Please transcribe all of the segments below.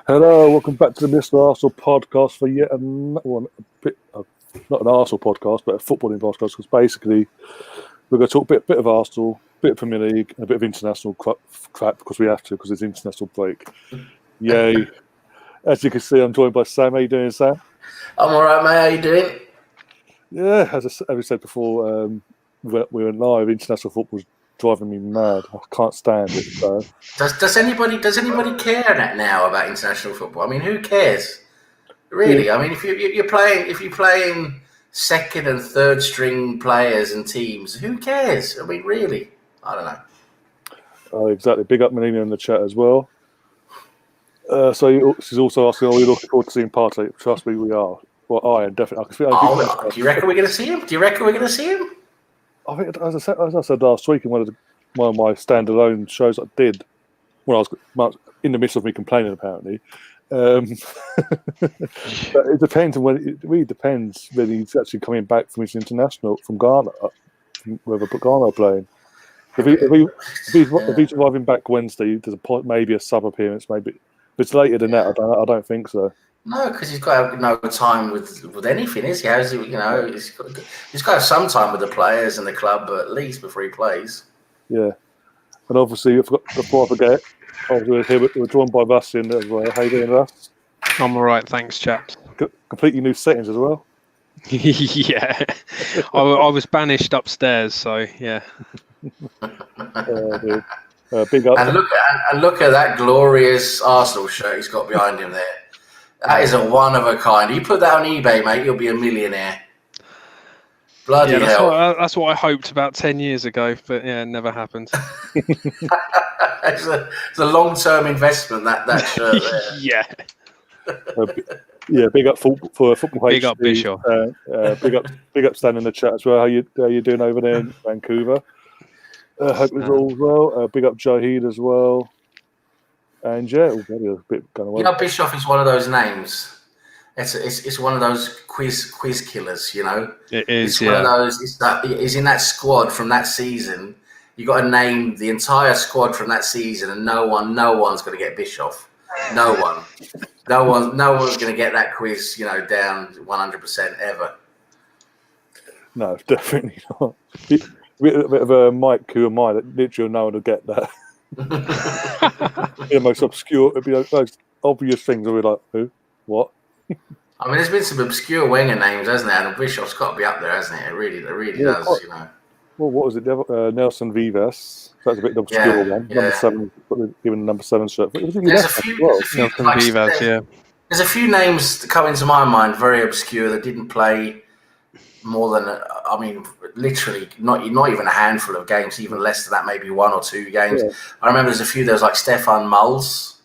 Hello, welcome back to the Mr. Arsenal podcast for yet another one. Not an Arsenal podcast, but a footballing podcast, because basically we're going to talk a bit of Arsenal, a bit of Premier League, and a bit of international crap because we have to, because it's international break. Yay. As you can see, I'm joined by Sam. How you doing, Sam? I'm all right, mate. How you doing? Yeah, as we said before, we were live. International football's driving me mad. I can't stand it. So. Does anybody care now about international football? I mean, who cares? Really? Yeah. I mean, if you're playing second and third string players and teams, who cares? I mean, really? I don't know. Exactly. Big up Melina in the chat as well. So she's also asking, are we looking forward to seeing Partey? Trust me, we are. Well, I am definitely. Do you reckon we're going to see him? I think, as I said last week in one of my standalone shows I did, when I was in the midst of me complaining, apparently. But it depends on when. It really depends whether he's actually coming back from his international from Ghana, whether Ghana are playing. If he's arriving back Wednesday, there's maybe a sub appearance, maybe. If it's later than that, I don't think so. No, because he's got to have no time with anything, is he? He's got to have some time with the players and the club, at least before he plays. Yeah, and obviously, before I forget, we're joined by Russ in as well. How you doing, Russ? I'm all right, thanks, chaps. Completely new settings as well. Yeah, I was banished upstairs, so yeah. Big up. And look at that glorious Arsenal shirt he's got behind him there. That is a one of a kind. You put that on eBay, mate, you'll be a millionaire. Bloody hell. That's what I hoped about 10 years ago, but yeah, it never happened. It's a long-term investment, that shirt there. Yeah. Big up for Football Big HD. up Bishop. Big up Stan in the chat as well. How you doing over there in Vancouver? Hope it's all well. Big up Jahid as well. And yeah, a bit going away. Bischoff is one of those names. It's one of those quiz killers, you know. It is. It's one of those. He's in that squad from that season. You got to name the entire squad from that season, and no one's going to get Bischoff. No one's going to get that quiz, down 100% ever. No, definitely not. A bit of a Mike, who am I? That literally no one will get that. The most obscure, it'd be the most obvious things. We'll be like, who? What? I mean, there's been some obscure Wenger names, hasn't there? And Bischoff's got to be up there, hasn't it? It really does, Well, what was it? Nelson Vivas. That's a bit of an obscure one. Number 7, given the number 7 shirt. There's a few names that come into my mind, very obscure, that didn't play more than, literally not even a handful of games, even less than that, maybe 1 or 2 games. Yeah. I remember there was like Stefan Mulls,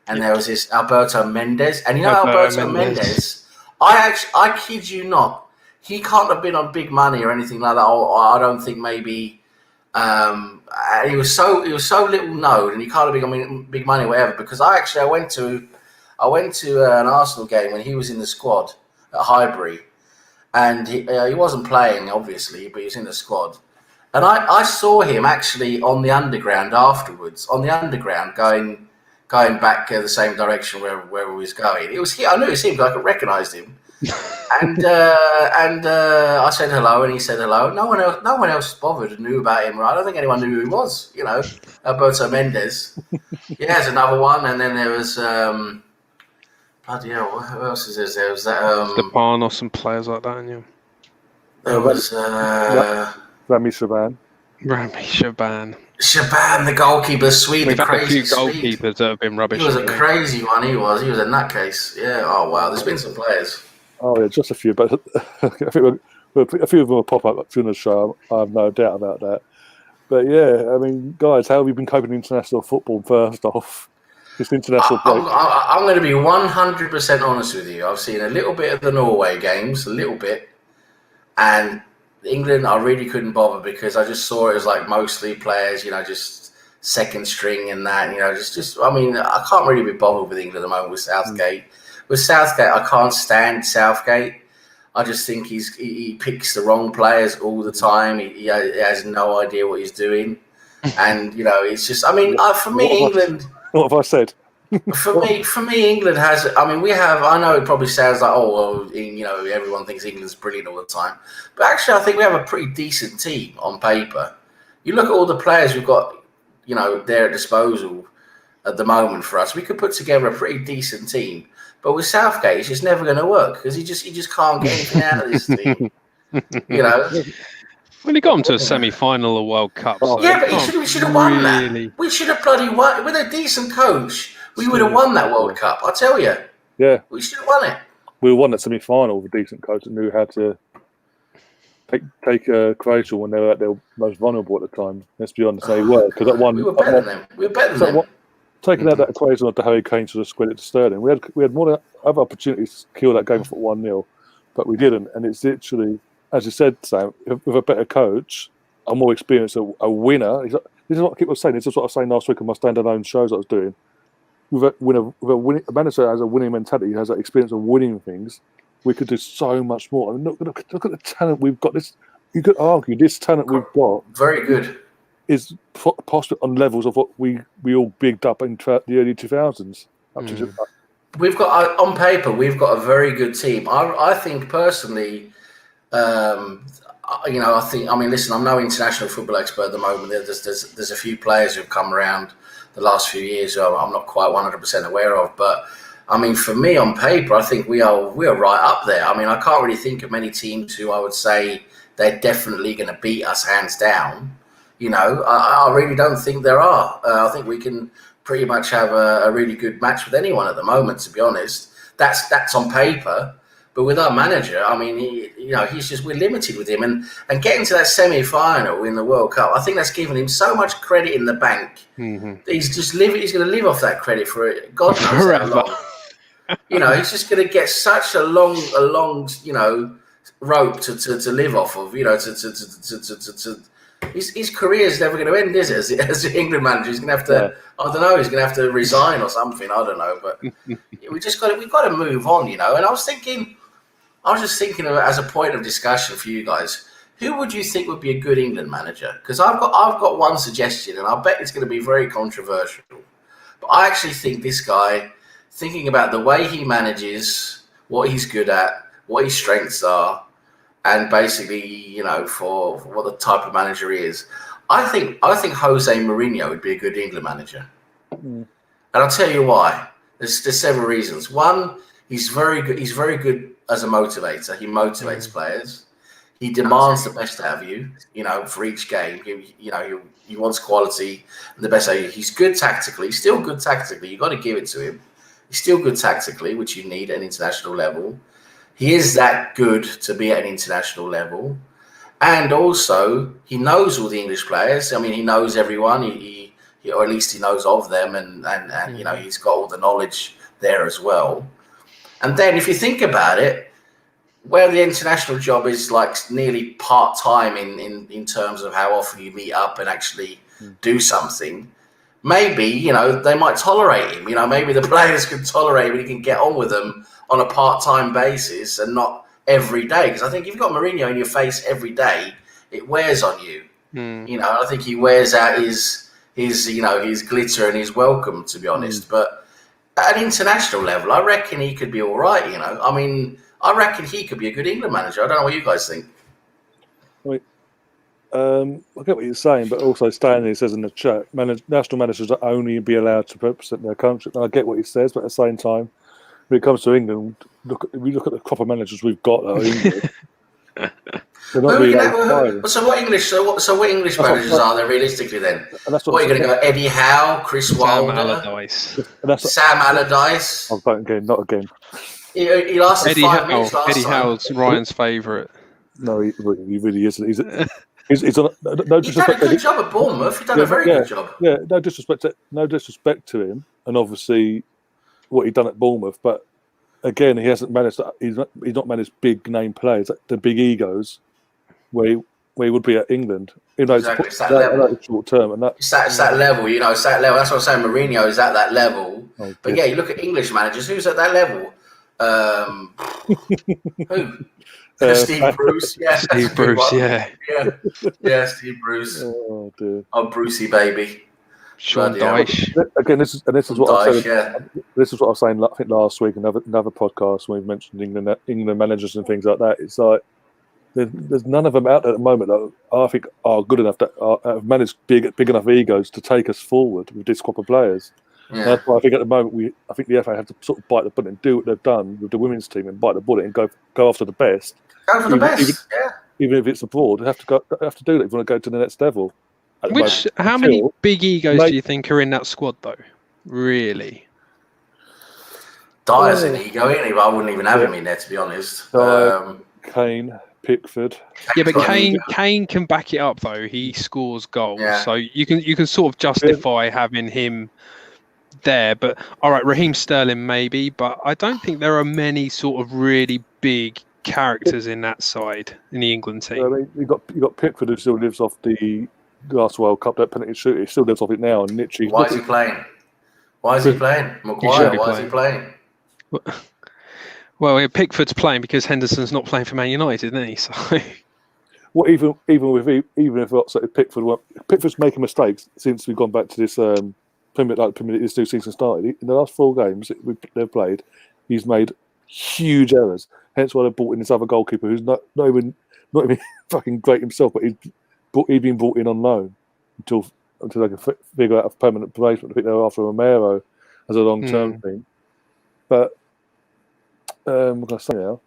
and there was this Alberto Mendes. And Alberto Mendes, I kid you not, he can't have been on big money or anything like that. Or I don't think maybe he was so little known, and he can't have been on big money or whatever. Because I went to an Arsenal game when he was in the squad at Highbury. And he wasn't playing, obviously, but he was in the squad. And I saw him actually on the underground afterwards, going back the same direction where he was going. It was he. I knew it was him because I recognised him. And I said hello, and he said hello. No one else bothered and knew about him. I don't think anyone knew who he was. Alberto Mendes. Yeah, there's another one, and then there was. Bloody hell, who else is there? There was that... Stepanos and players like that, yeah. There was... Rami Shaban. Shaban, the goalkeeper, Sweden. We've had a few goalkeepers that have been rubbish. He was a crazy one, he was a nutcase. Yeah, oh wow, there's been some players. Oh yeah, just a few, but I think a few of them will pop up during the show, I have no doubt about that. But yeah, I mean, guys, how have you been coping in international football, first off? This international break. I'm going to be 100% honest with you. I've seen a little bit of the Norway games, a little bit, and England I really couldn't bother because I just saw it as like mostly players, just second string and that, I can't really be bothered with England at the moment with Southgate. With Southgate, I can't stand Southgate. I just think he picks the wrong players all the time. He has no idea what he's doing, and it's just. For me, England. What have I said? For me, England has. I mean, we have. I know it probably sounds like, oh, well, everyone thinks England's brilliant all the time, but actually, I think we have a pretty decent team on paper. You look at all the players we've got, there at disposal at the moment for us. We could put together a pretty decent team, but with Southgate, it's just never going to work because he just can't get anything out of this team. Well, he got him to a semi-final of World Cup. So yeah, but we should have won that. We should have bloody won. With a decent coach, we would have won that World Cup. I tell you. Yeah. We should have won it. We won that semi-final with a decent coach and knew how to take Croatia when they were at their most vulnerable at the time. Let's be honest, they were. Because that one, we were better than them. We were better than them. Taking out that equation of the Harry Kane to the credit to Sterling, we had more other opportunities to kill that game for 1-0, but we didn't. And it's literally, as you said, Sam, with a better coach, a more experienced, a winner. This is what I keep saying. This is what I was saying last week on my standalone shows I was doing. With a manager has a winning mentality, has that experience of winning things, we could do so much more. I mean, look at the talent we've got. You could argue this talent we've got very good is possibly on levels of what we all bigged up in the early 2000s. We've got on paper, we've got a very good team. I think personally, listen, I'm no international football expert at the moment. There's a few players who've come around the last few years who I'm not quite 100% aware of, but I mean, for me on paper, I think we are right up there. I mean, I can't really think of many teams who I would say they're definitely going to beat us hands down. I really don't think there are. I think we can pretty much have a really good match with anyone at the moment, to be honest. That's on paper. But with our manager, I mean, we're limited with him. And getting to that semi-final in the World Cup, I think that's given him so much credit in the bank. Mm-hmm. He's going to live off that credit for God knows how long. He's just going to get such a long, rope to live off of. His career is never going to end, is it? As the England manager, he's going to have to. Yeah. I don't know. He's going to have to resign or something. I don't know. But we've got to move on. And I was just thinking of it as a point of discussion for you guys. Who would you think would be a good England manager? Because I've got one suggestion, and I bet it's going to be very controversial. But I actually think this guy, thinking about the way he manages, what he's good at, what his strengths are, and basically, for what the type of manager he is, I think Jose Mourinho would be a good England manager. And I'll tell you why. There's several reasons. One, he's very good. He's very good as a motivator. He motivates players. He demands the best out of you. For each game, he wants quality and the best out of you. He's good tactically. He's still good tactically. You got to give it to him. He's still good tactically, which you need at an international level. He is that good to be at an international level. And also, he knows all the English players. I mean, he knows everyone. He or at least he knows of them. And he's got all the knowledge there as well. And then if you think about it, where the international job is like nearly part-time in terms of how often you meet up and actually do something, maybe, they might tolerate him. Maybe the players can tolerate him and he can get on with them on a part-time basis and not every day. Because I think if you've got Mourinho in your face every day, it wears on you. I think he wears out his glitter and his welcome, to be honest. But at an international level, I reckon he could be all right, I mean, I reckon he could be a good England manager. I don't know what you guys think. I get what you're saying, but also Stanley says in the chat, national managers are only be allowed to represent their country. And I get what he says, but at the same time, when it comes to England, we look at the proper managers we've got. England. They're not really so what English? So what English managers are there realistically then? What are you going to go? Eddie Howe, Chris Wilder, Sam Allardyce. Oh, not again. He lasted 5 minutes last Eddie time. Howe's Ryan's favourite. No, he really isn't. He's on. No He's done a good job at Bournemouth. He's done a very good job. Yeah, no disrespect to him, and obviously what he'd done at Bournemouth. But again, he hasn't managed. He's not managed big name players, the big egos, where he would be at England. Exactly, it's that level. Short term, and it's that level. It's that level. That's what I'm saying. Mourinho is at that level. But yeah, you look at English managers. Who's at that level? Who? Steve Bruce. Yeah, Steve Bruce. Yeah, Steve Bruce. Oh dear. Oh, Brucey baby. Sean Bloody hell. Dyche. Again, this is what I Dyche, said. yeah. This is what I was saying. I think last week, another podcast when we mentioned England managers and things like that. It's like there's none of them out there at the moment that I think are good enough that have managed big enough egos to take us forward with this crop of players. Yeah. That's why I think at the moment I think the FA have to sort of bite the bullet and do what they've done with the women's team and bite the bullet and go after the best. Go for the best. Even if it's abroad, they have to do that if you want to go to the next level. How many big egos do you think are in that squad, though? Really? Dyer's an ego, isn't he? But I wouldn't even have him in there, to be honest. Kane, Pickford. Yeah, but Kane can back it up though. He scores goals, Yeah. so you can sort of justify having him there. But all right, Raheem Sterling maybe, but I don't think there are many sort of really big characters in that side in the England team. I mean, you got Pickford who still lives off the last World Cup, that penalty shoot. He still lives off it now, and literally. Why is he playing? Maguire, why is he playing? Well, Pickford's playing because Henderson's not playing for Man United, isn't he? So, well, even if Pickford's making mistakes since we've gone back to this this new season started. In the last 4 games they've played, he's made huge errors. Hence why they brought in this other goalkeeper who's not even fucking great himself, but he'd been brought in on loan until they can figure out a permanent replacement. I think they were after Romero as a long-term thing, but. What can I say now?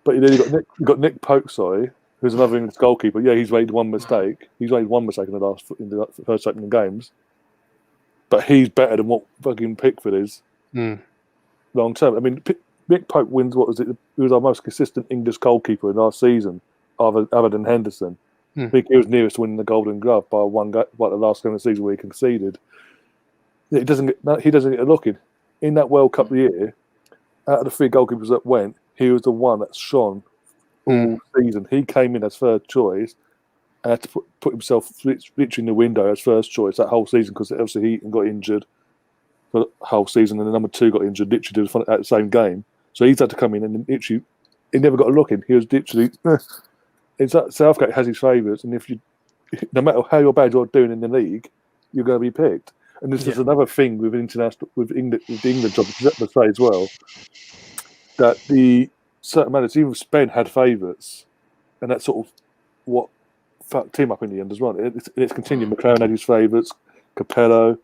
But you've got Nick Pope, who's another English goalkeeper. Yeah, he's made one mistake. He's made one mistake in the first opening games, but he's better than what fucking Pickford is long term. I mean, Nick Pope wins. What was it? He was our most consistent English goalkeeper in last season, other than Henderson. I think he was nearest to winning the Golden Glove by the last game of the season where he conceded. He doesn't get a look in that World Cup year. Out of the 3 goalkeepers that went, he was the one that shone all season. He came in as first choice and had to put himself literally in the window as first choice that whole season because obviously he got injured for the whole season and the number 2 got injured literally at the same game. So he's had to come in and literally he never got a look in. He was literally Southgate has his favourites, and no matter how bad you're doing in the league, you're going to be picked. And this is another thing with the England job to say as well, that the certain managers, even Spain, had favourites, and that's sort of what fucked him up in the end as well. It's continued. McLaren had his favourites, Capello,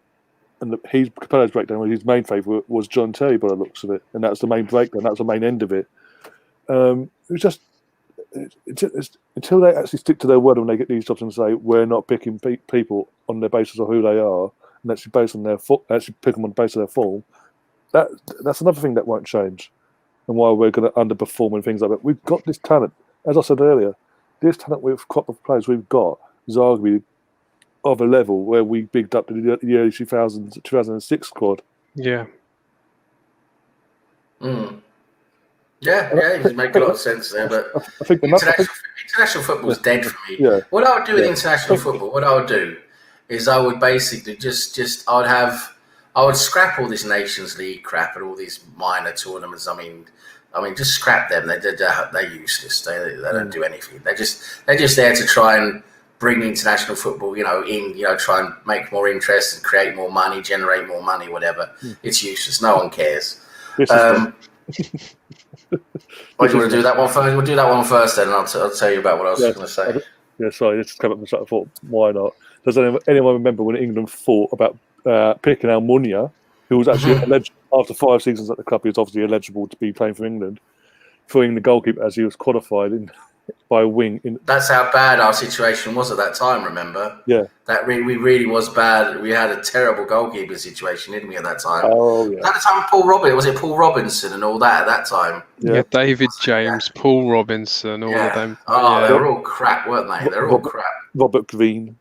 and Capello's breakdown. His main favourite was John Terry, by the looks of it, and that's the main breakdown. That's the main end of it. It was just until they actually stick to their word when they get these jobs and say we're not picking people on the basis of who they are. And actually based on actually pick them on the basis of their form. That's another thing that won't change, and why we're going to underperform and things like that. We've got this talent, as I said earlier. This talent with crop of players we've got is arguably of a level where we bigged up the early 2000s, 2006 squad. Yeah. Yeah, it makes a lot of sense there. But I think international football's dead for me. Yeah. What I would do with international football, what I would do is I would basically I would scrap all this Nations League crap and all these minor tournaments. I mean, just scrap them. They're useless. They don't do anything. They're just there to try and bring international football, try and make more interest and create more money, generate more money, whatever. It's useless. No one cares. Why do you want to do that one first? We'll do that one first, then, and I'll tell you about what I was going to say. Yeah, sorry, this just came up and I thought, why not? Does anyone remember when England fought about picking Almunia, who was actually after 5 seasons at the club, he was obviously eligible to be playing for England, throwing the goalkeeper as he was qualified by a wing. That's how bad our situation was at that time, remember? Yeah. We really was bad. We had a terrible goalkeeper situation, didn't we, at that time? Oh, yeah. At the time, was it Paul Robinson and all that at that time? Yeah, David James, Paul Robinson, all of them. Oh, they were all crap, weren't they? They're all crap. Robert Green,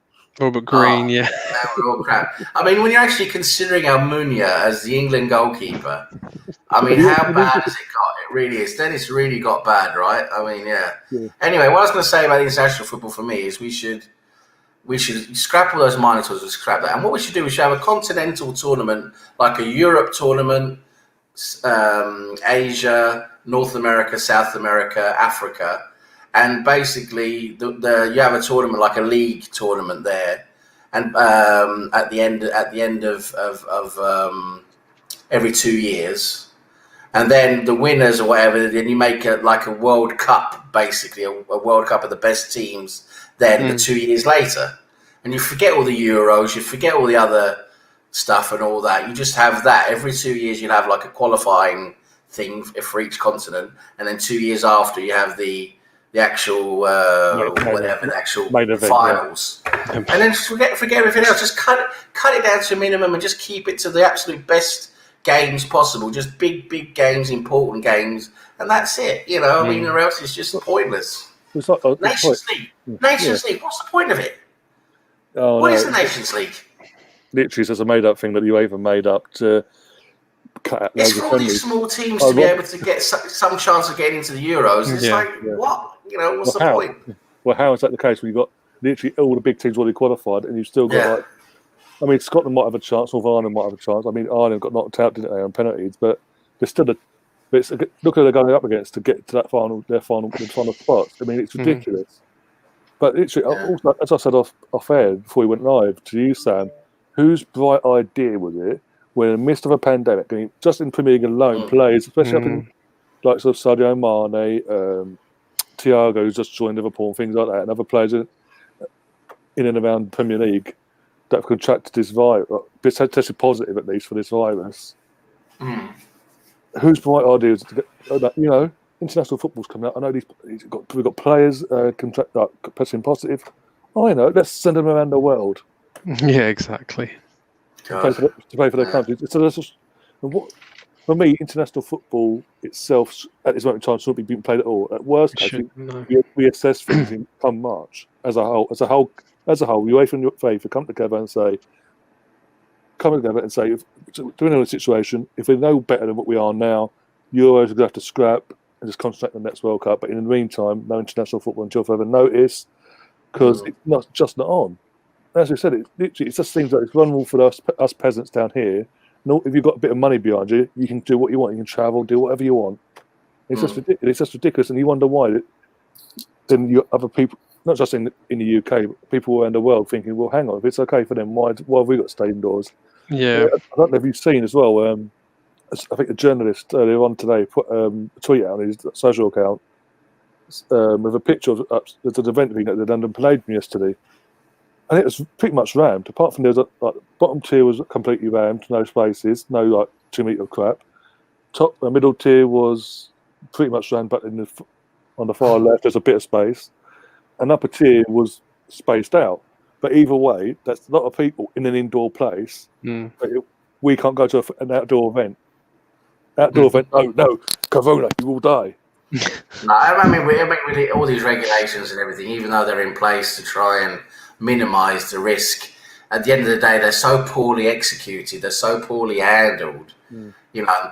yeah. They were all crap. I mean, when you're actually considering Almunia as the England goalkeeper, I mean, how bad has it got? It really is. Then it's really got bad, right? I mean, yeah. Anyway, what I was going to say about international football for me is we should scrap all those minor tours and scrap that. And what we should do, we should have a continental tournament, like a Europe tournament, Asia, North America, South America, Africa. And basically, you have a tournament like a league tournament there, and at the end of every 2 years. And then the winners or whatever, then you make a World Cup, basically, a World Cup of the best teams then the 2 years later. And you forget all the Euros, you forget all the other stuff and all that. You just have that. Every 2 years you'd have like a qualifying thing for each continent. And then 2 years after you have the actual, the actual finals. Yeah. And then just forget everything else. Just cut it down to a minimum and just keep it to the absolute best games possible, just big games, important games, and that's it. I mean, or else it's just pointless. It's like, Nations League. Nations League. What's the point of it? What is the Nations League? Literally, it's just a made-up thing that UEFA made up to cut out. It's for all these small teams to be able to get some chance of getting into the Euros. It's what? What's the point? Well, how is that the case? We've got literally all the big teams already qualified, and you've still got I mean, Scotland might have a chance, or Ireland might have a chance. I mean, Ireland got knocked out, didn't they, on penalties? But there's still look at who they're going up against to get to that final spots. I mean, it's ridiculous. But literally, also, as I said off air before we went live to you, Sam, whose bright idea was it when in the midst of a pandemic, just in Premier League alone, players, especially up in like sort of Sadio Mane, Thiago, who's just joined Liverpool and things like that, and other players in and around Premier League that have contracted this virus, tested positive at least for this virus. Whose bright idea is to get, international football's coming out. I know we've got players testing positive. I know, let's send them around the world. Yeah, exactly. To play for their countries. So for me, international football itself at this moment in time shouldn't be being played at all. At worst case, we assess things in come March as a whole. UEFA and UEFA come together and say, doing in a situation, if we know better than what we are now, Euros are going to have to scrap and just concentrate on the next World Cup. But in the meantime, no international football until further notice, because it's just not on. As we said, it just seems like it's vulnerable for us peasants down here. No, if you've got a bit of money behind you, you can do what you want. You can travel, do whatever you want. It's just ridiculous. It's just ridiculous, and you wonder why. Then you other people, not just in the UK, but people around the world, thinking, well, hang on, if it's okay for them, why have we got to stay indoors? Yeah. I don't know if you've seen as well. I think a journalist earlier on today put a tweet out on his social account with a picture of there's an event being at the London Palladium yesterday. And it was pretty much rammed. Apart from the bottom tier was completely rammed, no spaces, no 2 metre crap. Middle tier was pretty much rammed, but on the far left there's a bit of space. And upper tier was spaced out. But either way, that's a lot of people in an indoor place. We can't go to an outdoor event. No, Corona, you will die. No, I mean, with all these regulations and everything, even though they're in place to try and minimise the risk, at the end of the day, they're so poorly executed, they're so poorly handled, and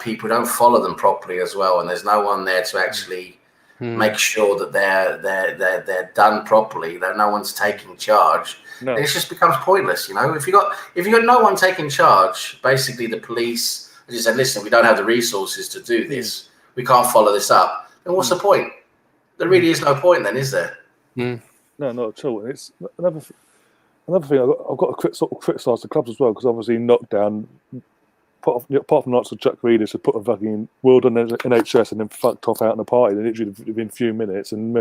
people don't follow them properly as well, and there's no one there to actually make sure that they're done properly, that no one's taking charge. No. It just becomes pointless, If you got no one taking charge, basically the police just said, listen, we don't have the resources to do this, we can't follow this up, then what's the point? There really is no point then, is there? No, not at all. And it's another thing. I've got to sort of criticise the clubs as well, because obviously knockdown, apart from lots of Chuck Readers who put a fucking world on NHS and then fucked off out in the party, and literally within a few minutes, and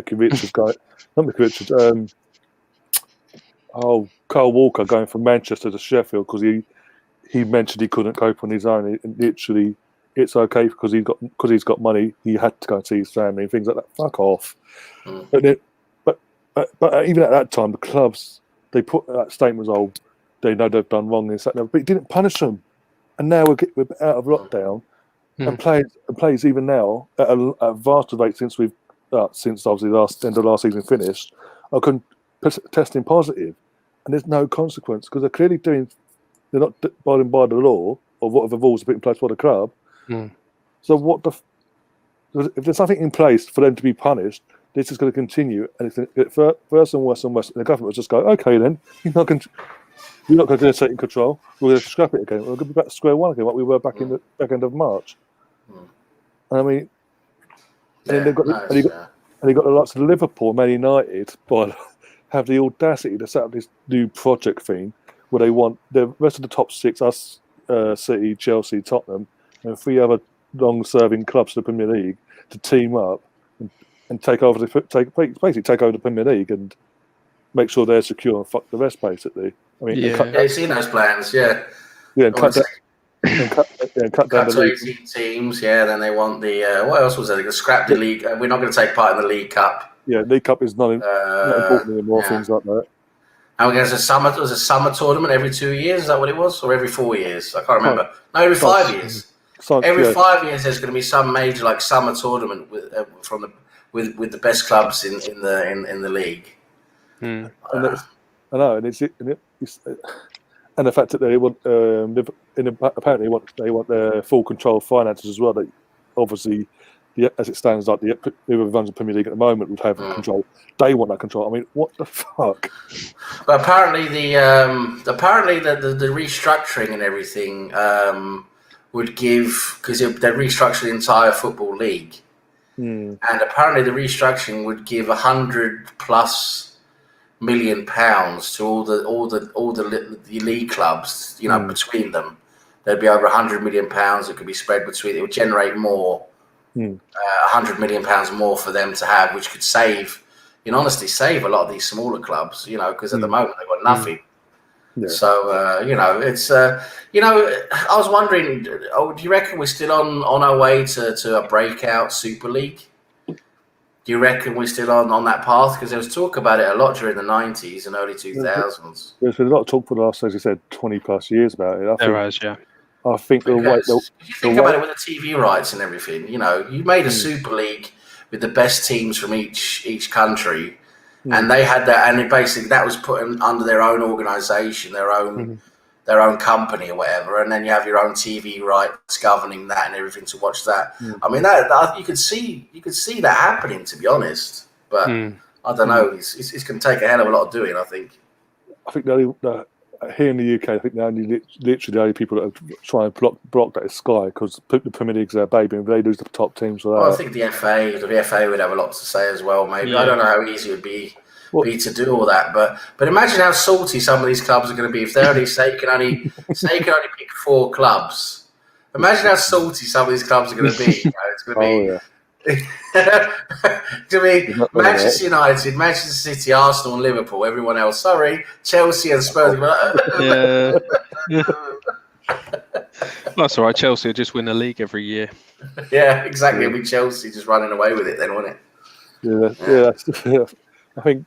Carl Walker going from Manchester to Sheffield because he mentioned he couldn't cope on his own. And literally, it's okay because he's got money. He had to go and see his family and things like that. Fuck off. But even at that time, the clubs, they put that statement as, they know they've done wrong, this, that, but it didn't punish them. And now we're out of lockdown, and players even now at a vast rate since obviously the end of last season finished, are testing positive, and there's no consequence because they're not abiding by the law or whatever rules are put in place by the club. So if there's nothing in place for them to be punished, this is going to continue, and it's going to get worse and worse and worse. And the government will just go, okay, then you're not going to take in control. We're going to scrap it again. We're going to be back to square one again, like we were back in the back end of March. And I mean, and they've got the likes of Liverpool, Man United, have the audacity to set up this new project thing where they want the rest of the top six, us, City, Chelsea, Tottenham, and 3 other long-serving clubs to the Premier League to team up and take over the Premier League and make sure they're secure and fuck the rest, basically. I mean, you've seen those plans, and cut down to 18 teams. Then they want the what else was there? They scrap the league. We're not going to take part in the League Cup. Yeah, League Cup is not important anymore. Things like that. And there's a summer tournament every 2 years. Is that what it was, or every 4 years? I can't remember. No, every 5 years. Every 5 years, there's going to be some major summer tournament with the best clubs in the league. I know, and it's and the fact that they want apparently they want their full control of finances as well. They obviously, as it stands, like whoever runs the Premier League at the moment would have control. They want that control. I mean, what the fuck? But apparently the restructuring and everything would give, because they restructured the entire football league, and apparently the restructuring would give £100+ million to all the league clubs. Between them, there'd be over £100 million that could be spread between. It would generate more, £100 million more for them to have, which could save a lot of these smaller clubs. Because at the moment they've got nothing. Yeah. So it's I was wondering, do you reckon we're still on our way to a breakout Super League? Do you reckon we're still on that path? Because there was talk about it a lot during the 90s and early 2000s. There's been a lot of talk for the last, as you said, 20+ years about it. I think you think about it with the TV rights and everything. You made a Super League with the best teams from each country, and they had that, and basically that was put under their own organisation, their own company or whatever, and then you have your own TV rights governing that and everything to watch that. I mean, that you could see that happening, to be honest. But I don't know. It's going to take a hell of a lot of doing, I think. I think here in the UK, I think literally the only people that are trying to block that is Sky, because the Premier League's their baby, and they lose the top teams. I think the FA would have a lot to say as well. Maybe I don't know how easy it would be to do all that, but imagine how salty some of these clubs are going to be if they can only pick 4 clubs. Imagine how salty some of these clubs are going to be. It's going to be. To me, Manchester United, Manchester City, Arsenal, and Liverpool. Everyone else, sorry, Chelsea and Spurs. That's all right. Chelsea will just win the league every year. Yeah, exactly. It'll be Chelsea just running away with it, then, won't it? I think,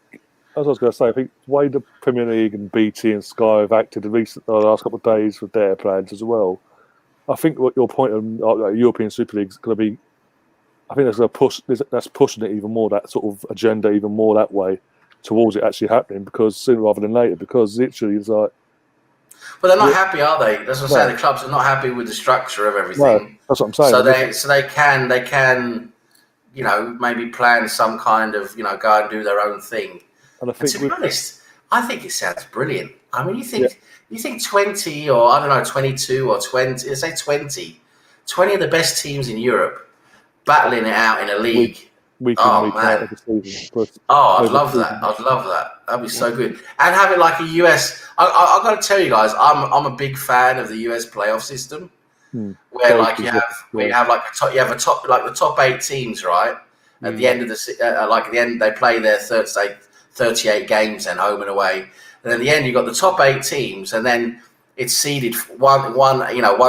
as I was going to say, I think the way the Premier League and BT and Sky have acted the last couple of days with their plans as well. I think what your point on European Super League is going to be. I think that's pushing it even more, that sort of agenda even more that way towards it actually happening, because sooner rather than later, because literally it's like. But they're not happy, are they? That's what I'm saying. The clubs are not happy with the structure of everything. No, that's what I'm saying. So they can, maybe plan some kind of, go and do their own thing. And to be honest, I think it sounds brilliant. I mean, you think 20 or I don't know, 22 or 20, let's say 20 of the best teams in Europe battling it out in a league. Week man. Out of the season. I'd love that. That'd be so good. And have it like a US. I've got to tell you guys, I'm a big fan of the US playoff system, where you have the top 8 teams, right? At the end of the they play their 38 games then home and away, and at the end you got the top 8 teams, and then it's seeded one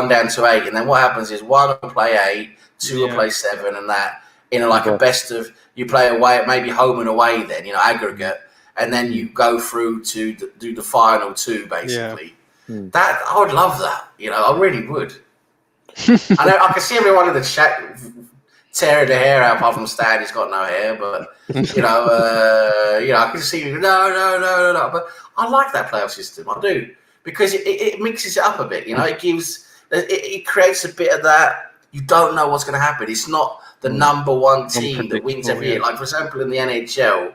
down to 8, and then what happens is 1 will play 8, 2 will play 7, and that in a best of, you play away, maybe home and away, then aggregate, and then you go through to do the final 2 basically. That I would love that. I really would. I can see everyone in the chat tearing their hair out, apart from Stan, he's got no hair, but I can see no. But I like that playoff system, I do, because it mixes it up a bit. It creates a bit of that. You don't know what's going to happen. It's not the number one team that wins every year. Like, for example, in the NHL,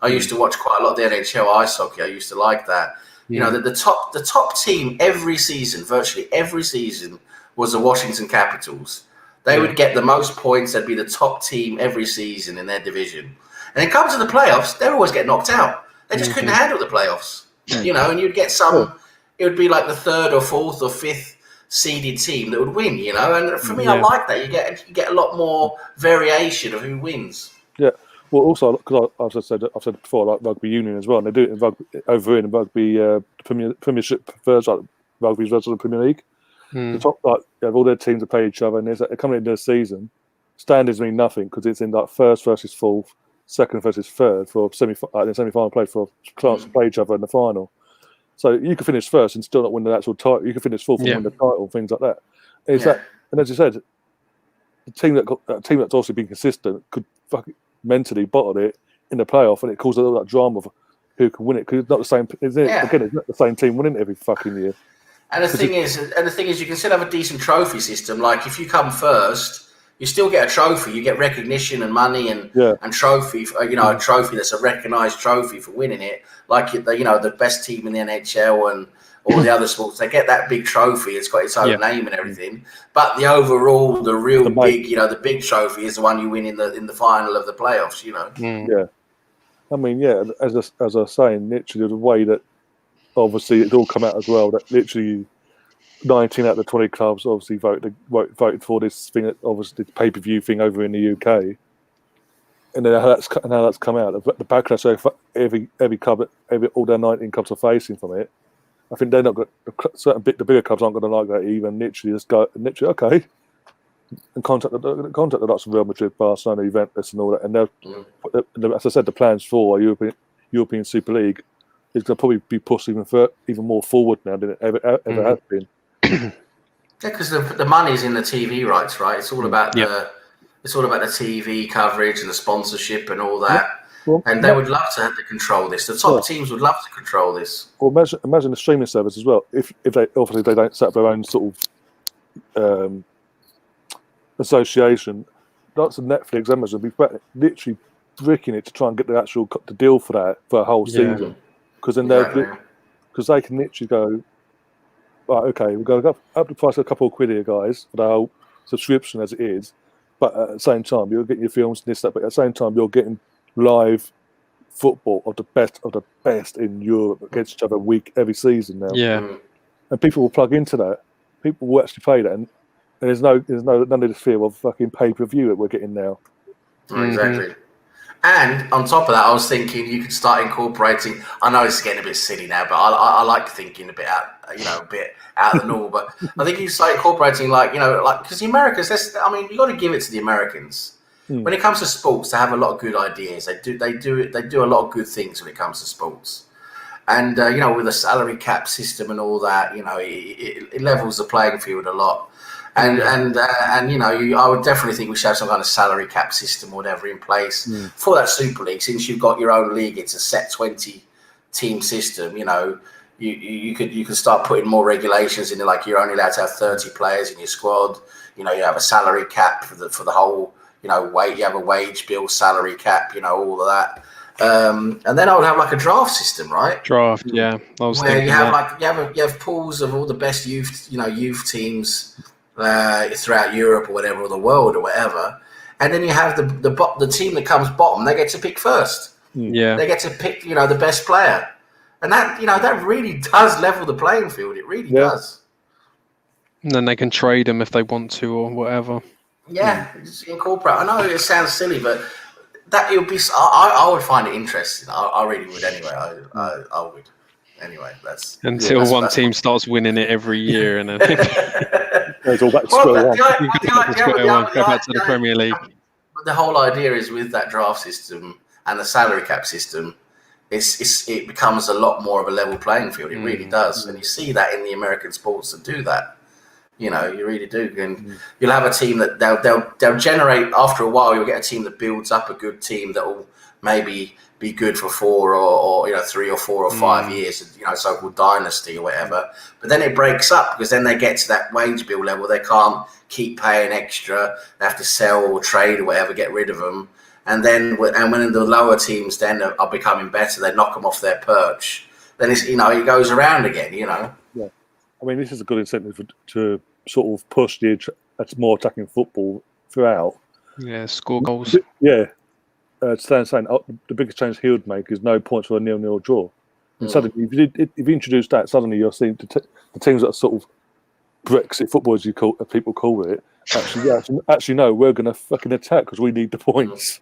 I used to watch quite a lot of the NHL ice hockey. I used to like that. The top team every season, virtually every season, was the Washington Capitals. They would get the most points. They'd be the top team every season in their division. And it comes to the playoffs, they'd always get knocked out. They just couldn't handle the playoffs. And you'd get some it would be like the third or fourth or fifth seeded team that would win, you know. And for me, I like that. You get a lot more variation of who wins. Yeah. Well, also because I've said it before, like rugby union as well, and they do it in rugby over in rugby Premiership prefers like rugby's versus the Premier League. The top, like, you have all their teams that play each other, and they're coming into the season. Standards mean nothing because it's in like first versus fourth, second versus third for the semi-final play for chance to play each other in the final. So you can finish first and still not win the actual title. You can finish fourth and win the title, things like that. And as you said, the team that's also been consistent could fucking mentally bottle it in the playoff, and it causes all that drama of who can win it because it's not the same. Again, it's not the same team winning every fucking year. And the thing is, you can still have a decent trophy system. Like if you come first, you still get a trophy. You get recognition and money and trophy. A trophy that's a recognised trophy for winning it. Like the best team in the NHL and all the other sports, they get that big trophy. It's got its own name and everything. But the overall, the big trophy is the one you win in the final of the playoffs. You know. Yeah. I mean, as I was saying, literally the way that obviously it's all come out as well that literally 19 out of the 20 clubs obviously voted for this thing, obviously the pay-per-view thing over in the UK, and then how that's come out. The backlash every club, all their 19 clubs are facing from it. I think they're not the bigger clubs aren't going to like that even. Literally just go okay, and contact the lots of Real Madrid, Barcelona, Juventus, and all that. And as I said, the plans for European Super League is going to probably be pushed even more forward now than it ever has been. Yeah, because the money's in the TV rights, right? It's all about the TV coverage and the sponsorship and all that. Well, and they would love to control this. The top teams would love to control this. Well, imagine the streaming service as well. If they obviously they don't set up their own sort of association, lots of Netflix, Amazon be literally bricking it to try and get the deal for that for a whole season. Because then because they can literally go, right, okay, we're going to go up the price of a couple of quid here, guys, for the whole subscription as it is. But at the same time, you're getting your films and this, that. But at the same time, you're getting live football of the best in Europe against each other every season now. Yeah, and people will plug into that. People will actually play that, and there's none of this fear of fucking pay-per-view that we're getting now. Exactly. And on top of that, I was thinking you could start incorporating. I know it's getting a bit silly now, but I like thinking a bit out of the normal. But I think you start incorporating, because the Americans. You got to give it to the Americans. When it comes to sports, they have a lot of good ideas. They do a lot of good things when it comes to sports. And with the salary cap system and all that, it levels the playing field a lot. And I would definitely think we should have some kind of salary cap system or whatever in place for that Super League. Since you've got your own league, it's a set 20 team system. You could start putting more regulations in there, like you're only allowed to have 30 players in your squad. You have a salary cap for the whole. You have a wage bill, salary cap. All of that. And then I would have like a draft system, right? Draft, yeah. Where you have pools of all the best youth teams. Throughout Europe or whatever, or the world or whatever, and then you have the team that comes bottom. They get to pick first. Yeah, they get to pick the best player, and that that really does level the playing field. It really does. And then they can trade them if they want to or whatever. Yeah, just incorporate. I know it sounds silly, but that it would be. I would find it interesting. I really would anyway. I would. Anyway, that's until one team starts winning it every year, and then it's all back to square one. Go back to the Premier League. But the whole idea is with that draft system and the salary cap system, it becomes a lot more of a level playing field. It really does, and you see that in the American sports that do that. You really do, and you'll have a team that they'll generate after a while. You'll get a team that builds up a good team that will maybe be good for 4 or 3 or 4 or 5 years, so-called dynasty or whatever. But then it breaks up because then they get to that wage bill level. They can't keep paying extra. They have to sell or trade or whatever, get rid of them. And when the lower teams then are becoming better, they knock them off their perch. Then it's it goes around again. Yeah, I mean this is a good incentive to sort of push that's more attacking football throughout. Yeah, score goals. Yeah. Stan saying the biggest change he would make is no points for a 0-0 draw. And suddenly, if you introduce that, suddenly you're seeing the teams that are sort of Brexit football, as people call it, actually no, we're going to fucking attack because we need the points.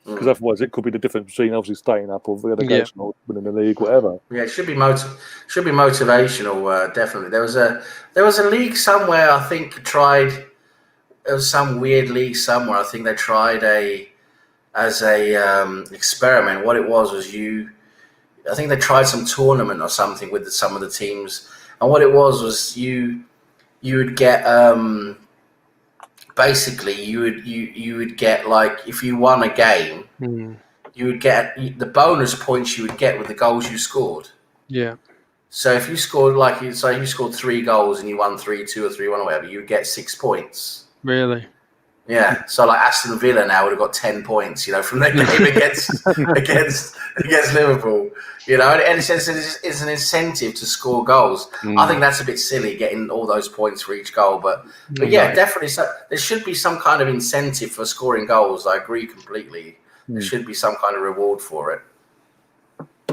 Because otherwise, it could be the difference between obviously staying up or relegation or winning the league, whatever. Yeah, it should be motivational. Definitely, there was a league somewhere. I think there was some weird league somewhere. I think they tried as a experiment. What it was I think they tried some tournament or something with some of the teams, and what it was you would get basically you would get, like, if you won a game, you would get the bonus points you would get with the goals you scored. Yeah. So if you scored, you scored 3 goals and you won 3-2 or 3-1 or whatever, you would get 6 points. Really? Yeah. So like Aston Villa now would have got 10 points, from their game against Liverpool. And it's an incentive to score goals. I think that's a bit silly, getting all those points for each goal. But yeah, definitely. So there should be some kind of incentive for scoring goals. I agree completely. There should be some kind of reward for it.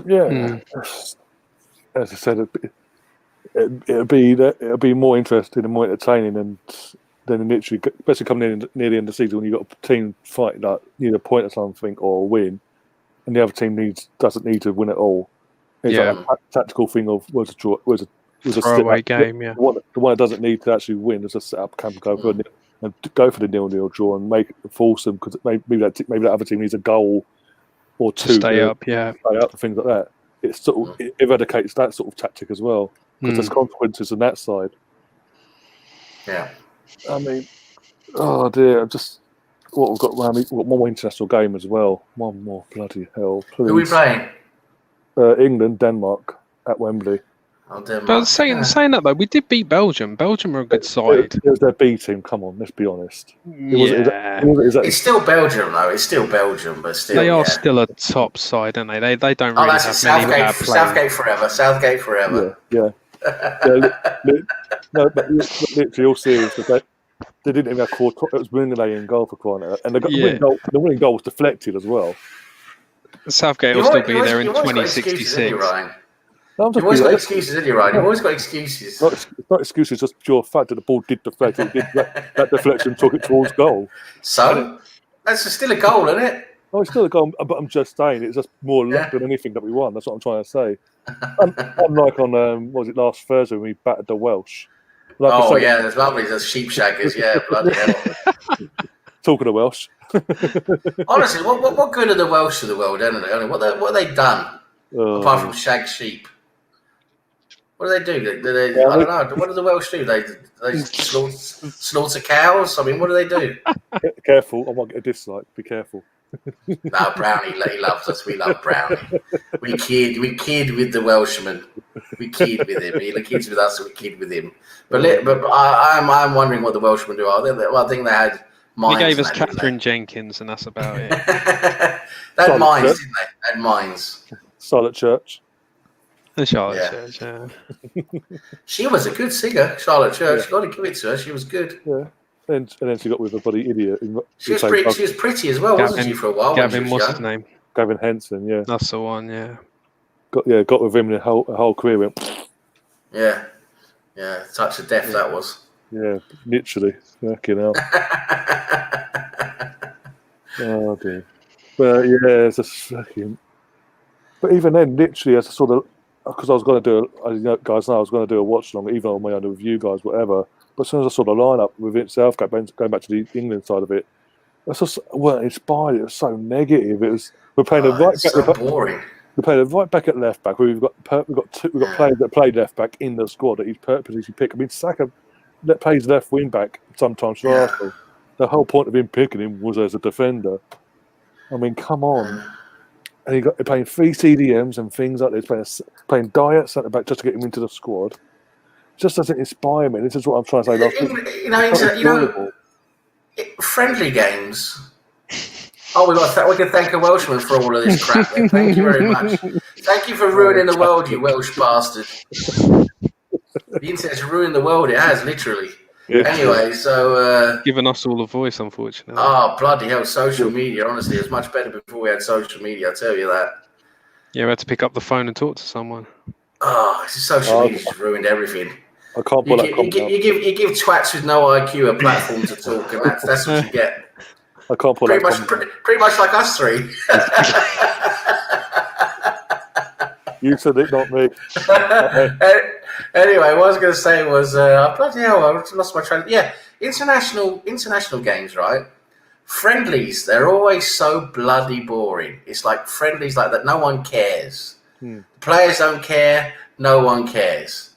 Yeah. As I said, it'll be more interesting and more entertaining than literally, especially coming in near the end of the season when you've got a team fighting like need a point or something or a win, and the other team doesn't need to win at all. It's like a tactical thing of was a throwaway game. Yeah, the one that doesn't need to actually win is just set up camp and go for the 0-0 draw and force them, because maybe that other team needs a goal or two to stay up. Yeah, stay up, things like that. It eradicates that sort of tactic as well, because there's consequences on that side. Yeah. I mean, oh dear, what we've got around me. We've got one more international game as well. One more, bloody hell. Please. Who are we playing? England, Denmark at Wembley. Oh, Denmark. But saying that though, we did beat Belgium. Belgium are a good side. It was their B team. Come on, let's be honest. It's still Belgium though. It's still Belgium, but still they are still a top side, aren't they? They don't really have many bad players. Southgate forever. Yeah. No, but literally all serious. They didn't even have Courtois. It was Mignolet in goal for crying out, and the winning goal was deflected as well. Southgate will still be there in 2066. You've always got excuses, isn't you, Ryan? You've always got excuses. It's not excuses, just pure fact that the ball did deflect. That deflection took it towards goal. So that's still a goal, isn't it? No, it's still a goal, but I'm just saying it's just more luck than anything that we won. That's what I'm trying to say. Unlike on what was it, last Thursday when we battered the Welsh. There's lovely. There's sheep shaggers. Yeah, bloody hell. Talking of Welsh. Honestly, what good are the Welsh to the world? What have they done apart from shag sheep? What do they do? I don't know. What do the Welsh do? They slaughter cows? I mean, what do they do? Careful, I might get a dislike. Be careful. No, Brownie, he loves us. We love Brownie. We kid with the Welshman. We kid with him. He kids with us, we kid with him. But I'm wondering what the Welshman do. I think they had mines. They gave us Catherine Jenkins, and that's about it. They had mines, didn't they? They had mines. Silent Church. The Charlotte Church, yeah. She was a good singer, Charlotte Church. Got to give it to her. She was good. Yeah. And then she got with a bloody idiot. She was pretty as well, wasn't she, for a while? Gavin, what's his name? Gavin Henson, yeah. That's the one, yeah. Got with him the whole career. Went. Yeah. Yeah, touch of death that was. Yeah, literally. Fucking hell. Oh, dear. But yeah, it's just fucking... But even then, literally, as I sort of... Because I was going to do... guys know I was going to do a watch-along, even on my own with you guys, whatever. But as soon as I saw the lineup with Vince Southgate, going back to the England side of it, I just weren't inspired. It was so negative. We're playing a right back. So boring. We're playing a right back at left back. We've got players that played left back in the squad that he's purposely picked. I mean, Saka that plays left wing back sometimes for Arsenal. The whole point of him picking him was as a defender. I mean, come on. And he playing 3 CDMs and things like this. Playing Diet centre back just to get him into the squad. Just doesn't inspire me. This is what I'm trying to say. Friendly games. Oh, we can thank a Welshman for all of this crap. Thank you very much. Thank you for ruining the world, you Welsh bastard. The internet's ruined the world. It has, literally. Yeah. Anyway, so giving us all a voice, unfortunately. Oh, bloody hell! Social media. Honestly, it was much better before we had social media. I tell you that. Yeah, we had to pick up the phone and talk to someone. Oh, social media's just ruined everything. I can't pull that comment out. You give twats with no IQ a platform to talk, and that's what you get. I can't pull pretty that much, pretty much like us three. You said it, not me. Anyway, what I was going to say was, bloody hell, I lost my train. Yeah, international games, right? Friendlies, they're always so bloody boring. It's like friendlies like that. No one cares. Players don't care. No one cares.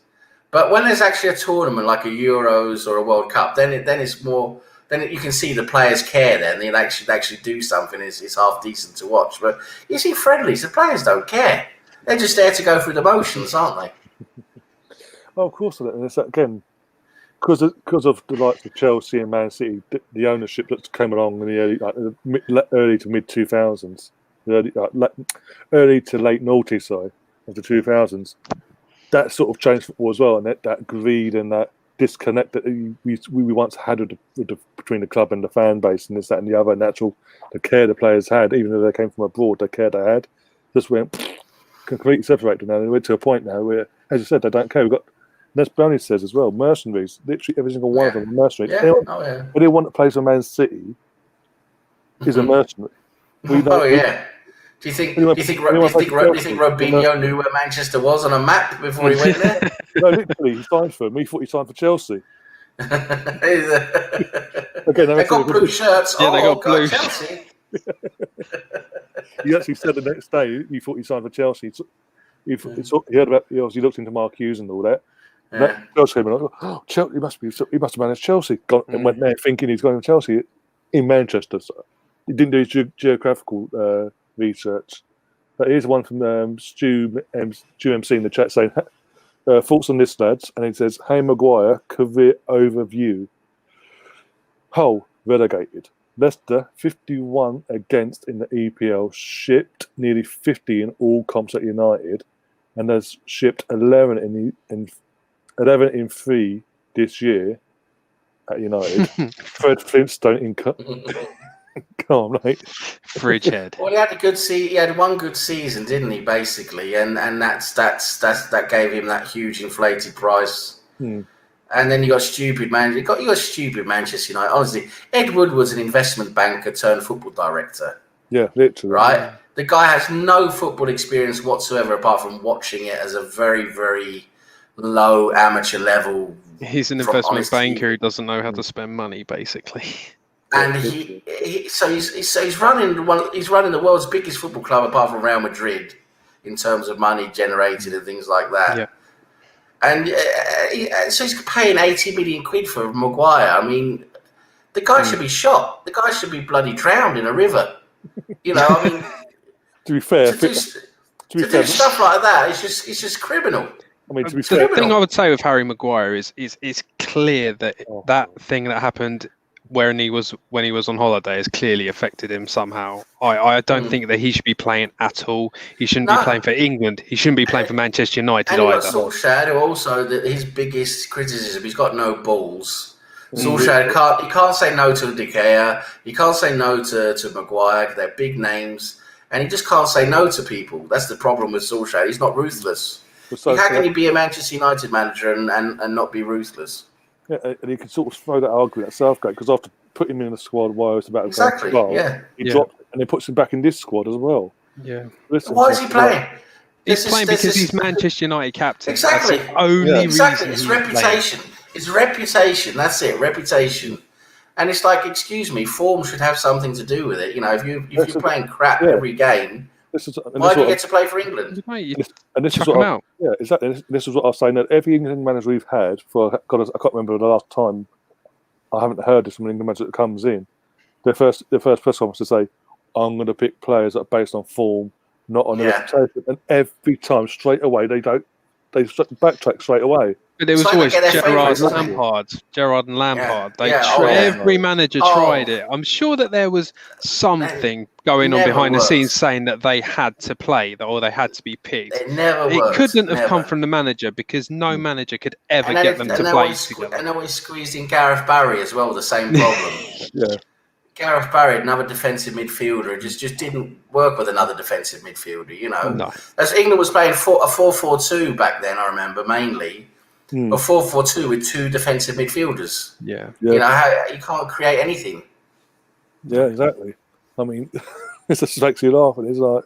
But when there's actually a tournament like a Euros or a World Cup, then it's more. Then you can see the players care. Then they actually do something. It's half decent to watch. But you see, friendlies, the players don't care. They're just there to go through the motions, aren't they? Oh, of course. And it's again because of the likes of Chelsea and Man City, the ownership that came along in the early to mid 2000s, early to late noughties, of the 2000s. That sort of changed football as well, and that greed and that disconnect that we once had between the club and the fan base, and this, that, and the other, the care the players had, even though they came from abroad, the care they had just went completely separated now. They went to a point now where, as you said, they don't care. We've got, as Brownie says as well, mercenaries. Literally every single one of them are mercenaries. Yeah. Anyone that plays for Man City is a mercenary. Do you think Robinho knew where Manchester was on a map before he went there? No, literally, he signed for him. He thought he signed for Chelsea. Again, they got blue shirts. Yeah, they got blue. Chelsea. He actually said the next day he thought he signed for Chelsea. He heard about. He obviously looked into Mark Hughes and all that. Yeah. Chelsea came in. Oh, Chelsea! He must have managed Chelsea. And went there thinking he's going to Chelsea in Manchester. So he didn't do his geographical research. But here's one from Stu MC in the chat saying, thoughts on this, lads? And he says, Harry Maguire, career overview. Hull, relegated. Leicester, 51 against in the EPL, shipped nearly 50 in all comps at United, and has shipped 11 in 3 this year at United. Fred Flintstone in Come on, mate. Fridge head. Well, he had one good season, didn't he? Basically, and that gave him that huge inflated price. And then you got stupid man. You got stupid Manchester United. Honestly, Ed Woodward's an investment banker turned football director. Yeah, literally. Right. The guy has no football experience whatsoever, apart from watching it as a very, very low amateur level. He's an investment banker who doesn't know how to spend money, basically. And he's running the world's biggest football club apart from Real Madrid in terms of money generated and things like that. Yeah. And so he's paying 80 million quid for Maguire. I mean, the guy should be shot. The guy should be bloody drowned in a river. You know, I mean, to be fair, to do stuff like that, it's just criminal. I mean, to be fair, the thing I would say with Harry Maguire is clear that that thing that happened when he was on holiday has clearly affected him somehow. I don't think that he should be playing at all. He shouldn't be playing for England. He shouldn't be playing for Manchester United either. And Solskjaer, who also his biggest criticism, he's got no balls. Solskjaer can't say no to De Gea. He can't say no to Maguire. They're big names, and he just can't say no to people. That's the problem with Solskjaer. He's not ruthless. How can you be a Manchester United manager and not be ruthless? Yeah, and you can sort of throw that argument at Southgate because after putting him in the squad while it's about to go, he dropped it and then puts him back in this squad as well. Yeah. Why is he playing? He's playing because he's Manchester United captain. Exactly. That's the only reason. It's reputation. It's reputation. That's it. Reputation. And it's like, excuse me, form should have something to do with it. You know, if you're playing crap every game, why do you get to play for England? This is what exactly. This is what I was saying. That every England manager we've had I can't remember the last time. I haven't heard this from an England manager that comes in. Their first press conference to say, "I'm going to pick players that are based on form, not on reputation." And every time, straight away, they backtrack straight away. But there was always Gerrard and Lampard. Every manager tried it. I'm sure that there was something going on behind the scenes saying that they had to play or they had to be picked. It couldn't have come from the manager because no manager could ever get them to play together. And always squeezed in Gareth Barry as well, the same problem. Gareth Barry, another defensive midfielder, just didn't work with another defensive midfielder. You know, No. as England was playing a 4-4-2 back then, I remember mainly a 4-4-2 with two defensive midfielders. Yeah. You know, how you can't create anything. Yeah, exactly. I mean, it just makes you laugh, and it's like,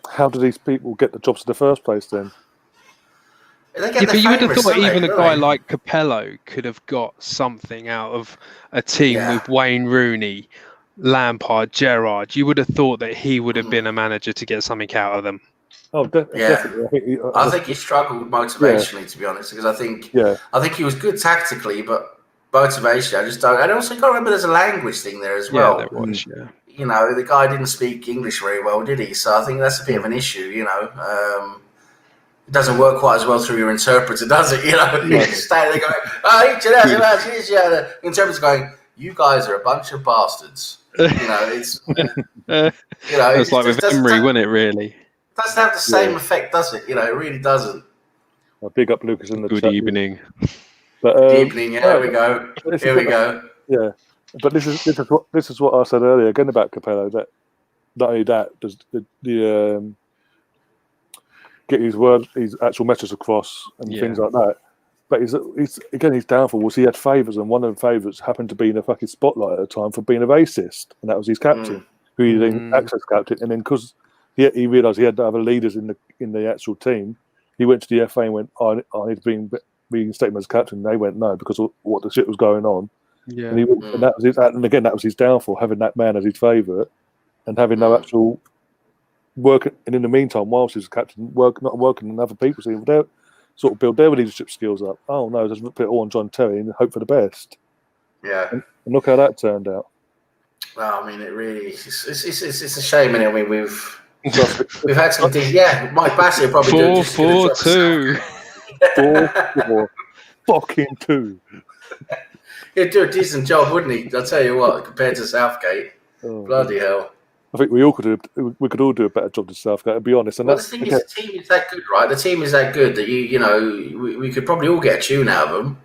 how do these people get the jobs in the first place then? They Yeah, get but you would have favourites, thought don't even they? a guy like Capello could have got something out of a team Yeah. with Wayne Rooney, Lampard, Gerrard. You would have thought that he would have been a manager to get something out of them. Oh, definitely. I think he struggled motivationally, to be honest, because I think he was good tactically, but motivationally, I just don't. And also, you got to remember there's a language thing there as well. Yeah, there was. Yeah. You know, the guy didn't speak English very well, did he? So I think that's a bit of an issue. You know, it doesn't work quite as well through your interpreter, does it? You know, you just stay there going, the interpreter's going, "You guys are a bunch of bastards." You know, it's it's like with Emery, wasn't it? Really. Doesn't have the same effect, does it? You know, it really doesn't. I'll big up Lucas in the Good chat. evening. But, Good evening. Here we go. Here we go. Yeah, but this is what I said earlier again about Capello. That not only that does the get his actual message across and things like that. But his downfall was he had favours, and one of the favourites happened to be in the fucking spotlight at the time for being a racist, and that was his captain, who he then access captain, and then because he realised he had other leaders in the actual team, he went to the FA and went, I need to be reinstated as captain. And they went no because of what the shit was going on. Yeah, and that was that was his downfall, having that man as his favourite and having no actual work. And in the meantime, whilst he was captain, not working on other people, so they sort of build their leadership skills up. Oh no, just put it all on John Terry and hope for the best. Yeah, and look how that turned out. Well, I mean, it really it's a shame. I mean, we've had some things. Yeah, Mike Bassett probably 4-4-2. 4-4 fucking 2. He'd do a decent job, wouldn't he? I'll tell you what, compared to Southgate. Bloody hell. I think we could all do a better job than Southgate, to be honest. And the thing is, the team is that good, right? The team is that good that we could probably all get a tune out of them.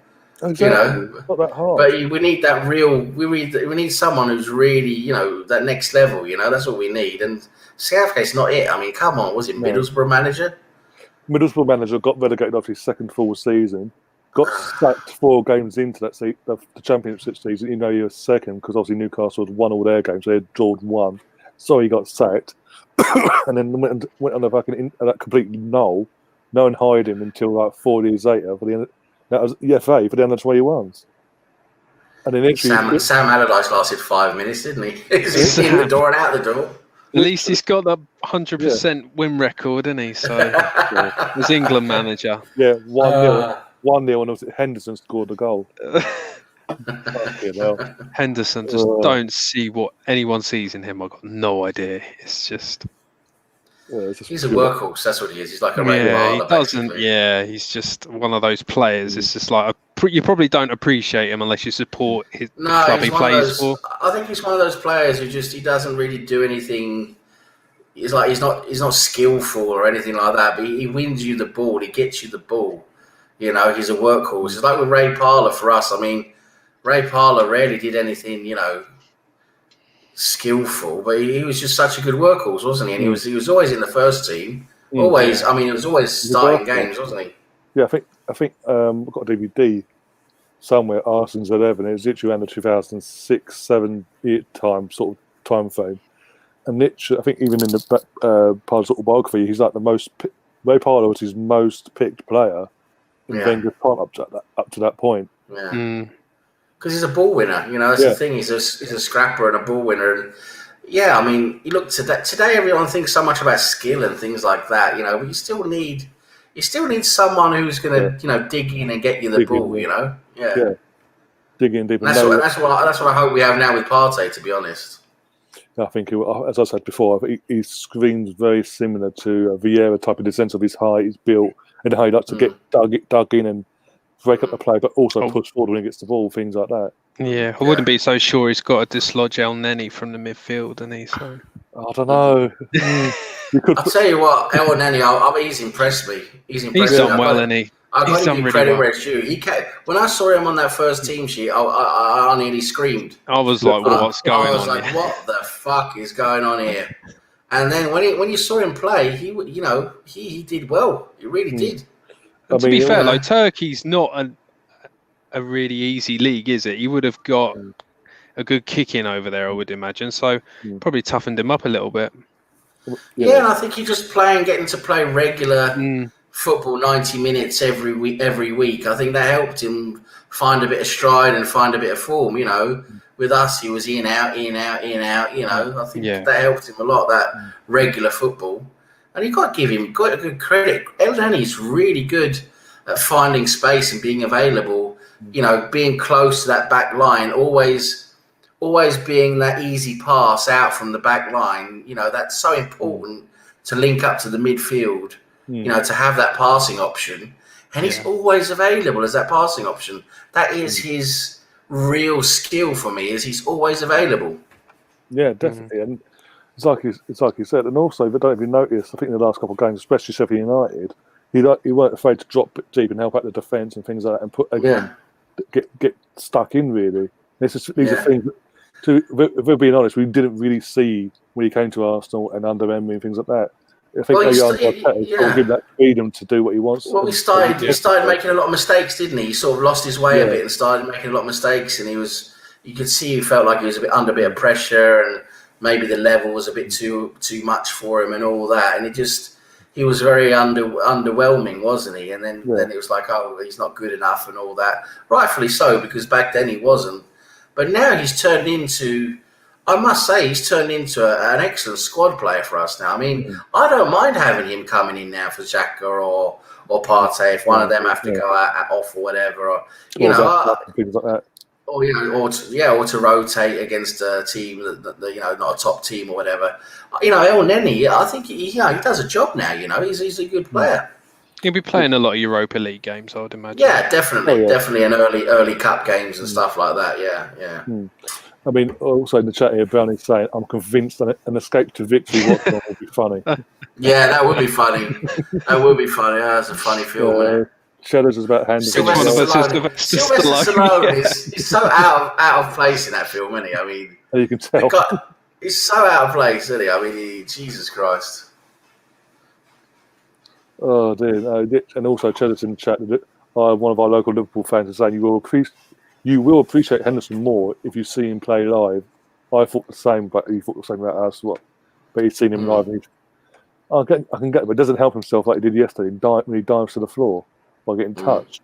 Exactly. You know, it's not that hard. But we need that real. We need someone who's really, that next level. That's what we need. And Southgate's not it. I mean, come on, was it Middlesbrough manager? Middlesbrough manager got relegated after his second full season. Got sacked 4 games into that the championship season. You know, he was second because obviously Newcastle had won all their games. They had drawn 1. So he got sacked, and then went on that complete null. No one hired him until like 4 years later. That was the FA for the under-21s. And then Sam Allardyce lasted 5 minutes, didn't he? He's in the door and out the door. At least he's got the 100% win record, isn't he? So he's England manager. Yeah, 1-0, and it was Henderson scored the goal. Henderson just don't see what anyone sees in him. I've got no idea. It's just he's a workhorse. That's what he is. He's like a Ray he doesn't. Basically. Yeah, he's just one of those players. It's just like you probably don't appreciate him unless you support the club he plays for. I think he's one of those players who he doesn't really do anything. He's not skillful or anything like that. But he wins you the ball. He gets you the ball. He's a workhorse. It's like with Ray Parlour for us. I mean, Ray Parlour rarely did anything, skillful, but he was just such a good workhorse, wasn't he? And he was always in the first team. Always. I mean, he was always starting games, wasn't he? Yeah, I think I've got a DVD somewhere. Arsenal's 11. It was literally around the 2006-7 time frame. And literally, I think even in the Parlour's autobiography, he's like Ray Parlour was his most picked player in Wenger's time up to that point. Yeah. Because he's a ball winner, that's the thing. He's a scrapper and a ball winner. And I mean, you look today, everyone thinks so much about skill and things like that, but you still need someone who's going to, dig in and get you the ball, Yeah. Dig in deep. That's what I hope we have now with Partey, to be honest. I think, as I said before, he screams very similar to Vieira type in the sense of his height, his built, and how he likes to get dug in and break up the play, but also push forward when he gets the ball, things like that. Yeah, I wouldn't be so sure he's got to dislodge El Neni from the midfield, and so I don't know. I'll tell you what, El Neni, he's impressed me. He's done well, isn't he? I got to done give really credit well. where it's due. When I saw him on that first team sheet, I nearly screamed. I was like, what's going on? I was like, here? what the fuck is going on here? And then when you saw him play, he did well. He really did. And to be fair, though, Turkey's not a really easy league, is it? You would have got a good kick in over there, I would imagine. So probably toughened him up a little bit. Yeah, and I think he just getting to play regular football 90 minutes every week. I think that helped him find a bit of stride and find a bit of form. With us, he was in, out. I think that helped him a lot, that regular football. And you got to give him a good credit. Eldani's really good at finding space and being available, being close to that back line, always being that easy pass out from the back line. That's so important to link up to the midfield, to have that passing option. And he's always available as that passing option. That is his real skill for me, is he's always available. Yeah, definitely. And it's like you said. And also, if I don't even notice, I think in the last couple of games, especially Sheffield United, he weren't afraid to drop deep and help out the defence and things like that, and get stuck in, really. These are things that, if we're being honest, we didn't really see when he came to Arsenal and under Emery and things like that. I think will give that freedom to do what he wants. Well, he started making a lot of mistakes, didn't he? He sort of lost his way a bit and started making a lot of mistakes, and you could see he felt like he was under a bit of pressure, and maybe the level was a bit too much for him and all that, and he was very underwhelming, wasn't he? And then it was like, oh, he's not good enough and all that. Rightfully so, because back then he wasn't. But now he's turned into, I must say, an excellent squad player for us now. I mean, I don't mind having him coming in now for Xhaka or Partey if one of them have to go off or whatever. Or things like that. Or to rotate against a team that not a top team or whatever. El Neni, I think he does a job now. He's a good player. He'll be playing a lot of Europa League games, I would imagine. Yeah, definitely, definitely, and early cup games and stuff like that. Yeah. I mean, also in the chat here, Brownie's saying, "I'm convinced that an escape to victory watch would be funny." Yeah, that would be funny. That's a funny film. Shadows is about Henderson. Sylvester Stallone is so out of place in that film, isn't he? I mean, you can tell. He's so out of place, isn't he? I mean, Jesus Christ. Oh dear! And also, Cheddars in the chat, one of our local Liverpool fans is saying, you will appreciate Henderson more if you see him play live. I thought the same, but he thought the same about us. But he's seen him live. And I can get it, but it doesn't help himself like he did yesterday when he dives to the floor by getting touched.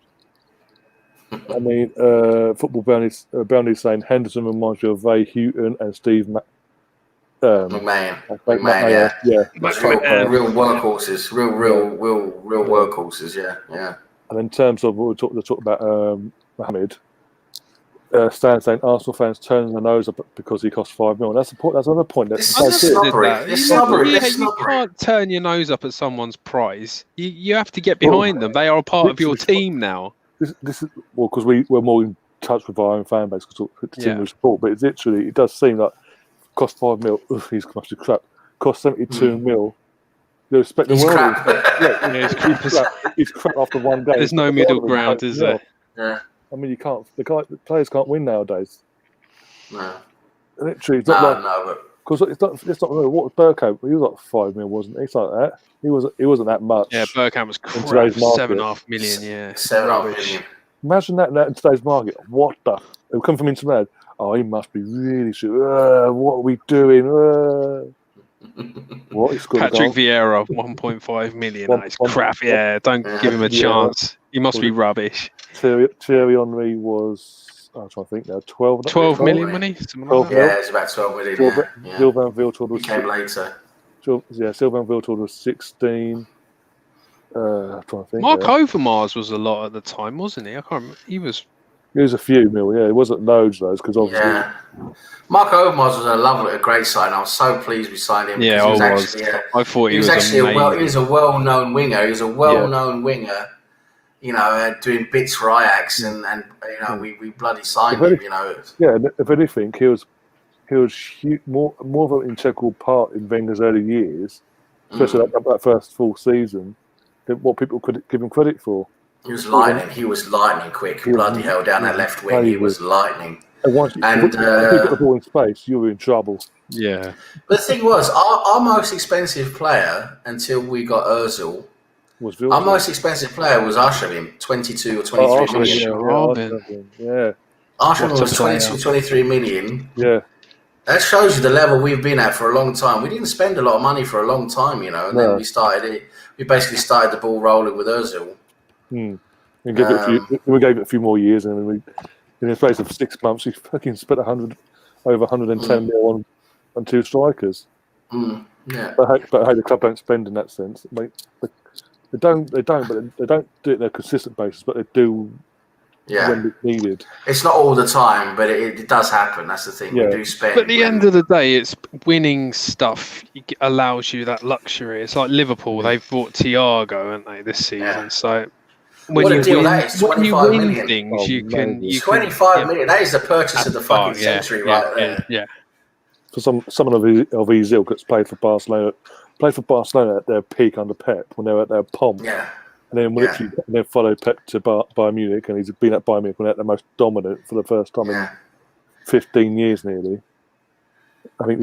I mean, Football Bounty's saying Henderson reminds you of Ray Houghton and Steve McMahon. Real workhorses. Real workhorses. Yeah. And in terms of what we'll talk about Mohamed, Stan saying Arsenal fans turn their nose up because he cost $5 million. That's another point. It's snobbery. You can't turn your nose up at someone's price. You have to get behind them. They are a part of your team now. This is because we're more in touch with our own fan base because the team we support. But it does seem like cost $5 million. He's must be crap. Cost $72 million. You expect the world. He's crap after one game. There's no middle ground, is there? Yeah. I mean, you can't. The players can't win nowadays. No. Literally, it's not because it's not. What was Bergkamp? He was like $5 million, wasn't he? It's like that. He wasn't that much. Yeah, Bergkamp was crap. $7.5 million. Yeah, $7.5 million. Imagine that in today's market. What the? It would come from Inter Milan. Oh, he must be really sure. What are we doing? What is Patrick Vieira, $1.5 million. That is crap. Yeah, don't give him a chance. He must be rubbish. Thierry Henry was, I'm trying to think now, 12 million money? It's about 12 million. Sylvain Wiltord was came later. Sylvain Wiltord was 16. I'm trying to think. Mark Overmars was a lot at the time, wasn't he? I can't remember. He was a few mil, it wasn't loads those because obviously. Yeah. Mark Overmars was a great sign. I was so pleased we signed him. Yeah, I thought he was actually he was a well-known winger. He was a well-known winger. Doing bits for Ajax, and we bloody signed him. Yeah, if anything, he was more of an integral part in Wenger's early years, especially that first full season, than what people could give him credit for. He was lightning. He was lightning quick. Bloody hell, down that left wing, he was lightning. And once if you got the ball in space, you were in trouble. Yeah. But the thing was, our most expensive player until we got Ozil, our most expensive player was Arshavin, 22 or 23 million. Yeah. Arshavin was 22, 23 million. Yeah. That shows you the level we've been at for a long time. We didn't spend a lot of money for a long time, and then we started it. We basically started the ball rolling with Ozil. We gave it a few more years, and then in the space of 6 months, we fucking spent over 110 mil on 2 strikers. Yeah. But hey, the club don't spend in that sense. They don't do it on a consistent basis, but they do when it's needed. It's not all the time, but it does happen. That's the thing. We do spend. But at the end of the day, it's winning stuff allows you that luxury. It's like Liverpool; they've bought Thiago, haven't they, this season? Yeah. So what a deal that is! 25 million. Things you can 25 million. That is the purchase of the fucking century, right there. Yeah. For someone of his ilk that's played for Barcelona at their peak under Pep when they were at their pomp. Yeah. And then then followed Pep to Bayern Munich, and he's been at Bayern Munich when they're the most dominant for the first time in 15 years nearly. I think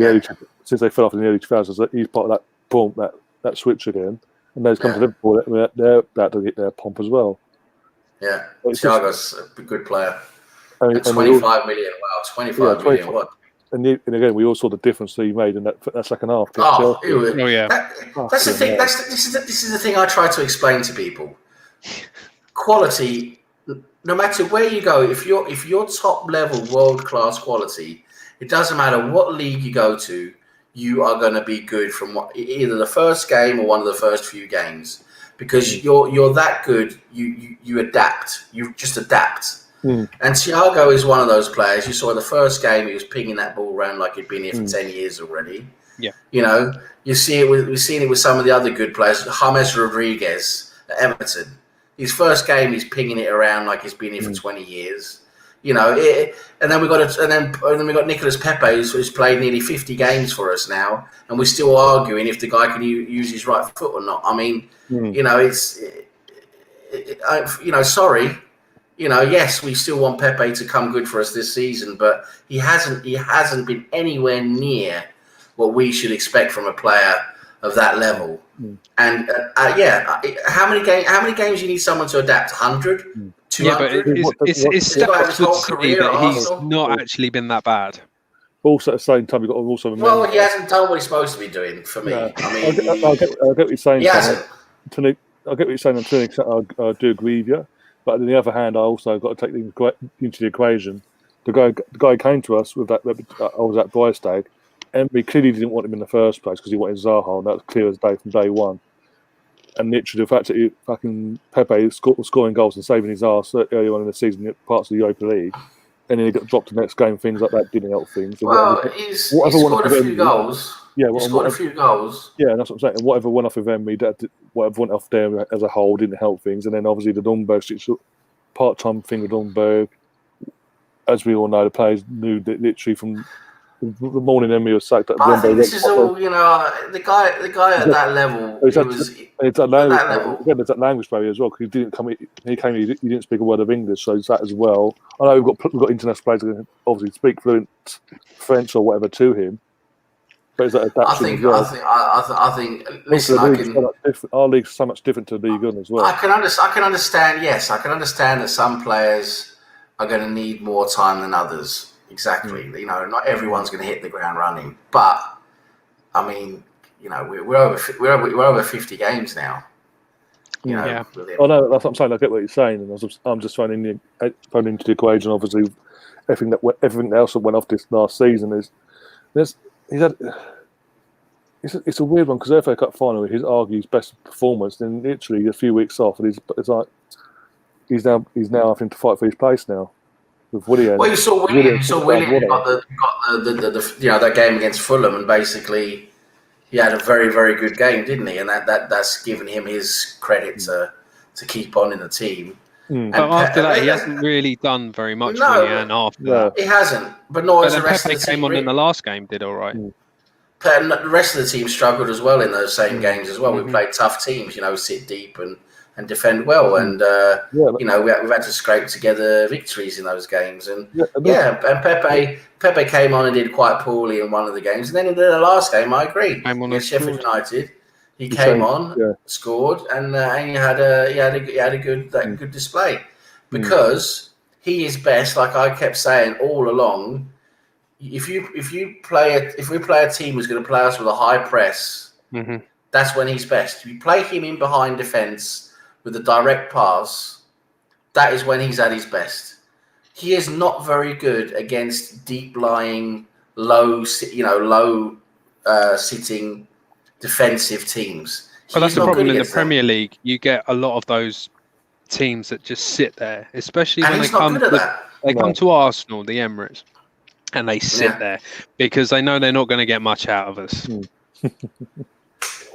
since they fell off in the early 2000s, he's part of that pomp, that switch again. And those come to Liverpool, they're about to get their pomp as well. Yeah, Thiago's a good player. 25 million, wow, 25 million, what? And again, we all saw the difference that he made in that second half. That's the thing. This is the thing I try to explain to people. Quality, no matter where you go, if you're top level world class quality, it doesn't matter what league you go to, you are going to be good from either the first game or one of the first few games, because you're that good. You adapt. You just adapt. And Thiago is one of those players. You saw in the first game, he was pinging that ball around like he'd been here for 10 years already. Yeah. We've seen it with some of the other good players. James Rodriguez at Everton. His first game, he's pinging it around like he's been here for 20 years. And then we got Nicolas Pepe, who's played nearly 50 games for us now, and we're still arguing if the guy can use his right foot or not. I mean, sorry. Yes, we still want Pepe to come good for us this season, but he hasn't been anywhere near what we should expect from a player of that level. And how many games you need someone to adapt? 100, 200. Yeah, but it's stats would say that he's not actually been that bad. Also, at the same time, you've got to also remember. Well, he hasn't done what he's supposed to be doing for me. Yeah. I mean, I get what you're saying. He hasn't. I get what you're saying. I do agree with you. But on the other hand, I also got to take into the equation. The guy came to us with that. I was at Bystag, and we clearly didn't want him in the first place because he wanted Zaha, and that was clear as day from day one. And literally, the fact that fucking Pepe was scoring goals and saving his arse early on in the season, parts of the Europa League, and then he got dropped the next game. Things like that didn't help things. Well, he's scored a few goals. Yeah, he scored a few goals. Yeah, and that's what I'm saying. And whatever went off with Emery, whatever went off there as a whole didn't help things. And then obviously the Lundberg part-time thing with Lundberg, as we all know, the players knew that literally from the morning Emery was sacked. I think this is all, the guy at that level. It's that language. Again, there's that language barrier as well because he didn't speak a word of English, so it's that as well. I know we've got international players who can obviously speak fluent French or whatever to him. But is that adaptation as well? I think. Listen, our league's so much different to League One as well. I can understand. Yes, I can understand that some players are going to need more time than others. Exactly. Not everyone's going to hit the ground running. But I mean, we're over 50 games now. Yeah. Oh no, that's what I'm saying. I get what you're saying, and I'm just throwing into the equation. Obviously, everything else that went off this last season it's a weird one because the FA Cup final, he's argued his best performance. Then literally a few weeks off, and it's like he's now having to fight for his place now with Willian. Well, you saw Willian got that game against Fulham, and basically he had a very, very good game, didn't he? And that's given him his credit to keep on in the team. But after that, he hasn't really done very much. Willian after that, he hasn't. But nor has the rest of the team. Came on in the last game, did all right. And the rest of the team struggled as well in those same games as well. We played tough teams, sit deep and and defend well. And we've had to scrape together victories in those games. And and Pepe came on and did quite poorly in one of the games. And then in the last game, I agree, against Sheffield United, he came on, scored, and he had a good display because he is best. Like I kept saying all along, if we play a team who's going to play us with a high press, that's when he's best. If you play him in behind defence with a direct pass, that is when he's at his best. He is not very good against deep lying, low sitting defensive teams. But that's the problem in the Premier League. You get a lot of those teams that just sit there, especially when they come to Arsenal, the Emirates, and they sit there because they know they're not going to get much out of us.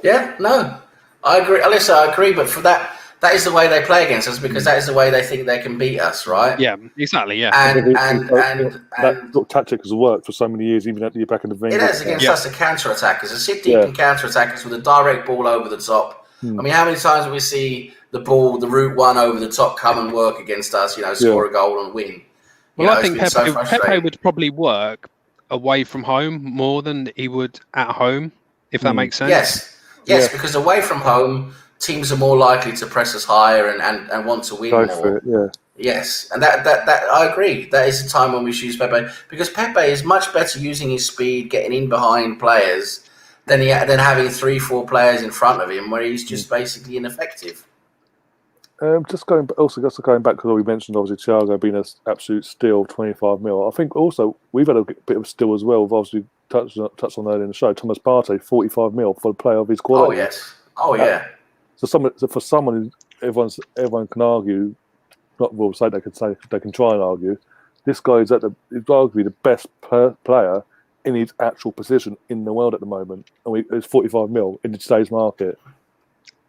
I agree. Alyssa, I agree, but for that is the way they play against us because that is the way they think they can beat us, right? Yeah, exactly. Yeah, and that sort of tactic has worked for so many years, even at the back of the Wenger. It has against us, the counter attackers. A sit deep and counter attackers with a direct ball over the top. I mean, how many times do we see the route one over the top come and work against us? Score a goal and win. Well, I think Pepe would probably work away from home more than he would at home, if that makes sense. Yes, because away from home, teams are more likely to press us higher and want to win more. Yes, and that I agree. That is the time when we should use Pepe because Pepe is much better using his speed, getting in behind players than having 3-4 players in front of him where he's just basically ineffective. Just going back because we mentioned obviously Thiago being an absolute steal, 25 mil. I think also we've had a bit of steal as well. We've obviously touched on earlier in the show. Thomas Partey, 45 mil for a player of his quality. So for someone who everyone can argue, not will say they can try and argue. This guy is arguably the best player in his actual position in the world at the moment, and it's 45 mil in today's market.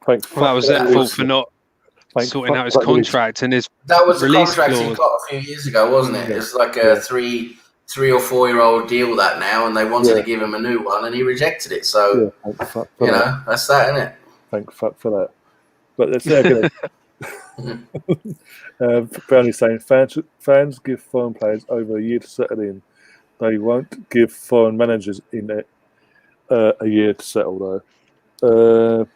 That was their fault for not sorting out his contract and his that was the release contract clause. He got a few years ago, wasn't it? It's like a 3 or 4 year old deal that now, and they wanted to give him a new one, and he rejected it. So that's that, isn't it? Thank fuck for that. But let's say again. Brownie saying fans give foreign players over a year to settle in. They won't give foreign managers in a year to settle though.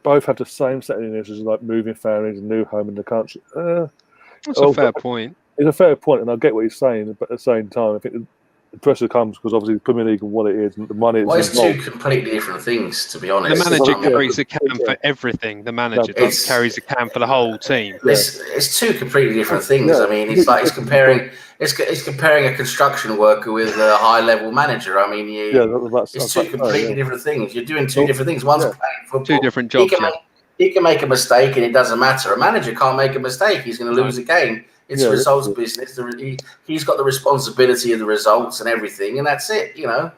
Both have the same settling issues like moving families and new home in the country. That's a fair point. It's a fair point, and I get what he's saying, but at the same time, I think the pressure comes because obviously the Premier League and what it is and the money. Well, it's two completely different things, to be honest. The manager carries a can for everything. The manager carries a can for the whole team. It's two completely different things. I mean, it's like it's comparing a construction worker with a high-level manager. I mean, it's two completely different things. You're doing two different things. One's playing football. Two different jobs. He can make a mistake and it doesn't matter. A manager can't make a mistake. He's going to lose a game. It's results business. He's got the responsibility of the results and everything, and that's it. I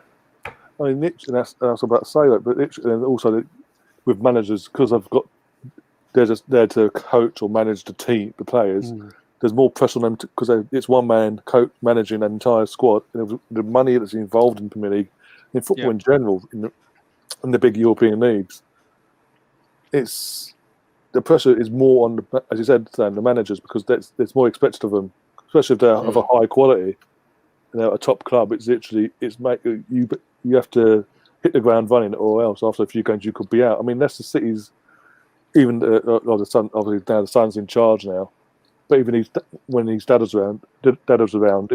mean, and that's about to say that, but and also with managers, because they're just there to coach or manage the team, the players. There's more pressure on them because it's one man coach managing an entire squad. And the money that's involved in Premier League, in football in general, in the big European leagues, the pressure is more on, as you said, Sam, the managers, because there's more expected of them, especially if they're of a high quality. A top club. It's literally you have to hit the ground running, or else after a few games you could be out. I mean, Leicester City's even the Sun. Obviously, now the Sun's in charge now, but even when his dad was around, it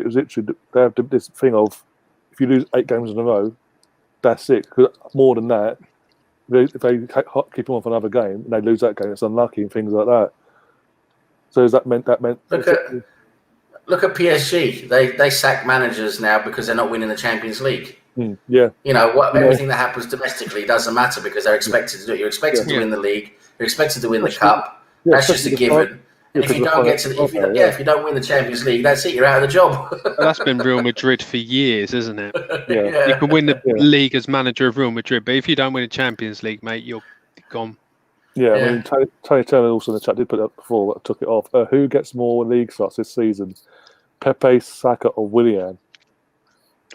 was literally they have this thing of if you lose 8 games in a row, that's it. Because more than that. If they keep on for another game and they lose that game, it's unlucky and things like that. So that meant. Look at PSG. They sack managers now because they're not winning the Champions League. Everything that happens domestically doesn't matter because they're expected to do it. You're expected to win the league. You're expected to win the cup. That's just a given. And if you don't get to if you don't win the Champions League, that's it. You're out of the job. That's been Real Madrid for years, isn't it? You can win the league as manager of Real Madrid, but if you don't win the Champions League, mate, you're gone. I mean, Tony Turner also in the chat did put it up before, but I took it off. Who gets more league starts this season? Pepe, Saka, or Willian?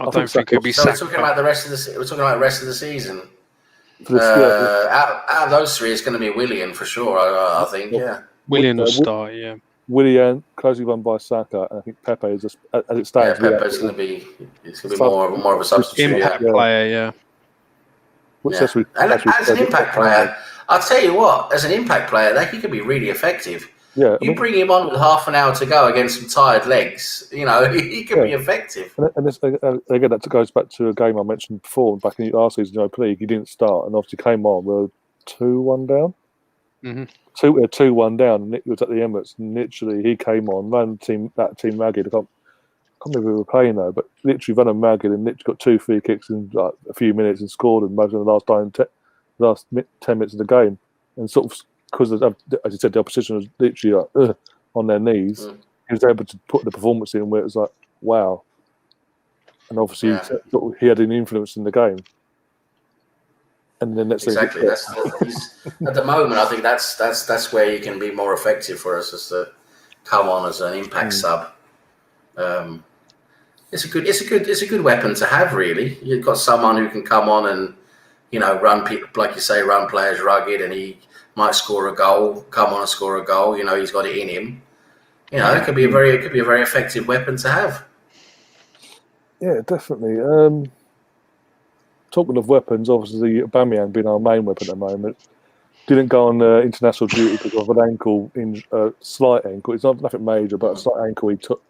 I don't think it'll be Saka. We're talking about the rest of the season. For the, out of those three, it's going to be Willian for sure. I think, yeah. Willian will start, yeah. Willian closely run by Saka, and I think Pepe is just as it Yeah, stands. Pepe's going to be more of a substitute. Impact player, yeah. And as an impact player, I'll tell you what, as an impact player, he can be really effective. Yeah, bring him on with half an hour to go against some tired legs, he can be effective. And this, again, that goes back to a game I mentioned before, back in the last season, Europa League. He didn't start, and obviously came on. We were 2-1 down. Mm-hmm. 2-1 down, and it was at the Emirates. And literally, he came on, ran that team ragged. I can't remember who we were playing though, but literally ran them ragged and literally got 2 free kicks in like a few minutes and scored in most of the last 10 minutes of the game. And sort of because, as you said, the opposition was literally like, on their knees. He was able to put the performance in where it was like, wow. And obviously, he had an influence in the game. And then exactly. At the moment, I think that's where you can be more effective for us, is to come on as an impact sub. It's a good weapon to have. Really, you've got someone who can come on and run people, like you say, run players rugged, and he might score a goal. Come on and score a goal. He's got it in him. It could be a very effective weapon to have. Yeah, definitely. Talking of weapons, obviously Aubameyang being our main weapon at the moment, didn't go on international duty because of an ankle, slight ankle. It's not nothing major, but a slight ankle he took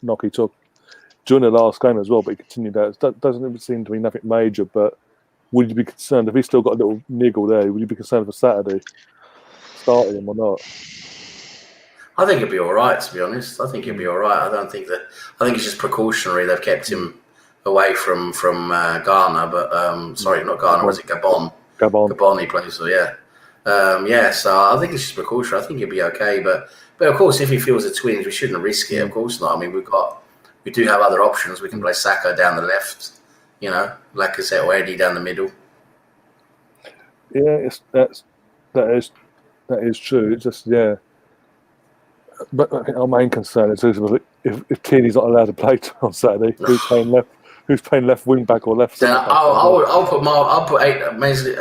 during the last game as well. But he continued that. It doesn't even seem to be nothing major. But would you be concerned if he's still got a little niggle there? Would you be concerned for Saturday starting him or not? I think he'll be all right. To be honest, I think he'll be all right. I think it's just precautionary. They've kept him away from Ghana, but sorry, not Ghana. Was it Gabon? Gabon he plays, so yeah. So I think it's just precautionary. I think he'll be okay, but of course, if he feels the twinge, we shouldn't risk it. Of course not. I mean, we do have other options. We can play Saka down the left, Lacazette or Eddie down the middle. Yeah, that is true. It's just But I think our main concern is if Tierney's not allowed to play on Saturday, who's playing left wing back or left? Then I'll put Ainsley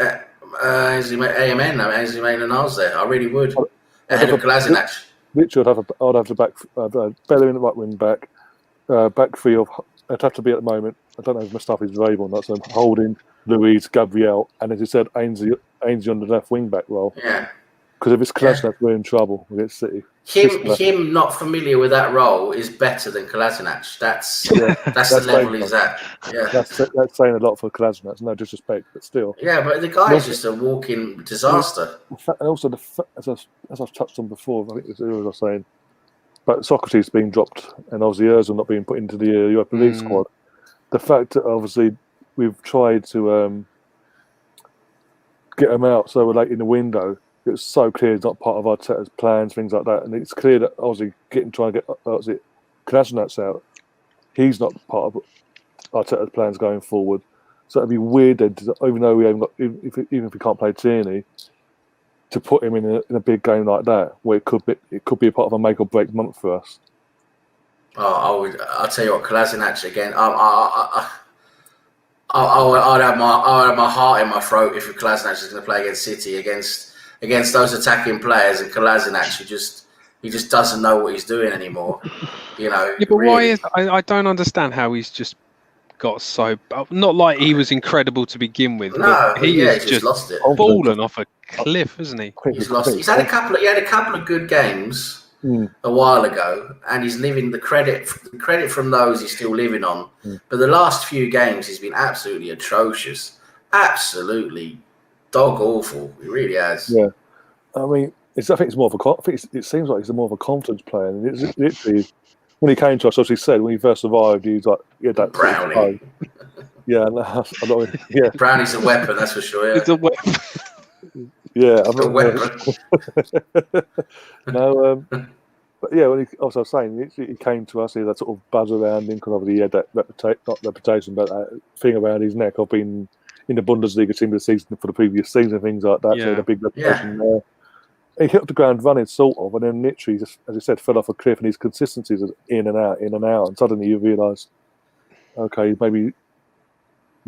Maitland-Niles there. I really would. Ahead of Kolasinac. Literally, I'd have to back Bellerin at right wing back. Back three of it'd have to be at the moment. I don't know if Mustafi's available or not. So Holding, Luiz, Gabriel, and as you said, Ainsley on the left wing back role. Yeah. Because if it's Kolasinac, we're in trouble against City. Him not familiar with that role is better than Kolasinac. That's the level he's at. Yeah, that's saying a lot for Kolasinac. No disrespect, but still. Yeah, but the guy is just a walking disaster. And also, as I've touched on before, I think it was I was saying, but Socrates being dropped and obviously Ozil not being put into the Europa League squad. The fact that obviously we've tried to get him out so late in the window. It's so clear it's not part of Arteta's plans, things like that, and it's clear that obviously trying to get Kolasinac out. He's not part of Arteta's plans going forward, so it'd be weird then, even though we haven't got, even if we can't play Tierney, to put him in a big game like that, where it could be a part of a make or break month for us. I'll tell you what, Kolasinac again. I'd have my heart in my throat if Kolasinac is going to play against City against those attacking players, and Kolasinac he just doesn't know what he's doing anymore. Yeah, but really. Why is I don't understand how he's just got so not like he was incredible to begin with. No, but he has just lost it. Fallen off a cliff, isn't he? He's lost. He had a couple of good games a while ago, and he's living the credit from those he's still living on. But the last few games he's been absolutely atrocious, absolutely dog awful. He really has. Yeah, I mean, I think it's more of a. It seems like he's more of a confidence player. And it's literally when he came to us, as he said, when he first arrived, he was like, "Yeah, that Brownie." Yeah, yeah. Brownie's a weapon, that's for sure. Yeah. It's a weapon. Yeah, I'm a weapon. No, but yeah, when I was saying, he came to us. He had that sort of buzz around him because obviously he had that reputation, but that thing around his neck of being in the Bundesliga team of the season for the previous season, things like that. Yeah. So he had a big reputation there. He hit the ground running, sort of, and then literally, just as I said, fell off a cliff, and his consistency was in and out, and suddenly you realise, okay, maybe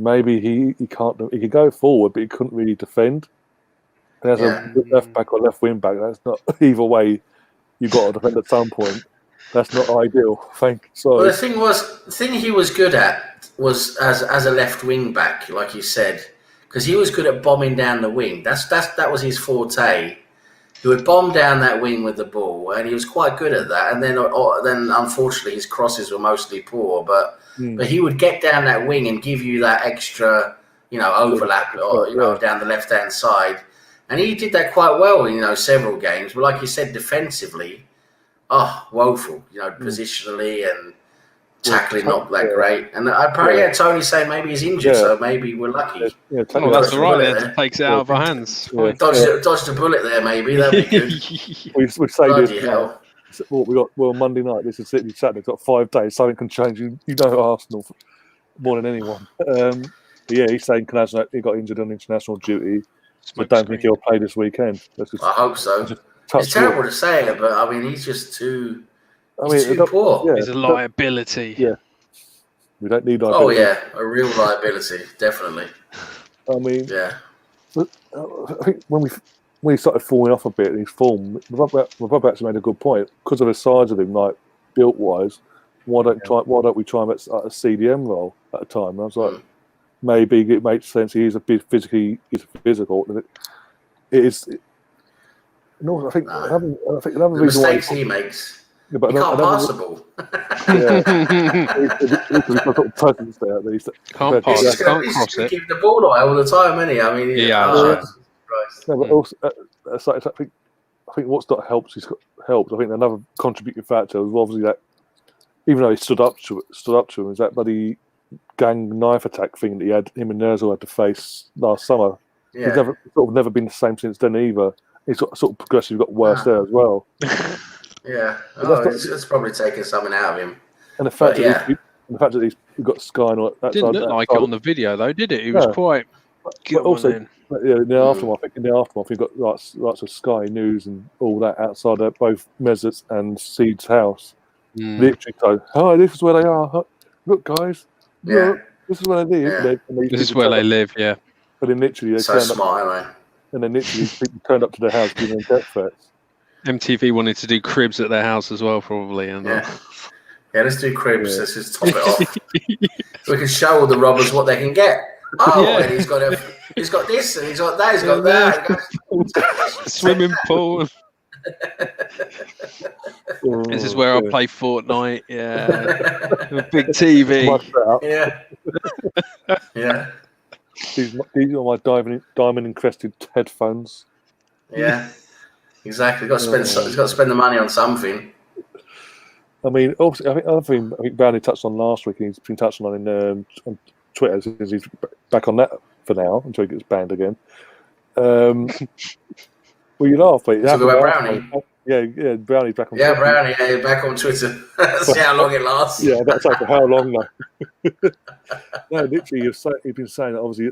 maybe he can't. He could go forward, but he couldn't really defend. And as a left back or left wing back, that's not either way. You've got to defend at some point. That's not ideal. Sorry. Well, the thing he was good at was as a left wing back, like you said, because he was good at bombing down the wing. That was his forte. He would bomb down that wing with the ball, and he was quite good at that. And then unfortunately, his crosses were mostly poor, but he would get down that wing and give you that extra, overlap down the left-hand side. And he did that quite well in, several games. But like you said, defensively, woeful, positionally and tackling not that great. And apparently Tony's saying maybe he's injured, so maybe we're lucky. That's all right then. Takes it out of our hands. Yeah. Dodged a bullet there, maybe. That'd be good. we say Bloody this. hell. Well, Monday night. This is Saturday. We've got 5 days. Something can change. You know Arsenal more than anyone. He's saying he got injured on international duty. I don't think he'll play this weekend. I hope so. It's terrible to say it, but I mean, he's just too. Too poor. Yeah, he's a liability. Yeah, we don't need liability. Oh yeah, a real liability, definitely. I mean, yeah. I think when we started falling off a bit in his form, my brother actually made a good point because of the size of him, like built wise. Why don't we try him at a CDM role at a time? And I was like, maybe it makes sense. He's physical. It is. No, I think another the reason mistakes he makes. Yeah, but he can't pass the ball. Can't pass. Can't cross it. Keep the ball away all the time, isn't he? I mean, but also, I think what's not helped. I think another contributing factor was obviously that, even though he stood up to him, is that bloody gang knife attack thing that him and Nerzel had to face last summer. Yeah. He's never been the same since then either. He's sort of progressively got worse there as well. Yeah, it's probably taken something out of him. And the fact that he's got Sky and all that. Didn't look like it on the video though, did it? He was quite. But also, in the aftermath, we've got lots of Sky News and all that outside of both Mesut and Seed's house. Literally, this is where they are. Look, guys. Look, this is where they live. Yeah. This is where they live. Yeah. But then literally, they so smart, aren't they? And then literally, people turned up to their house giving them death threats. MTV wanted to do cribs at their house as well, probably. And let's do cribs. Let's just top it off. We can show all the robbers what they can get. And he's got this, and he's got that, he's got that. Swimming pool. This is where I'll play Fortnite. Yeah, big TV. Yeah. These are my diamond encrusted headphones. Yeah, exactly. He's got to spend the money on something. I mean, obviously, I think Brownie touched on last week, and he's been touching on Twitter, since he's back on that for now until he gets banned again. Well, you laugh, but talk about Brownie. Yeah, Brownie's back on. Yeah, Twitter. Brownie, back on Twitter. See how long it lasts. Yeah, that's like for how long though. No, literally, you've been saying that. Obviously,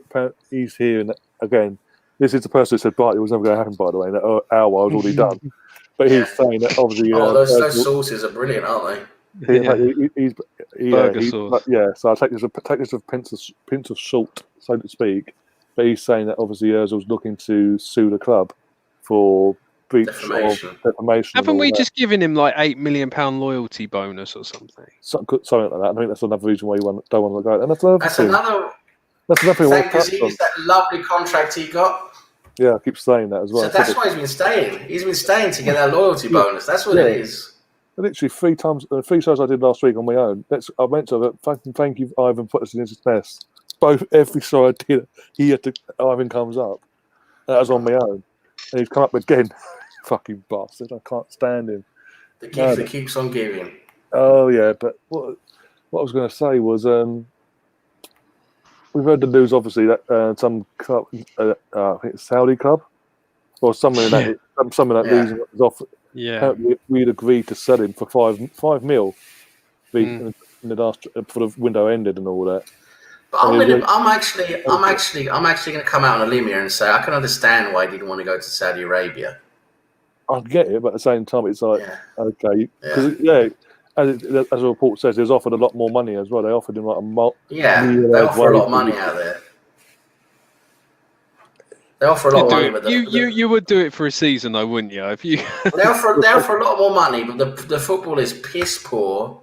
he's here, and again, this is the person who said Bartley was never going to happen. By the way, that hour was already done. But he's saying that obviously. Those sources are brilliant, aren't they? So I take this with a pinch of salt, so to speak. But he's saying that obviously Ozil's looking to sue the club for breach of defamation. Haven't we just given him like £8 million loyalty bonus or something? Something like that. I think that's another reason why you don't want to go. And that's another thing. Because he used that lovely contract he got. Yeah, I keep saying that as well. So that's why he's been staying. He's been staying to get that loyalty bonus. That's what it is. Literally 3 shows I did last week on my own. I meant to thank you, Ivan, put us in his mess. Every show I did, Ivan comes up. That was on my own. And he's come up again. Fucking bastard. I can't stand him. The gift that keeps on giving. Oh, yeah. But what I was going to say was we've heard the news, obviously, that some club, I think it's Saudi club, or something in that reason was off. Yeah. We'd agreed to sell him for $5 million in the last before the window ended and all that. But I'm actually going to come out on a limb here and say I can understand why he didn't want to go to Saudi Arabia. I get it, but at the same time, it's like okay, as a report says, he was offered a lot more money as well. They offered him like they offer a lot of money out there. They offer a lot of money, but you would do it for a season, though, wouldn't you? If you they offer a lot more money, but the football is piss poor.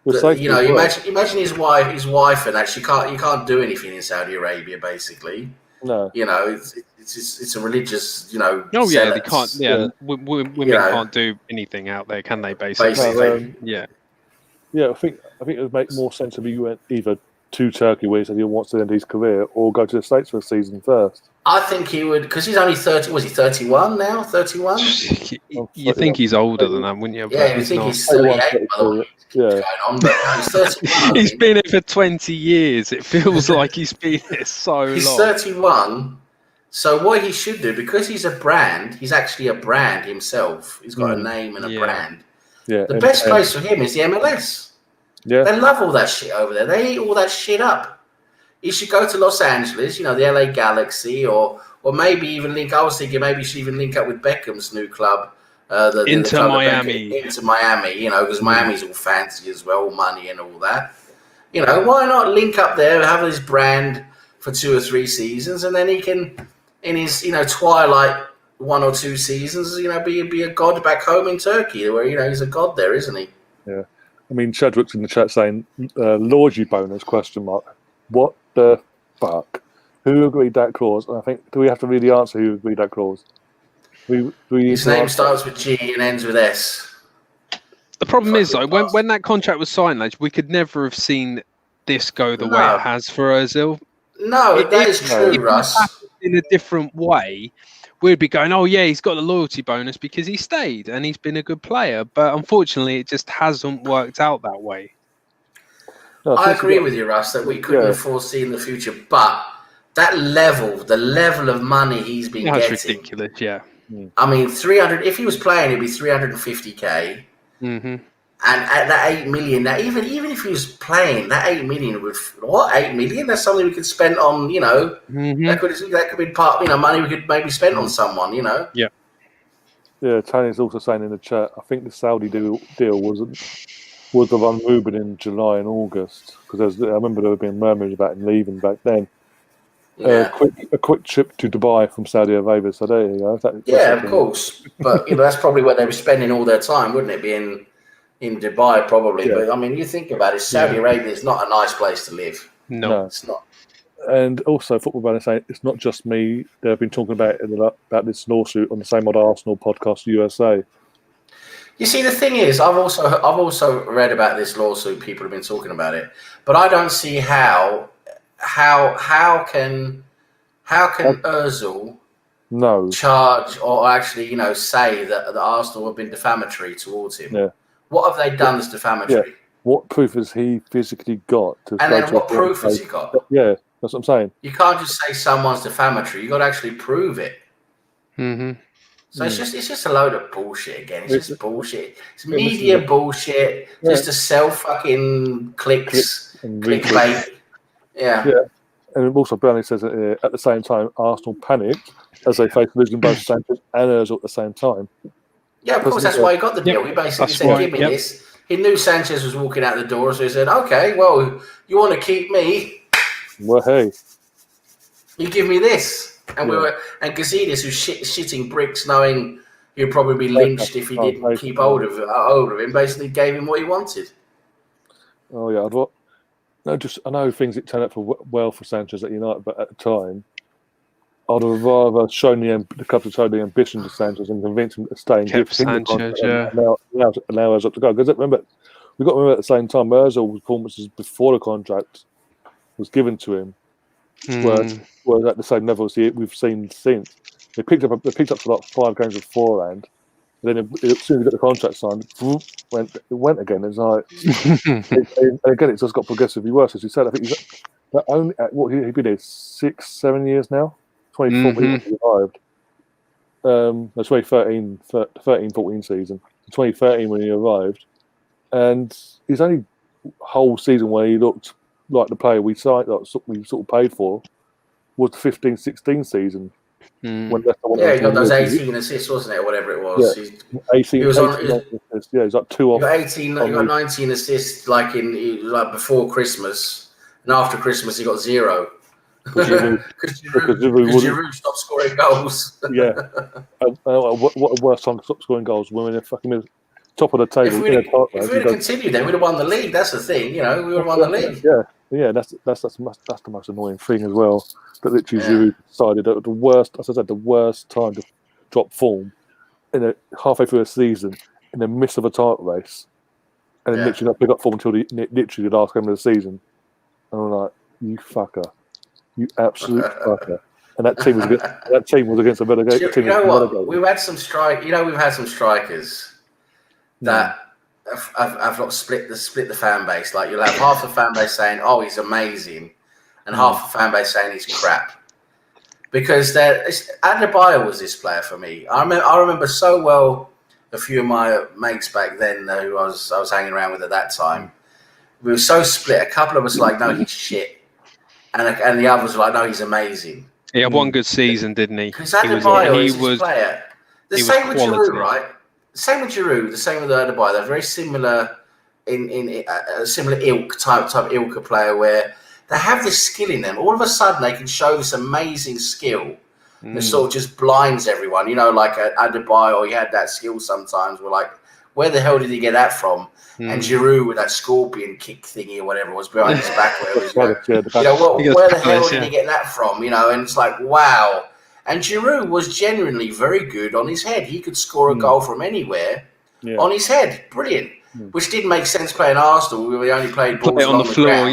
Imagine his wife, and actually you can't do anything in Saudi Arabia, basically. No, it's a religious, Oh yeah, they can't. Yeah, women can't do anything out there, can they? Basically, yeah. I think it would make more sense if he went either to Turkey, where he said he wants to end his career, or go to the States for a season first. I think he would, because he's only 30. Was he 31 now? 31? You think he's older than that, wouldn't you? Yeah, you think he's 38. Yeah, he's 31. He's been here for 20 years. It feels like he's been here so long. He's 31. So what he should do, because he's a brand, he's actually a brand himself. He's got a name and a brand. Yeah, the best place for him is the MLS. Yeah, they love all that shit over there. They eat all that shit up. He should go to Los Angeles, the LA Galaxy, or maybe even link. I was thinking maybe he should even link up with Beckham's new club, Inter Miami. Into Miami, because Miami's all fancy as well, money and all that. Why not link up there, have his brand for 2 or 3 seasons, and then he can, in his twilight 1 or 2 seasons, be a god back home in Turkey, where he's a god there, isn't he? Yeah. I mean, Chadwick's in the chat saying, "Lorgy bonus?" ? What the fuck? Who agreed that clause? And I think, do we have to read the answer? Who agreed that clause? His name starts with G and ends with S. The problem is, though, when that contract was signed, we could never have seen this go the way it has for Ozil. No, that is true, Russ. In a different way, we'd be going, oh yeah, he's got a loyalty bonus because he stayed and he's been a good player. But unfortunately, it just hasn't worked out that way. No, I agree with you, Russ, that we couldn't have foreseen the future. But that the level of money he's been getting, that's ridiculous. Yeah, I mean, 300. If he was playing, it'd be 350k. Mm-hmm. And at that 8 million, now even if he was playing, that 8 million would 8 million? That's something we could spend on, that could be part, money we could maybe spend on someone, Yeah. Yeah, Tony's also saying in the chat, I think the Saudi deal was the one Ruben in July and August, because I remember there had been murmurs about him leaving back then. Yeah. A quick trip to Dubai from Saudi Arabia. So there you go. Of course, but that's probably where they were spending all their time, wouldn't it? Being in Dubai, probably. Yeah. But I mean, you think about it, Saudi Arabia is not a nice place to live. No, it's not. And also, Football Banner saying it's not just me. They've been talking about this lawsuit on the same old Arsenal podcast, USA. You see, the thing is, I've also read about this lawsuit. People have been talking about it, but I don't see how can Ozil charge or actually say that the Arsenal have been defamatory towards him. Yeah. What have they done that's defamatory? Yeah. What proof has he physically got? And then what proof has he got? Yeah, that's what I'm saying. You can't just say someone's defamatory. You got to actually prove it. Mm-hmm. So it's just a load of bullshit again. It's just bullshit. It's media bullshit. Just to sell fucking clicks, clickbait. Yeah. And also, Burnley says that at the same time, Arsenal panicked as they faced losing both Sanchez and Ozil at the same time. Yeah, of course, that's why he got the deal. He basically said, give me this. He knew Sanchez was walking out the door, so he said, okay, well, you want to keep me? Well, hey. You give me this. And and Gazidis, who's shitting bricks, knowing he'd probably be lynched if he didn't keep hold of him, basically gave him what he wanted. Oh, yeah. I know things that turn out well for Sanchez at United, but at the time, I'd have rather shown the club to show the ambition to Sanchez and convince him to stay and give him the allow us up to go. Because remember, we got to remember at the same time, Ozil's performances before the contract was given to him were at the same level as we've seen since. They picked up for like 5 games beforehand. Then as soon as he got the contract signed, it went again. It's like, and again, it's just got progressively worse. As you said, I think he's only he's been here 6-7 years now. 2014 when he arrived. The 2013-14 season. 2013 when he arrived, and his only whole season where he looked like the player we signed, we sort of paid for, was the 15-16 season. When Leicester won he got those League. 18 assists, wasn't it, or whatever it was? Yeah, 18. He was on. Assists. Yeah, he's like 2 off. You got 18. You got 19 assists, like before Christmas, and after Christmas he got 0. Because Giroud stopped scoring goals. Yeah. What a worse time to stop scoring goals when we're fucking top of the table. If we'd have continued, then we'd have won the league. That's the thing, we would have won the league. Yeah. That's the most annoying thing as well. That literally Giroud decided that the worst, as I said, the worst time to drop form halfway through a season in the midst of a title race, and then literally not pick up form until literally the last game of the season. And I'm like, you fucker. You absolute fucker! And that team was against a relegation team. You know what? We've had some strikers that have not split the fan base. Like you'll have half the fan base saying, "Oh, he's amazing," and half the fan base saying he's crap. Because Adebayo was this player for me. I remember so well a few of my mates back then who I was hanging around with at that time. We were so split. A couple of us like, "No, he's shit." And the others were like, no, he's amazing. He had one good season, didn't he? Because Adebayo is his player. The same with Giroud, right? The same with Giroud, the same with Adebayo. They're very similar in a similar type ilk of player where they have this skill in them. All of a sudden, they can show this amazing skill that sort of just blinds everyone. Like Adebayo, he had that skill sometimes. We're like, where the hell did he get that from? And Giroud with that scorpion kick thingy or whatever was behind his back. Where it was, where the hell did he get that from? And it's like, wow. And Giroud was genuinely very good on his head. He could score a goal from anywhere on his head. Brilliant. Which didn't make sense playing Arsenal. We only played balls on the floor.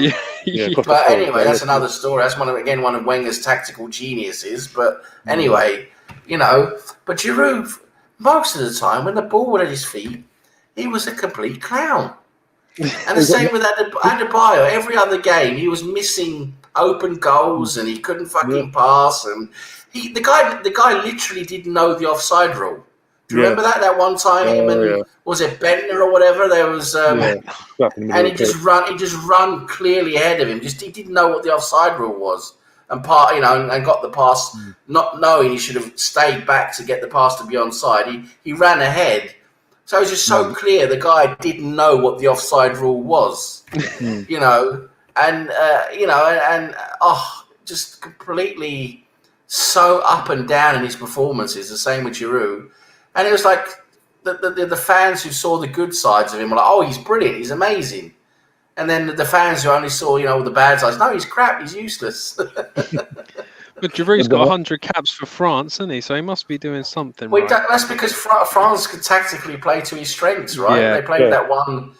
But anyway, that's another story. That's one of Wenger's tactical geniuses. But anyway, but Giroud, most of the time, when the ball was at his feet, he was a complete clown. And the same with Adebayo. Every other game, he was missing open goals and he couldn't fucking pass. And the guy literally didn't know the offside rule. Do you remember that one time? Was it Bentner or whatever? There was, and he just run clearly ahead of him. He didn't know what the offside rule was, and got the pass, not knowing he should have stayed back to get the pass to be onside. He ran ahead. So it was just so clear the guy didn't know what the offside rule was, just completely so up and down in his performances. The same with Giroud, and it was like the fans who saw the good sides of him were like, "Oh, he's brilliant, he's amazing," and then the fans who only saw the bad sides, "No, he's crap, he's useless." But Giroud's got 100 caps for France, hasn't he? So he must be doing something. Well, right. That's because France could tactically play to his strengths, right? They played that one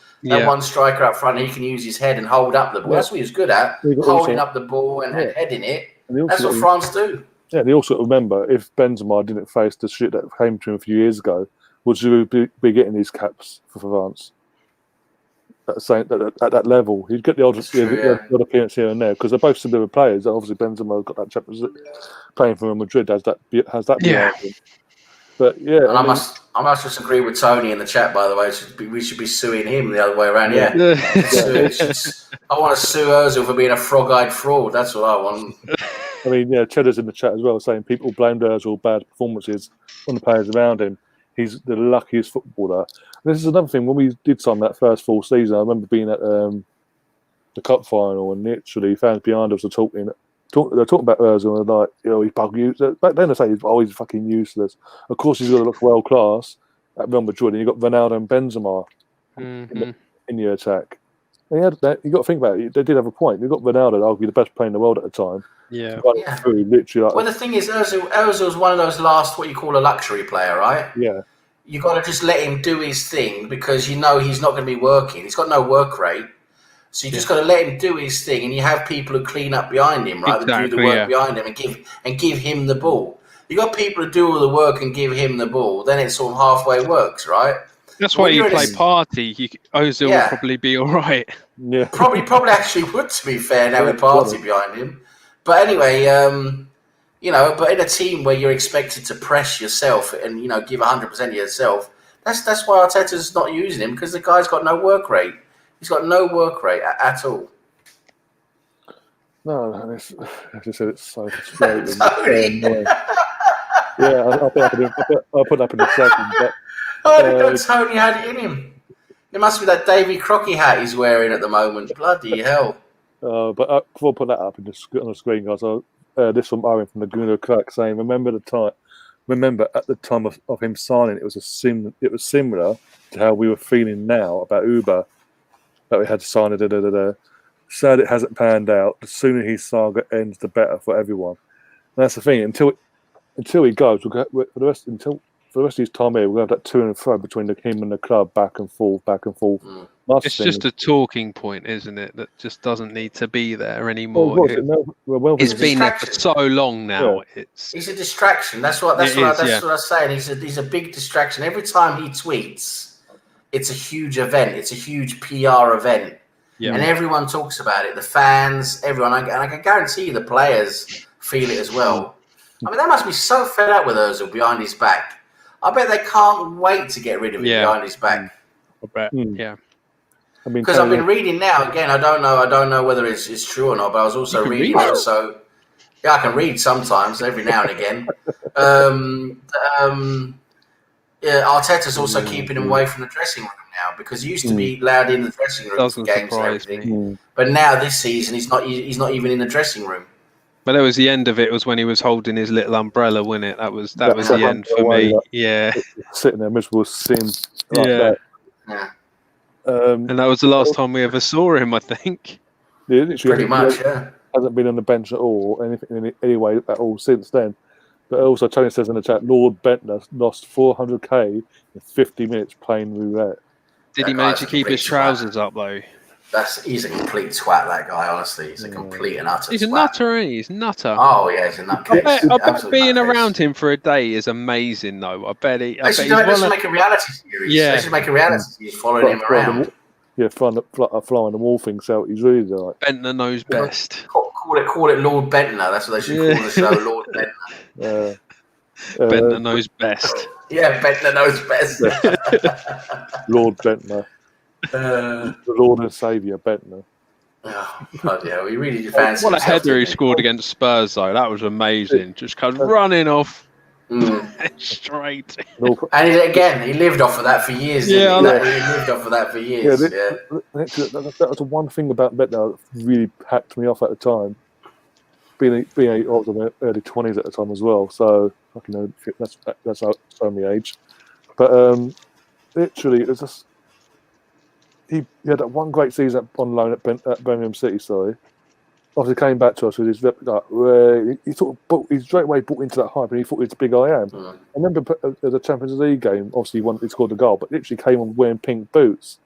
striker up front. He can use his head and hold up the ball. That's what he was good at, holding up the ball and heading it. That's what France do. Yeah, they also remember if Benzema didn't face the shit that came to him a few years ago, would Giroud be getting these caps for France? At that level, he'd get the odd appearance here and there because they're both similar players. Obviously, Benzema got that Champions League playing for Real Madrid has that behind him. But and I must just agree with Tony in the chat. By the way, we should be suing him the other way around. I want to sue Ozil for being a frog-eyed fraud. That's what I want. I mean, Cheddar's in the chat as well, saying people blamed Ozil bad performances on the players around him. He's the luckiest footballer. And this is another thing. When we did sign that first full season, I remember being at the cup final, and literally fans behind us were talking about Ozil, and like, he's bug useless. Back then, they say he's fucking useless. Of course, he's got to look world class at Real Madrid, and you got Ronaldo and Benzema in your attack. And you got to think about it. They did have a point. You got Ronaldo, arguably the best player in the world at the time. Through, literally. Well, the thing is, Ozil's one of those last what you call a luxury player, right? Yeah. You got to just let him do his thing because he's not going to be working. He's got no work rate, so you just got to let him do his thing, and you have people who clean up behind him, right? That do the work behind him and give him the ball. You got people who do all the work and give him the ball. Then it sort of halfway works, right? That's why you play party. Ozil will probably be all right. Yeah, probably actually would. To be fair, now with party behind him. But anyway, but in a team where you're expected to press yourself and give 100% of yourself, that's why Arteta's not using him because the guy's got no work rate. He's got no work rate at all. No, as I said, it's so frustrating. Yeah, I'll put that in a second. But I didn't know Tony had it in him. It must be that Davy Crockett hat he's wearing at the moment. Bloody hell. But before I put that up on the screen, guys, this from Owen from the Laguna Crack saying, remember at the time of him signing, it was similar to how we were feeling now about Uber, that we had to sign it. Sad it hasn't panned out. The sooner his saga ends, the better for everyone. And that's the thing. Until he goes, for the rest of his time here, we'll have that to and fro between him and the club, back and forth. It's just a talking point, isn't it? That just doesn't need to be there anymore. It's been there for so long now. Yeah. He's a distraction. That's what I was saying. He's a big distraction. Every time he tweets, it's a huge event. It's a huge PR event. Yeah. And everyone talks about it. The fans, everyone, and I can guarantee you the players feel it as well. I mean, they must be so fed up with Ozil behind his back. I bet they can't wait to get rid of him behind his back. I bet. Yeah. Because I've been reading now again. I don't know whether it's true or not, but I was also reading. Yeah, I can read sometimes, every now and again. Arteta's also keeping him away from the dressing room now, because he used to be allowed in the dressing room for games and everything. But now this season, he's not even in the dressing room. But that was the end of it. Was when he was holding his little umbrella, wasn't it? That was the end for me. Yeah, sitting there miserable sin. That. Yeah. And that was the last time we ever saw him, I think. Yeah, pretty much. Yeah. Hasn't been on the bench at all, or anything in any way at all since then. But also, Tony says in the chat, Lord Bentner lost 400k in 50 minutes playing roulette. Did he manage to keep his trousers up though? He's a complete twat, that guy, honestly. He's a complete and utter He's twat. a nutter, isn't he? He's a nutter. Oh, yeah, he's a nutcase. I bet being around him for a day is amazing, though. They should make a reality series. Yeah. They should make a reality series following him around. Flying the wall thing, so he's really like... Bentner knows best. Call it Lord Bentner. That's what they should call the show, Lord Bentner. Bentner knows best. Yeah, Bentner knows best. Lord Bentner. The Lord and Saviour, Bentner. Oh, bloody hell. He really fancies What a header he scored agained Spurs, though. That was amazing. Just comes running off straight. And he lived off of that for years. Yeah, he lived off of that for years. That was the one thing about Bentner that really hacked me off at the time. Being I was in my early 20s at the time as well, so that's only age. But literally, it was just... He had that one great season on loan at Birmingham City. Obviously came back to us with his he straight away bought into that hype, and he thought he was big I am. I remember the Champions League game. Obviously, he scored the goal, but literally came on wearing pink boots.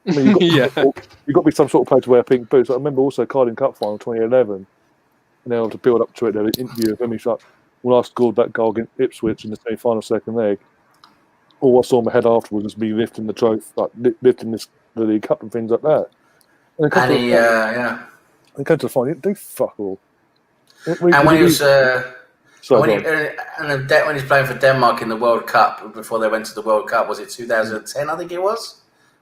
I mean, you've got to be some sort of player to wear pink boots. I remember also Carling Cup final 2011, and then to build up to it, there was an interview of him. He's like, when I scored that goal against Ipswich in the semi-final second leg, all I saw in my head afterwards was me lifting the trophy, like lifting the League Cup and things like that. And came to the final, he didn't do fuck all. When he was when he's playing for Denmark in the World Cup, before they went to the World Cup, was it 2010? I think it was.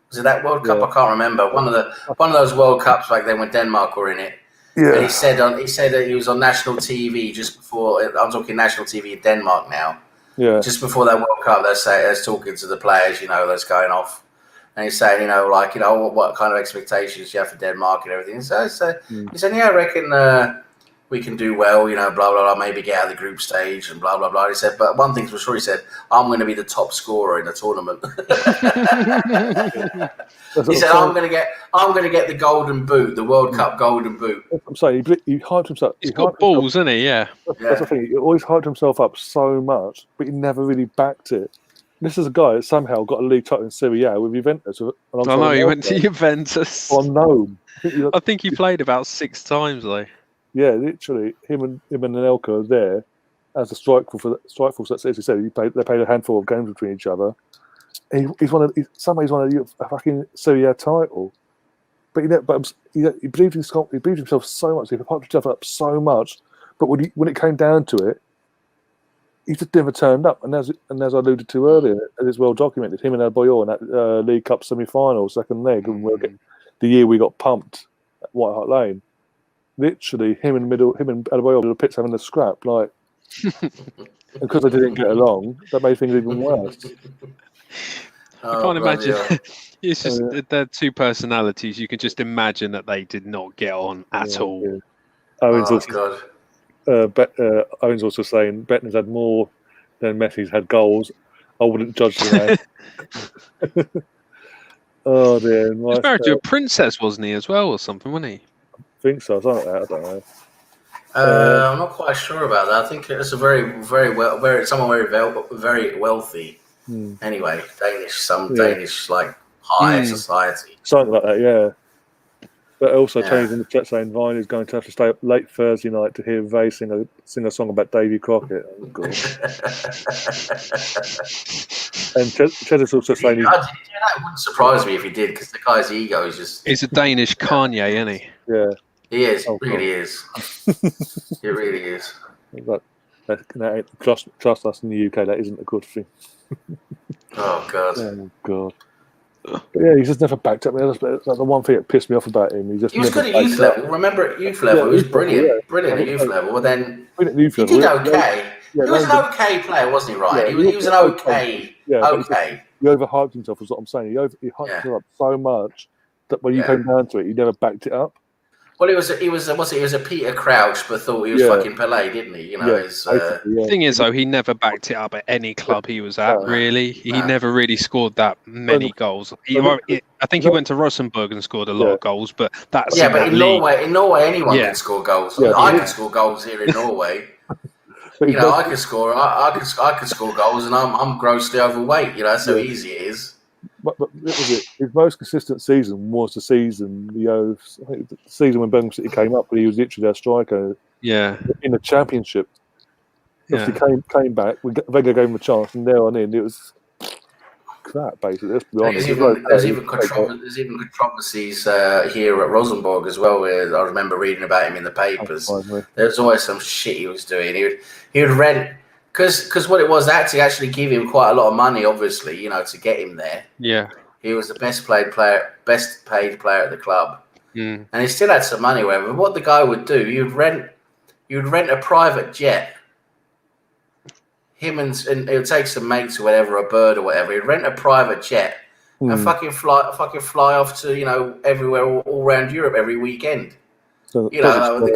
Was it that World Cup? I can't remember. One of those World Cups back then when Denmark were in it. Yeah. And he said that he was on national TV just before. I'm talking national TV in Denmark now. Yeah. Just before that World Cup, they're talking to the players, that's going off. And he's saying, what kind of expectations you have for Denmark and everything. So he said, I reckon we can do well, blah, blah, blah, maybe get out of the group stage and blah, blah, blah. He said, but one thing's for sure, he said, I'm going to be the top scorer in the tournament. He said, I'm going to get the golden boot, the World Cup golden boot. I'm saying, he hyped himself. He's got balls, isn't he? Yeah. That's the thing. He always hyped himself up so much, but he never really backed it. This is a guy that somehow got a league title in Serie A with Juventus. I know, he went to Juventus. Unknown. I think he played about 6 times, though. Yeah, literally, him and Anelka are there as the strike force. That's as he said. They played a handful of games between each other. He's one of the fucking Serie A title. But he believed himself so much. He hyped himself up so much. But when it came down to it, he just never turned up. And as I alluded to earlier, it is well documented. Him and Adebayor in that League Cup semi-final, second leg, and the year we got pumped at White Hart Lane. Literally, him and Adebayor did a pitch having a scrap. Like, because they didn't get along, that made things even worse. I can't imagine. Hell. It's just they're two personalities. You can just imagine that they did not get on at all. Yeah. Owen's Owen's also saying Bettner's had more than Messi's had goals. I wouldn't judge the man. Oh dear! He was married to a princess, wasn't he, as well, or something? Wasn't he? I think so. Something like that. I don't know. I'm not quite sure about that. I think it's a very wealthy. Anyway, Danish like high society. Something like that, yeah. But also, Tony's in the chat saying Vine is going to have to stay up late Thursday night to hear Vay sing a song about Davy Crockett. Oh, God. And Cheddar's also saying... That wouldn't surprise me if he did, because the guy's ego is just... He's a Danish Kanye, isn't he? Yeah. He is. Really is. He really is. Trust us in the UK, that isn't a good thing. Oh, God. Oh, God. But yeah, he's just never backed up. That's the one thing that pissed me off about him. He was good at youth level. Remember, at youth level, he was brilliant. Brilliant at youth level. But then he did okay. He was an okay player, wasn't he, Ryan? He was an okay. Okay. He overhyped himself, is what I'm saying. He hyped himself up so much that when you came down to it, he never backed it up. Well, he was a Peter Crouch, but thought he was fucking Pelé, didn't he? You know, The thing is, though, he never backed it up at any club he was at. Really, he never really scored that many goals. I think he went to Rosenborg and scored a lot of goals, but that's but in Norway, anyone can score goals. I can score goals here in Norway. You know, I can score. I can score goals, and I'm grossly overweight. You know, that's how easy it is. But his most consistent season was the season, the season when Birmingham City came up, but he was literally their striker. Yeah. In the Championship. Yeah. He came back, Wenger gave him a chance, and there on in, it was crap, basically. Let's be honest. There's even controversies here at Rosenborg as well, where I remember reading about him in the papers. There's always some shit he was doing. He would rent... Because what it was, they had to actually give him quite a lot of money, obviously, you know, to get him there. Yeah. He was the best paid player at the club. And he still had some money, whatever. But what the guy would do, you'd rent a private jet. Him and it would take some mates or whatever, a bird or whatever. He'd rent a private jet and fucking fly off to, you know, everywhere, all around Europe every weekend. So, you know,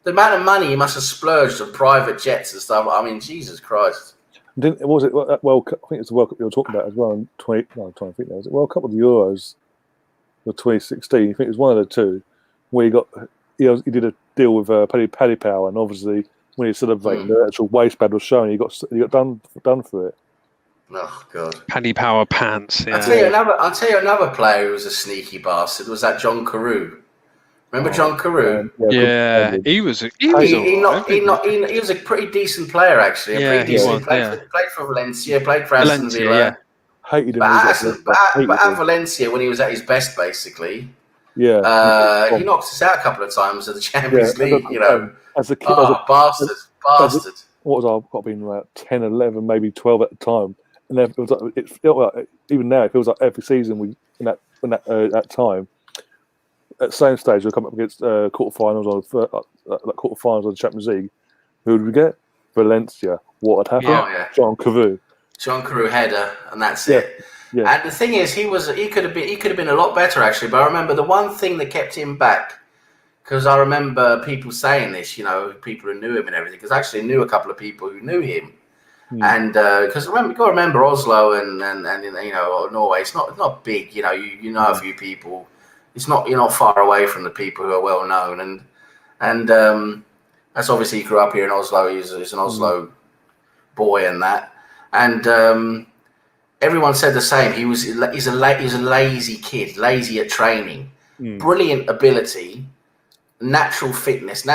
the amount of money he must have splurged on private jets and stuff. I mean, Jesus Christ. Was it I think it's the World Cup you were talking about as well. I'm trying to think now. Was it World Cup or the Euros? The 2016. I think it was one of the two. Where he did a deal with Paddy Power, and obviously when he was celebrating, the actual waistband was showing. He got done for it. Oh God. Paddy Power pants. Yeah. I'll tell you another player who was a sneaky bastard. Was that John Carew? Remember John Carew? Yeah, he was a pretty decent player, actually. Played for Valencia, played for Aston Villa. Yeah. Hated him. But at Valencia, when he was at his best, basically, he knocked us out a couple of times at the Champions League. You know, as a kid, bastard. What was I? I've got to be about 10, 11, maybe 12 at the time. And then it felt like, even now, it feels like every season that time. At the same stage, we'll come up against quarterfinals of the Champions League. Who did we get? Valencia. What had happened? John Carew. John Carew header, and that's it. Yeah. And the thing is, he could have been a lot better actually. But I remember the one thing that kept him back, because I remember people saying this, you know, people who knew him and everything. Because I actually knew a couple of people who knew him, and because you've got to remember Oslo and you know, Norway. It's not big, you know. You know a few people. You're not far away from the people who are well known, and that's obviously he grew up here in Oslo. He's an Oslo boy, and that, and everyone said the same. He's a lazy kid, lazy at training, brilliant ability, natural fitness, and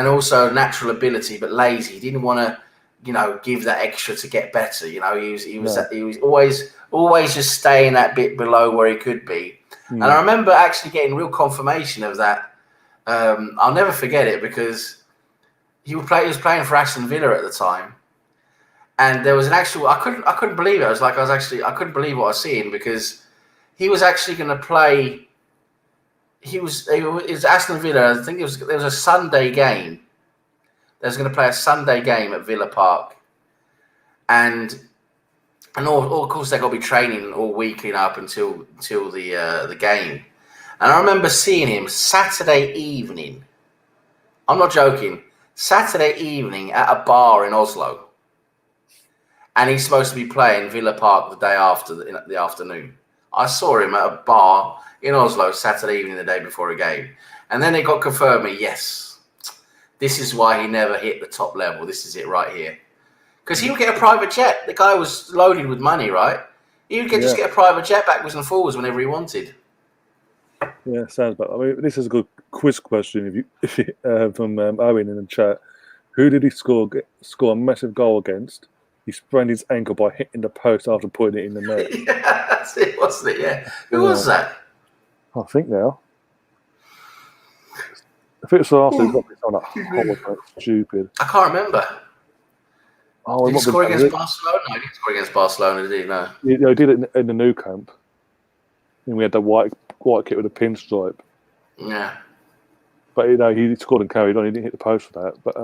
also natural ability, but lazy. He didn't want to, you know, give that extra to get better. You know, he was always just staying that bit below where he could be. And I remember actually getting real confirmation of that. I'll never forget it because he was playing for Aston Villa at the time, and there was an actual. I couldn't believe it. I couldn't believe what I was seeing because he was actually going to play. It was Aston Villa. I think there was a Sunday game They was going to play a Sunday game at Villa Park, and of course they got to be training all week up until the game. And I remember seeing him Saturday evening. I'm not joking. Saturday evening at a bar in Oslo. And he's supposed to be playing Villa Park the day after, in the afternoon. I saw him at a bar in Oslo Saturday evening, the day before a game. And then it got confirmed me, yes, this is why he never hit the top level. This is it right here. Because he would get a private jet. The guy was loaded with money, right? He would just get a private jet backwards and forwards whenever he wanted. Yeah, sounds about. I mean, this is a good quiz question. From Owen in the chat, who did he score a massive goal against? He sprained his ankle by hitting the post after putting it in the net. Yeah, that's it, wasn't it? Yeah. Who was that? I think now. If it's after, it's got to be something like stupid. I can't remember. Oh, did he score against Barcelona? No, he didn't score against Barcelona, did he? No. He did it in the new camp. And we had the white kit with a pinstripe. Yeah. But he scored and carried on. He didn't hit the post for that. But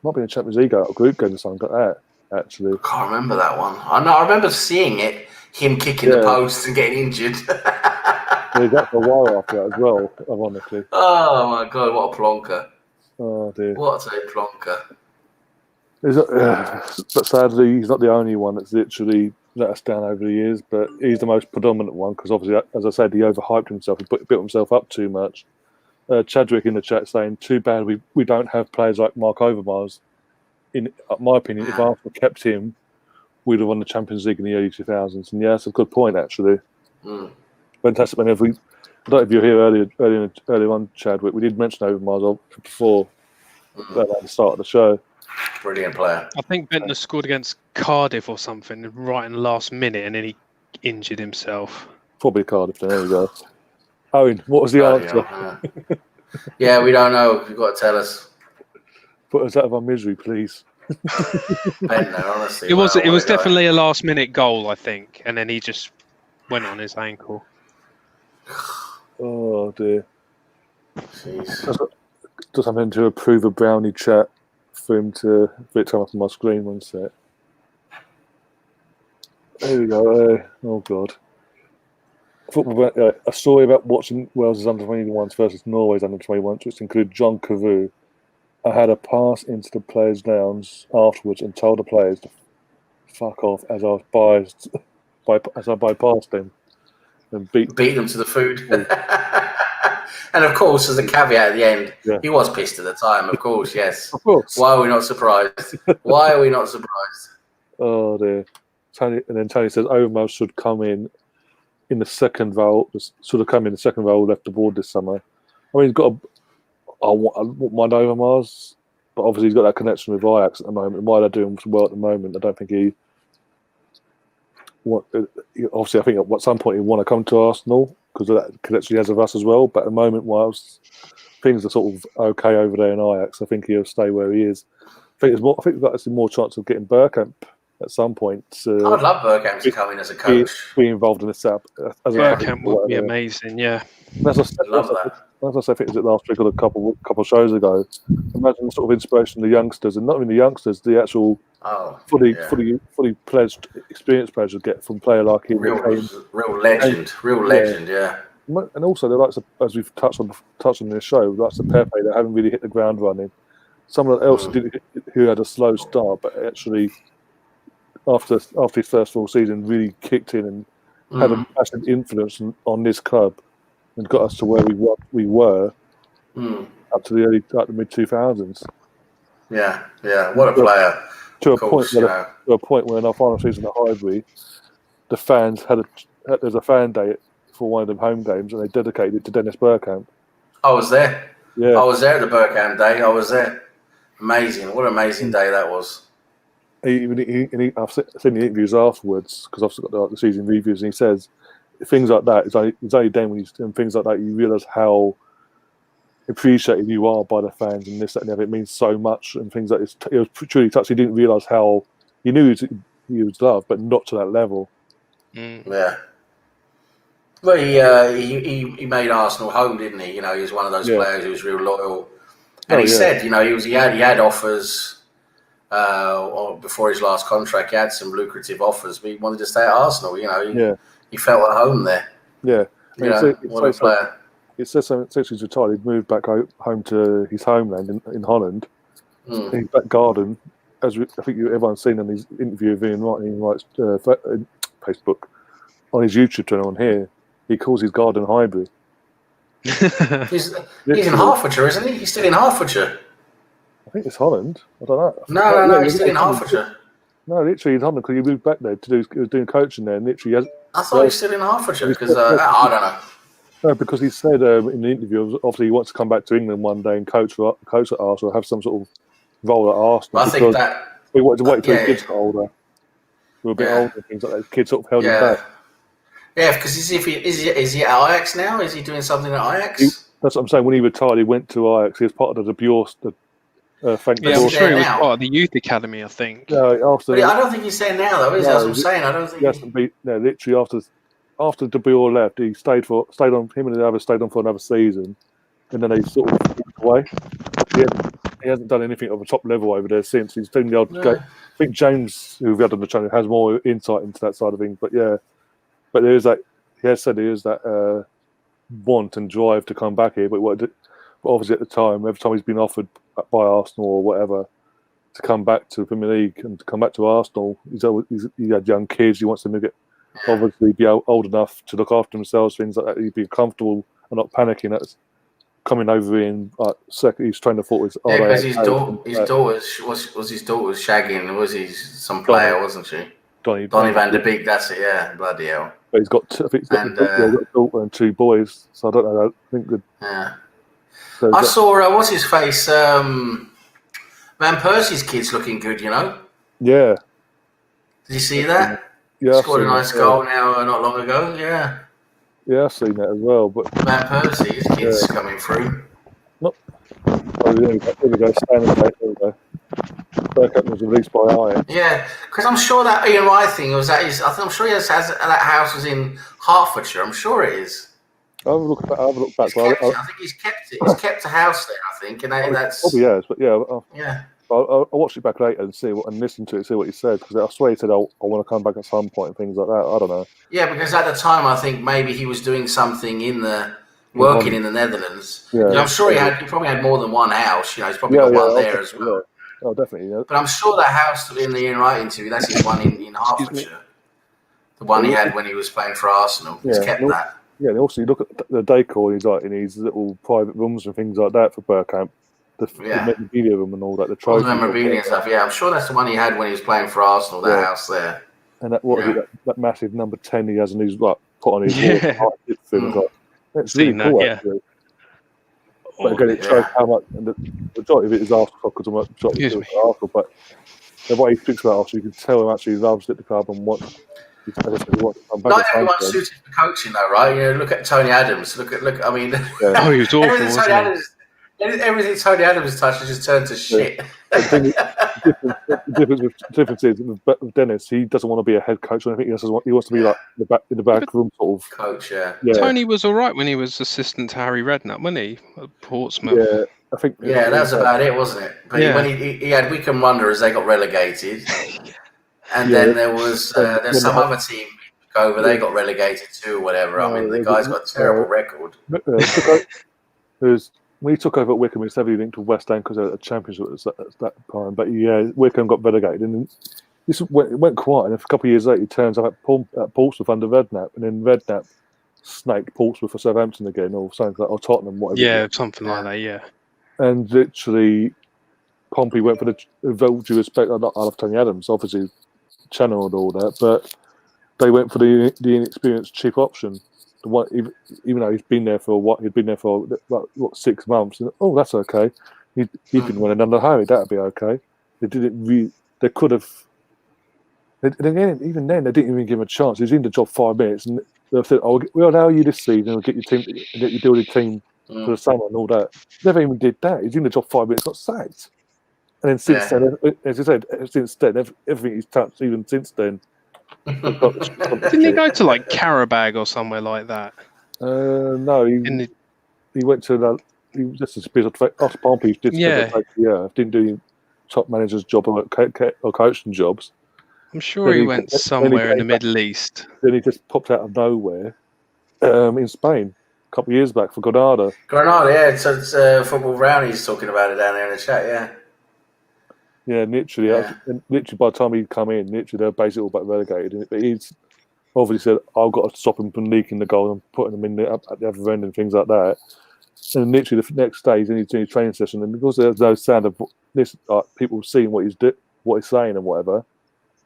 might be in Champions League out of group game or something like that. Actually, I can't remember that one. I remember seeing it. Him kicking the post and getting injured. Yeah, he got for a while after that as well. Ironically. Oh my god! What a plonker! Oh dear. What a plonker! But sadly, he's not the only one that's literally let us down over the years. But he's the most predominant one because obviously, as I said, he overhyped himself. He built himself up too much. Chadwick in the chat saying, "Too bad we don't have players like Mark Overmars." In my opinion, if Arsenal kept him, we'd have won the Champions League in the early 2000s. And yeah, that's a good point actually. Fantastic. Whenever I don't know if you were here earlier on, Chadwick. We did mention Overmars before at the start of the show. Brilliant player. I think Bentner scored against Cardiff or something right in the last minute, and then he injured himself. Probably Cardiff. There you go. Owen, what was the answer? Yeah, we don't know. You've got to tell us. Put us out of our misery, please. Bentner, honestly. It was definitely a last minute goal, I think, and then he just went on his ankle. Oh dear. Jeez. Just having to approve a brownie chat for him to come up on my screen one sec. There we go. Oh god. A story about watching Wales' under-21s versus Norway's under-21s, which included John Carew. I had a pass into the players' lounge afterwards and told the players to fuck off as I bypassed them and beat them to the food. And of course, as a caveat at the end, he was pissed at the time. Of course, yes. Of course. Why are we not surprised? Why are we not surprised? Oh dear. Tony says Overmars should come in the second role. Should have come in the second role. Left the board this summer. I mean, he's got I wouldn't mind Overmars, but obviously he's got that connection with Ajax at the moment. And while they're doing well at the moment, I don't think obviously, I think at some point he'll want to come to Arsenal because of that connection he has with us as well. But at the moment, whilst things are sort of okay over there in Ajax, I think he'll stay where he is. I think we've got actually more chance of getting Bergkamp at some point. I'd love Bergkamp to come in as a coach. Be involved in the setup. Bergkamp would be amazing, yeah. As I said, I think it was last week or a couple of shows ago. Imagine the sort of inspiration of the youngsters, and not even the youngsters, the actual fully pledged, experienced players would get from a player like him. Real legend, yeah. And also, they like to, as we've touched on this show, like the Pepe that haven't really hit the ground running. Someone else who had a slow start, but actually after his first full season, really kicked in and had a massive influence on this club and got us to where we were up to the mid 2000s. Yeah, what a player! To a point where in our final season at Highbury, the fans there's a fan day for one of them home games, and they dedicated it to Dennis Bergkamp. I was there. Yeah, I was there at the Bergkamp day. I was there. Amazing! What an amazing day that was. I've seen the interviews afterwards because I've got the season reviews, and he says things like that. It's only then when you things like that you realise how appreciated you are by the fans and this, that, and the other. It means so much and things like this. It was truly touched. He didn't realise how he knew he was loved, but not to that level. Yeah. Well, he made Arsenal home, didn't he? You know, he was one of those players who was real loyal. And he said, he had offers or before his last contract. He had some lucrative offers, but he wanted to stay at Arsenal. He felt at home there. Yeah, what a player. It says since he's retired, he'd moved back home to his homeland in Holland. In his back garden, I think everyone's seen in his interview of Ian Wright, Ian Wright's Facebook, on his YouTube channel on here, he calls his garden hybrid. He's in Hertfordshire, isn't he? He's still in Hertfordshire. I think it's Holland. I don't know. No, he's still in Hertfordshire. No, literally he's Holland because he moved back there he was doing coaching there, and literally I thought he was still in Hertfordshire because I don't know. No, because he said in the interview, obviously he wants to come back to England one day and coach at Arsenal, have some sort of role at Arsenal. I think that we wanted to wait till his kids got older. We were a bit older and things like that. Kids sort of held him back. Yeah, because is he at Ajax now? Is he doing something at Ajax? That's what I'm saying. When he retired, he went to Ajax. He was part of the Bjorst. I'm sure he was part of the youth academy, I think. Yeah, I don't think he's there now, though, is he? That's what I'm saying. I don't think he hasn't been. No, literally after De Boer left, he stayed on. Him and the others stayed on for another season, and then they sort of moved away. He hasn't done anything of a top level over there since. He's doing the old. No. I think James, who we've had on the channel, has more insight into that side of things. But there is that. He has said there is that want and drive to come back here. But obviously at the time, every time he's been offered by Arsenal or whatever to come back to the Premier League and to come back to Arsenal, he had young kids. He wants them to get. Obviously, be old enough to look after themselves, things like that. He'd be comfortable and not panicking. That's coming over in second. He's trying to thought his because his daughter was his daughter was shagging. Was he some player? Wasn't she? Donny van der Beek. That's it. Yeah, bloody hell. But he's got a daughter and 2 boys. So I don't know. I think that. Yeah. So I saw what's his face. Van Persie's kid's looking good. Yeah. Did you see that? Yeah, scored a nice goal now not long ago. Yeah. Yeah, I've seen that as well. But Van Persie, his kid's coming through. There we go. Standing there. There we go. Bergkamp was released by Ajax. Yeah, because I'm sure that Ian Wright thing was at his. I'm sure he has that house was in Hertfordshire. I'm sure it is. I'll have a look back. I think he's kept it. He's kept a house there. I think, and that's probably has. But yeah. I'll watch it back later and listen to it, see what he said. Because I swear he said, "I want to come back at some point," and things like that. I don't know. Yeah, because at the time, I think maybe he was doing something working in the Netherlands. Yeah, I'm sure he probably had more than one house. He's probably got one there as well. Yeah. Oh, definitely. Yeah. But I'm sure that house in the Ian Wright interview, that's his one in Hertfordshire. The one he had when he was playing for Arsenal. He's kept that. Yeah, and also you look at the decor in his little private rooms and things like that for Bergkamp. The memorabilia room and all that. The trophy memorabilia and stuff. Yeah, I'm sure that's the one he had when he was playing for Arsenal. That house there. And that massive number 10 he has and he's put on his wall. It's really cool actually. But again, it shows how much. And the majority of it is Arsenal because I'm Arsenal. But the way he thinks about Arsenal, you can tell him actually loves it, the club and what. Not everyone's suited for coaching, though, right? Look at Tony Adams. Look. I mean, he was awful. Everything Tony Adams touches just turned to shit. The difference is with Dennis, he doesn't want to be a head coach or anything. He wants to be like in the back room sort of coach. Yeah. Tony was all right when he was assistant to Harry Redknapp, wasn't he? At Portsmouth. Yeah, I think. Yeah, that's about it, wasn't it? But when he had Wycombe Wanderers, they got relegated, and then there was there's some other team over. They got relegated too, or whatever. I mean, the guy's got a terrible record. When he took over at Wycombe, he was heavily linked to West Ham because they were a championship at that time. But Wycombe got relegated, and this went quiet. And a couple of years later, he turns up at Portsmouth under Redknapp, and then Redknapp snaked Portsmouth for Southampton again, or something like, or Tottenham, whatever. Yeah, something like that. Yeah. And literally, Pompey went for with all due respect. I love Tony Adams, obviously, channel and all that, but they went for the inexperienced cheap option. Even though he's been there for what he'd been there for 6 months, and that's okay. He'd been winning under Harry, that'd be okay. They didn't. They could have. Even then, they didn't even give him a chance. He was in the job 5 minutes, and they said, "We'll allow you this season. We'll get your team, get you build a team for the summer and all that." Never even did that. He's in the job 5 minutes, got sacked. And then since then, as I said, everything he's touched, even since then. Didn't he go to like Karabag or somewhere like that? No, he went to he was just a bit of us Pompey didn't do top manager's job or coaching jobs. I'm sure he went somewhere in the Middle East. Then he just popped out of nowhere in Spain a couple of years back for Granada. Granada, yeah. So it's Football Brownie's talking about it down there in the chat, yeah. Yeah, literally. Literally, by the time he'd come in, literally they're basically all but relegated. But he's obviously said, "I've got to stop him from leaking the goal and putting them in at the other end and things like that." And literally the next day he's in his training session, and because there's no sound of this, people seeing what he's saying and whatever.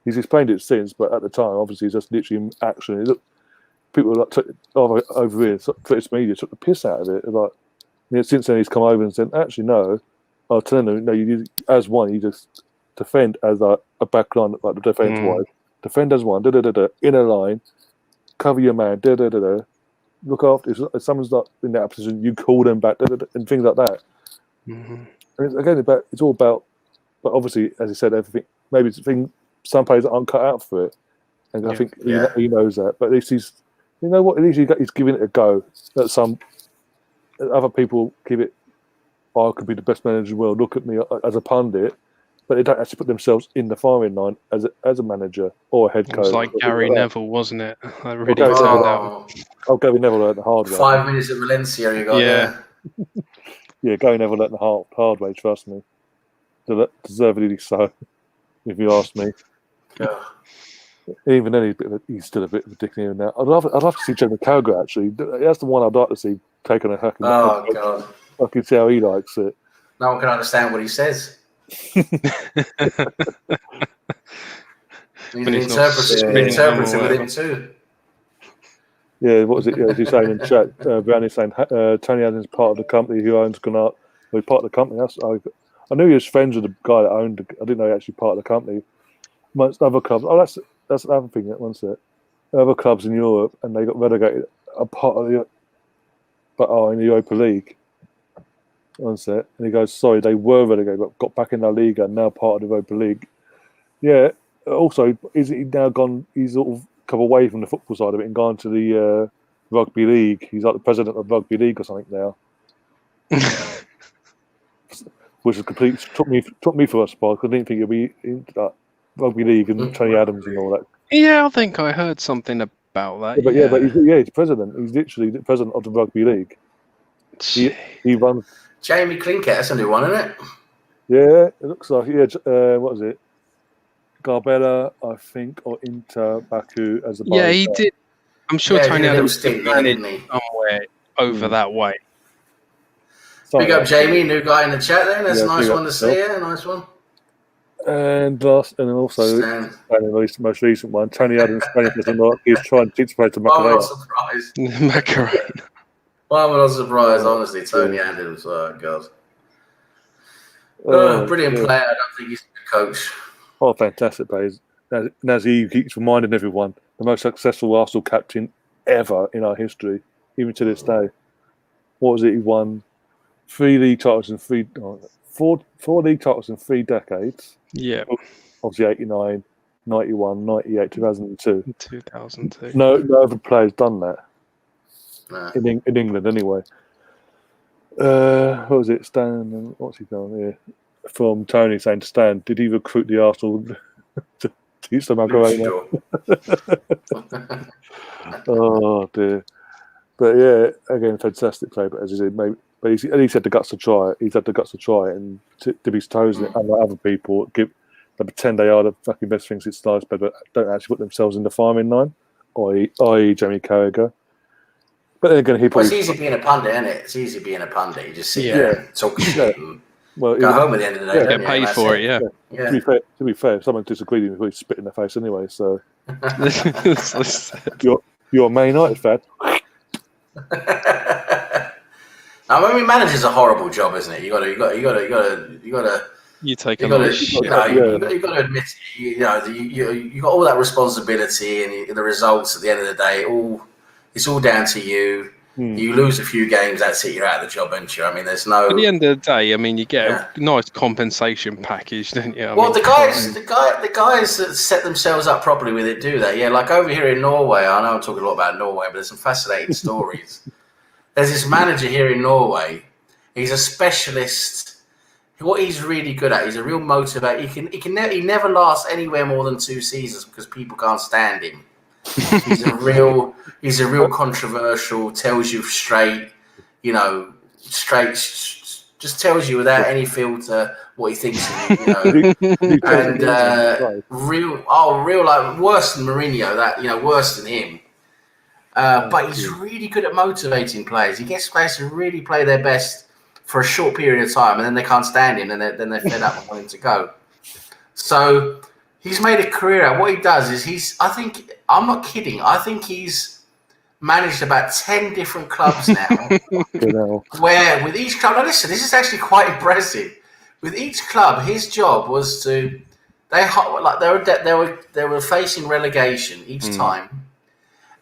He's explained it since, but at the time, obviously, he's just literally in action. People over here, British media took the piss out of it. Like, since then, he's come over and said, "Actually, no." I'll tell them, no. You as one, you just defend as a back line, like the defense wise. Defend as one, in a line, cover your man, look after. If someone's not in that position, you call them back, and things like that. And it's all about. But obviously, as I said, everything. Maybe it's some players aren't cut out for it, and I think he knows that. But at least he's, at least he's giving it a go. That some other people give it. I could be the best manager in the world. Look at me as a pundit, but they don't actually put themselves in the firing line as a manager or a head coach. It was like Gary Neville, wasn't it? That really turned out. Oh, Gary Neville learned the hard way. 5 minutes at Valencia, you got there. Yeah, Gary Neville learned the hard way. Trust me, deservedly so. If you ask me. Yeah. Even then, he's still a bit of a dick here now. I'd love to see Jamie Carragher actually. That's the one I'd like to see taking a hack. Oh God. I can see how he likes it. No one can understand what he says. He's an interpreter with him too. Yeah, what was it? Yeah, he's saying in chat, Brownie's saying Tony Adams is part of the company who owns Granada. Well, he's part of the company. I knew he was friends with the guy that owned it. I didn't know he actually part of the company. Amongst other clubs. Oh, that's another thing. That one set. Other clubs in Europe, and they got relegated. A part of in the Europa League. One set, and he goes, "Sorry, they were relegated, but got back in La Liga, and now part of the Europa League." Yeah. Also, is he now gone? He's sort of come away from the football side of it and gone to the rugby league. He's like the president of rugby league or something now. Which is complete. Took me for a surprise because I didn't think he'd be in that rugby league and Tony Adams and all that. Yeah, I think I heard something about that. But he's president. He's literally the president of the rugby league. He runs. Jamie Klinkett, that's a new one, isn't it? Yeah, it looks like. Yeah, what is it? Garbella, I think, or Inter Baku as a. Yeah, he did. I'm sure Tony Adams did somewhere over that way. Big up Jamie, new guy in the chat there. That's a nice one to see. Yeah, nice one. And also the most recent one, Tony Adams he's trying to teach players to Macarena. I'm not surprised. Macarena. Well, I'm not surprised, honestly. Tony Adams, God. Brilliant player. I don't think he's a good coach. Oh, fantastic players. And as he keeps reminding everyone, the most successful Arsenal captain ever in our history, even to this day. What was it? He won 4 league titles in 3 decades. Yeah. Obviously 89, 91, 98, 2002. 2002. No other player's done that. Nah. In England, anyway. What was it? Stan, what's he done here? From Tony saying to Stan, did he recruit the Arsenal to use the Macarena? Oh, dear. But yeah, again, fantastic play. But as I said, but he's at least had the guts to try it. He's had the guts to try it and to be his toes in it, unlike other people they pretend they are the fucking best things since sliced bread, but don't actually put themselves in the firing line, i.e. Jamie Carragher. But then again, it's easy being a pundit, isn't it? It's easy being a pundit. You just sit there and talk shit and go home at the end of the day. Get paid for it, yeah. To be fair, if someone disagreed with me, he'd spit in their face anyway. So you're a Man United fan. I mean, manager's a horrible job, isn't it? You got to admit, you got all that responsibility and the results at the end of the day. It's all down to you. You lose a few games, that's it. You're out of the job, aren't you? I mean, there's no. At the end of the day, I mean, you get a nice compensation package, don't you? The guys that set themselves up properly with it do that. Yeah, like over here in Norway. I know I'm talking a lot about Norway, but there's some fascinating stories. There's this manager here in Norway, He's a specialist. What he's really good at, he's a real motivator. He never lasts anywhere more than 2 seasons because people can't stand him. He's a real controversial, tells you straight, just tells you without any filter what he thinks of you, and real like worse than Mourinho, worse than him. But he's really good at motivating players. He gets players to really play their best for a short period of time, and then they can't stand him, and then they're fed up and want him to go. So he's made a career out. What he does is I'm not kidding. I think he's managed about 10 different clubs now. Where with each club, now listen, this is actually quite impressive. With each club, his job was to they were facing relegation each time,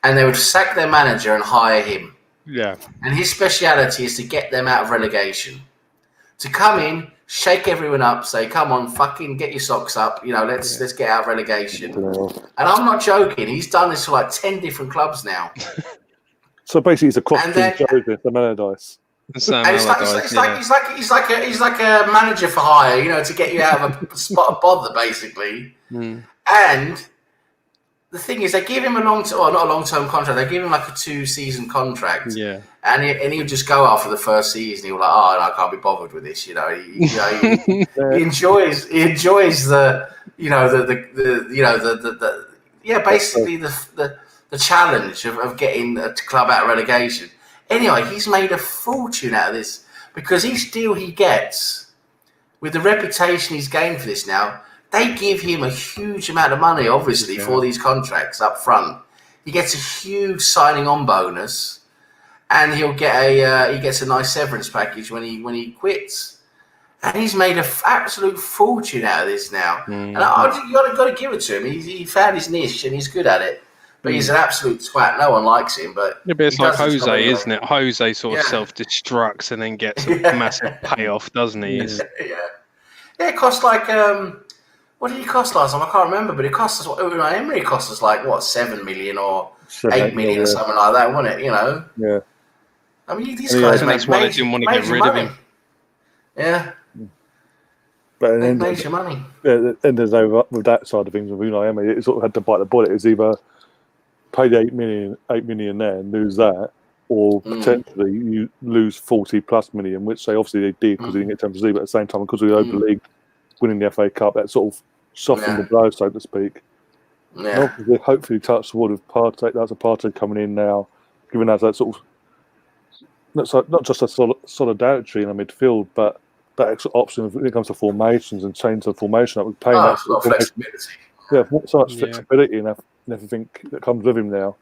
and they would sack their manager and hire him. Yeah. And his speciality is to get them out of relegation. To come in, shake everyone up, say, "Come on, fucking get your socks up. Let's get out of relegation." And I'm not joking. He's done this for like 10 different clubs now. So basically, he's a cross between Joseph and Allardyce. He's like a manager for hire, to get you out of a spot of bother, basically. And the thing is, they give him not a long-term contract. They give him like a 2-season contract. Yeah. And he would just go after the first season. He was like, "Oh, no, I can't be bothered with this." He enjoys the challenge of getting a club out of relegation. Anyway, he's made a fortune out of this because each deal he gets, with the reputation he's gained for this now, they give him a huge amount of money, obviously, for these contracts up front. He gets a huge signing-on bonus, and he gets a nice severance package when he quits. And he's made an absolute fortune out of this now. And you got to give it to him. He found his niche, and he's good at it. But he's an absolute twat. No one likes him. But it's like Jose, isn't it? Jose sort of self-destructs and then gets a massive payoff, doesn't he? It cost like what did he cost last time? I can't remember, but it cost us. Unai Emery cost us like what, 7 million or 8 million or something like that, wasn't it? Yeah. I mean, these guys that's why they didn't want to get rid of him. Yeah. But then major money. Yeah, and there's no with that side of things with Unai Emery. It sort of had to bite the bullet. It was either pay the 8 million there and lose that, or potentially you lose 40 plus million, which they obviously did because they didn't get Champions League, but at the same time because of the Europa League winning the FA Cup, that sort of softened the blow, so to speak. Yeah. And hopefully touch the wood with Partey. That's a Partey coming in now, giving us that sort of not just a solidarity in the midfield, but that extra option when it comes to formations and change the formation. That we're playing that sort of flexibility. Yeah, so much flexibility and everything that comes with him now.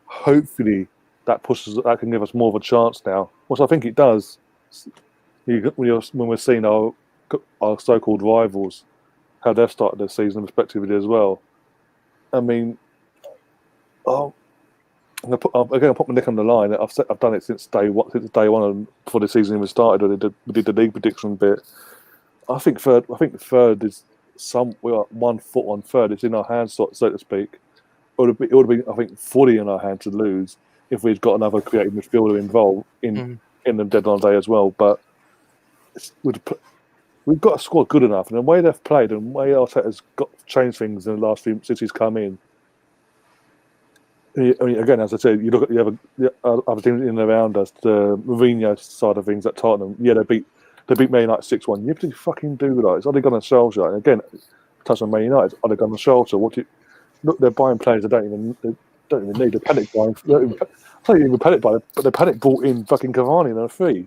Hopefully, that can give us more of a chance now. Which I think it does. When we're seeing our so-called rivals, how they've started their season respectively as well. I mean, I'm gonna put my neck on the line. I've done it since day one, and before the season even started. We did the league prediction bit. I think third is we are 1 foot on third. It's in our hands, so to speak. It would have been, I think, 40 in our hand to lose if we'd got another creative midfielder involved in the deadline day as well. But we've got a squad good enough, and the way they've played and the way Arteta's changed things in the last few since he's come in. I mean, again, as I said, you look at the other teams in and around us, the Mourinho side of things at Tottenham. Yeah, they beat Man United 6-1. You have to fucking do that. It's Ole Gunnar Solskjaer. And again, touch on Man United. Ole Gunnar Solskjaer. Look, they're buying players they don't even need. They're panic buying. I don't even panic buying, but they panic bought in fucking Cavani on a fee.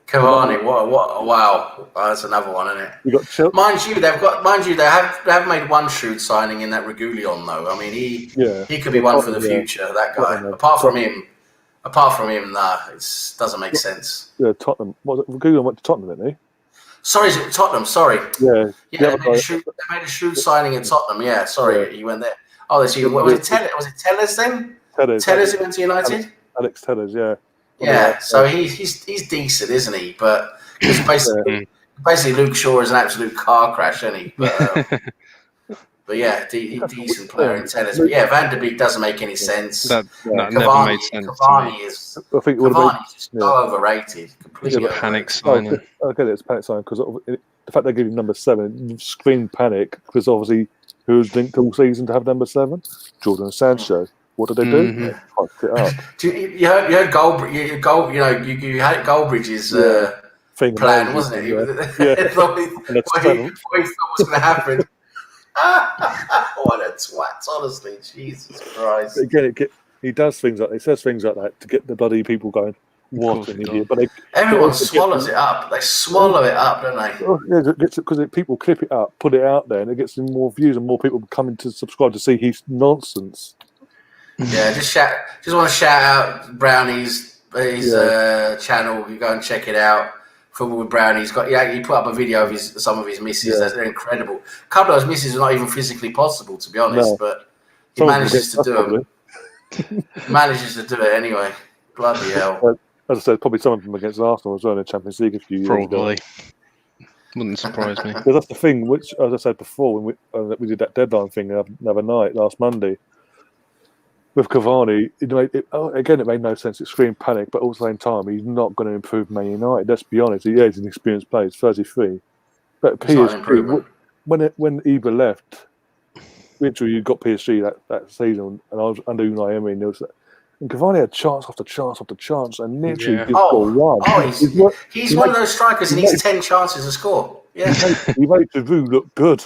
Cavani, what? Wow, that's another one, isn't it? You got mind you, they have made one shrewd signing in that Regulion though. I mean, he could be one for the future. That guy. Apart from him, nah, it doesn't make sense. Yeah, Tottenham. Regulion went to Tottenham, didn't he? Sorry, is it Tottenham? Sorry. Yeah. They made a shrewd signing at Tottenham. Yeah, sorry, he went there. Oh, was it Tellers then? Tellers who went to United. Alex Tellers, yeah. Yeah, so he's decent, isn't he? But basically Luke Shaw is an absolute car crash, isn't he? But, But yeah, decent player in tennis. But yeah, Van der Beek doesn't make any sense. That never made sense to me. Cavani's just so overrated. Completely overrated. Panic signing. I get it, it's panic signing because the fact they give you number 7 screamed panic because obviously who was linked all season to have number 7? Jordan Sancho. What did they do? Mm-hmm. They fucked it up. You heard Goldbridge's plan, wasn't it? Yeah. He thought it was going to happen. What a twat, honestly. Jesus Christ. Again, he does things like, he says things like that to get the bloody people going, what an idiot. But everyone swallows it up. They swallow it up, don't they? Because people clip it up, put it out there, and it gets more views and more people coming to subscribe to see his nonsense. Yeah, just want to shout out Brownie's channel. You go and check it out. Football with Brownie. He put up a video of some of his misses. Yeah. They're incredible. A couple of those misses are not even physically possible, to be honest, but he manages to do them. Manages to do it anyway. Bloody hell. As I said, probably some of them against Arsenal as well in the Champions League a few years ago. Probably. Wouldn't surprise me. Because that's the thing, which, as I said before, when we did that deadline thing the other night, last Monday, with Cavani, it made no sense. It screamed panic, but at the same time, he's not going to improve Man United. Let's be honest. He's an experienced player. He's 33. But PSG, when Ibra left, literally, you got PSG that season, and I was under Unai Emery, and Cavani had chance after chance after chance, and literally just got one. He's one of those strikers, and he's 10 chances to score. Yeah, he made Giroud look good.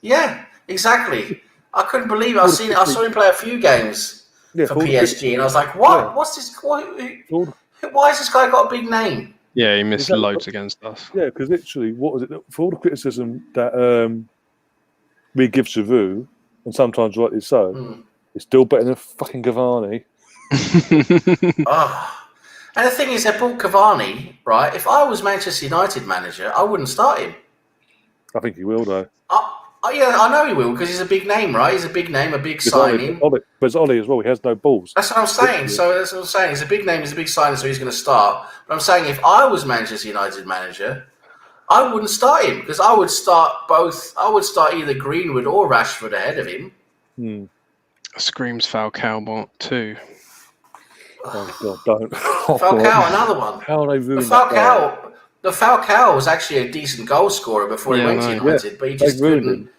Yeah, exactly. I couldn't believe it. I saw him play a few games for PSG, and I was like, "What? Yeah. What's this? Why has this guy got a big name?" Yeah, he missed loads against us. Yeah, because literally, what was it? For all the criticism that we give Giroud, and sometimes rightly so, it's still better than fucking Cavani. And the thing is, they brought Cavani, right? If I was Manchester United manager, I wouldn't start him. I think he will, though. Yeah, I know he will because he's a big name, right? He's a big name, a big signing. But it's Ollie as well. He has no balls. That's what I'm saying. So that's what I'm saying. He's a big name. He's a big signing, so he's going to start. But I'm saying if I was Manchester United manager, I wouldn't start him because I would start both. I would start either Greenwood or Rashford ahead of him. Screams Falcao too. Oh God, don't. Falcao, another one. How are they ruining that? The Falcao was actually a decent goal scorer before he went to United, but he just couldn't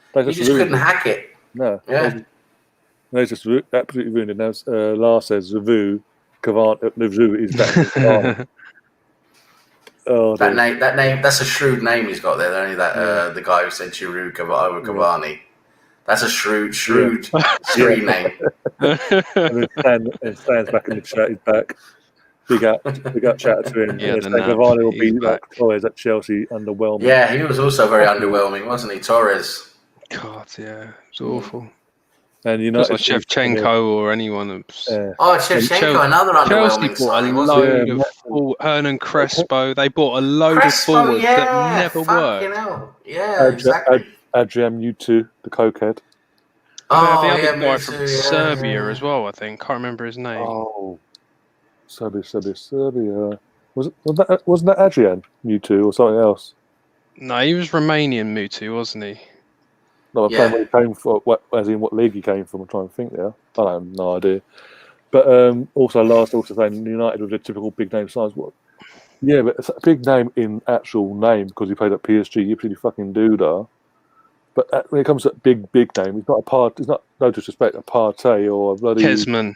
hack it. No. Yeah. They just absolutely ruined it. Now, Lars says, Giroud is back. That name, that's a shrewd name he's got there. Only that the guy who said Giroud over Cavani. That's a shrewd screen name. And Stan's back in the chat. He's back. Big up chat to him. Yeah, Cavani will be like Torres at Chelsea, underwhelming. Yeah, he was also very underwhelming, wasn't he, Torres? God, yeah, it was awful. And you know, like Shevchenko or anyone. Shevchenko, another underwhelming signing. Hernan Crespo. They bought a load of forwards that never worked. Yeah, exactly. Adrian U2, the cokehead. The other guy from Serbia as well, I think. Can't remember his name. Oh. Serbia. Wasn't that Adrian Mutu or something else? No, he was Romanian Mutu, wasn't he? No, I'm saying where he came from, as in what league he came from. I'm trying to think there. I have no idea. But also saying United with the typical big name signs. Yeah, but it's a big name in actual name because he played at PSG. You pretty fucking doodah. But when it comes to big name, he's not a part. It's not, no disrespect, a Partey or a bloody Kezman.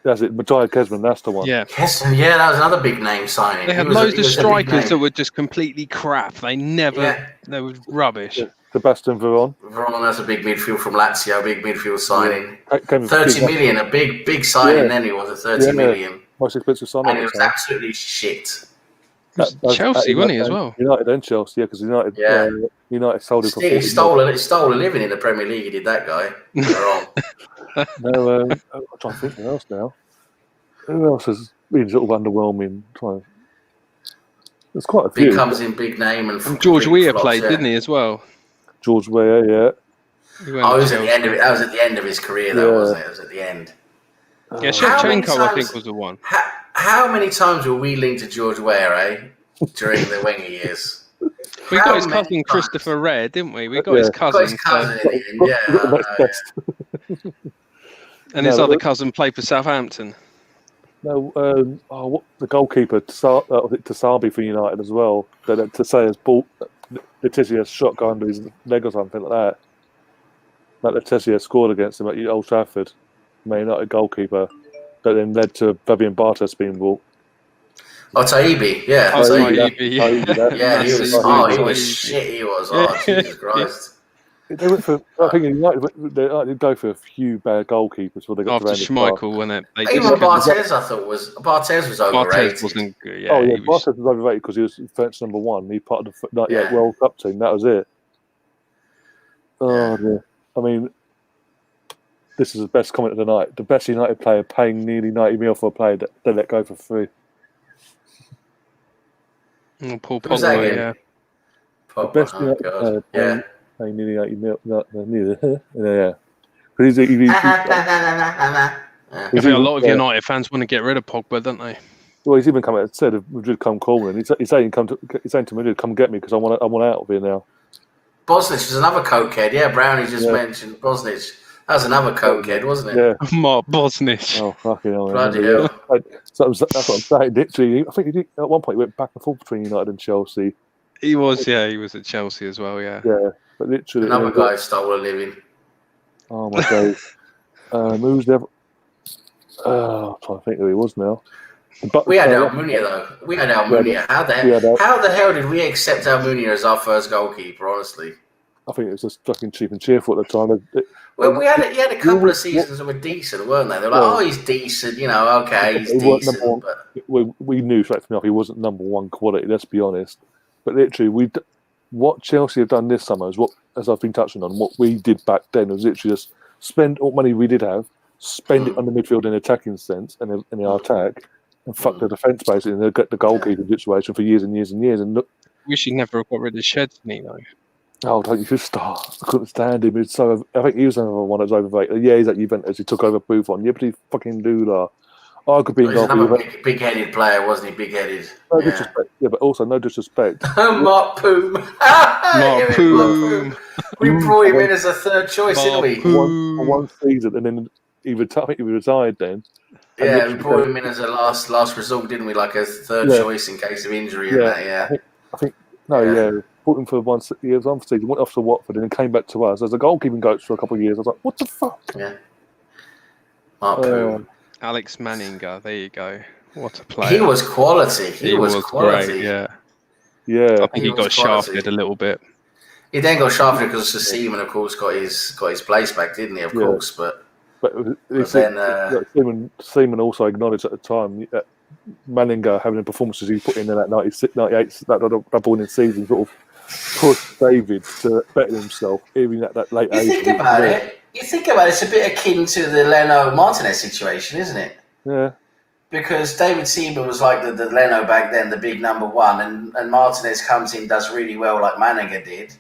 That's it, Matthias Kezman, that's the one. Yeah, Kezman, that was another big name signing. They had loads of strikers that were just completely crap. They they were rubbish. Yeah. Sebastian Veron. Veron, that's a big midfield from Lazio, big midfield signing. 30 million, a big signing then he was, 30 million. Most expensive signing. And he was absolutely shit. Chelsea, wasn't he, as well? United and Chelsea, because United sold him for he stole a living in the Premier League, he did that guy. No, I'm trying to think who else now. Who else has been sort of underwhelming? There's quite a few. He comes in big name and George Weah played, didn't he, as well? George Weah, yeah. It was at the end of it. That was at the end of his career, though, wasn't it? It was at the end. Yeah, Shevchenko, I think, was the one. How many times were we linked to George Weah, during the Wenger years? We got his How many cousin times? Christopher Rare, didn't we? We got his Got cousin. his cousin in the end, We got the next best. And his other cousin played for Southampton. No, what the goalkeeper Tasabi for United as well. That Tasaya's bought Letizia shot go under his leg or something like that. Like Letizia scored against him at Old Trafford. Man United goalkeeper. That then led to Fabian Bartos being bought. Oh, Taibi, yeah. Oh, Taibi. Taibi, Yeah, he was. Massive He was Taibi. shit. He was. Oh, Jesus Christ. They went for. I think United they go for a few bad goalkeepers before they got After to Randy Schmeichel, when they Even just couldn't- Barthez, I thought was overrated. Barthez wasn't good. Yeah, Oh yeah, he was, Bartos was overrated because he was French number 1. He part of the 98 Yeah. World Cup team. That was it. Oh Yeah. dear. I mean, this is the best comment of the night. The best United player paying nearly 90 mil for a player that they let go for free. Paul Who's that Pogba, again? yeah. The best Oh, United God. player Yeah. paying nearly 90 mil. Yeah. But he's I think a lot of United fans want to get rid of Pogba, don't they? Well, he's even come out and said, if Madrid come call me, and he's saying to Madrid, come get me because I want out of here now. Bosnich was another cokehead. Yeah, Brownie just mentioned Bosnich. That was another cokehead, wasn't it? Yeah. Mark Bosnich. Oh, fucking hell. Bloody Yeah. hell. So that's what I'm saying. Literally, I think he did, at one point he went back and forth between United and Chelsea. He was at Chelsea as well, yeah. Yeah, but literally. Another guy stole a living. Oh, my days. Who's the other? I'm trying to think who he was now. We had Almunia though. We had Almunia. How the hell did we accept Almunia as our first goalkeeper? Honestly, I think it was just fucking cheap and cheerful at the time. Well, he had a couple of seasons that were decent, weren't they? They were like, oh, he's decent, okay, he's decent. But we knew straight from off he wasn't number 1 quality. Let's be honest. But literally, what Chelsea have done this summer is what, as I've been touching on, what we did back then was literally just spend all money we did have, spend it on the midfield in attacking sense and in our attack. And fuck the defence basically, and they'll get the goalkeeping situation for years and years and years. And look, Wish he never got rid of Szczesny though. oh, don't you just start? I couldn't stand him. It's so. I think he was another one that was overrated. Yeah, he's at Juventus. He took over Buffon. Yeah, but he fucking do that. I could be he's another big-headed player, wasn't he? Big-headed. No disrespect. Yeah, but also no disrespect. Mark Poom. Mark Poom. We brought him in as a third choice, didn't we? For one season, and then I think he retired then. Yeah, we brought him in as a last resort, didn't we? Like a third choice in case of injury and that, yeah. I think brought him for one year on season, went off to Watford and then came back to us as a goalkeeping coach for a couple of years. I was like, what the fuck? Yeah. Mark Poom. Alex Manninger, there you go. What a player. He was quality. He was quality. Great, yeah. Yeah. I think he got shafted a little bit. He then got shafted because Seaman, of course, got his place back, didn't he? Of course, but then Seaman also acknowledged at the time that Manninger having the performances he put in that 96, 98, that double winning season sort of pushed David to better himself, even at that late age. You think about it, it's a bit akin to the Leno Martinez situation, isn't it? Yeah. Because David Seaman was like the Leno back then, the big number 1, and Martinez comes in, does really well like Manninger did.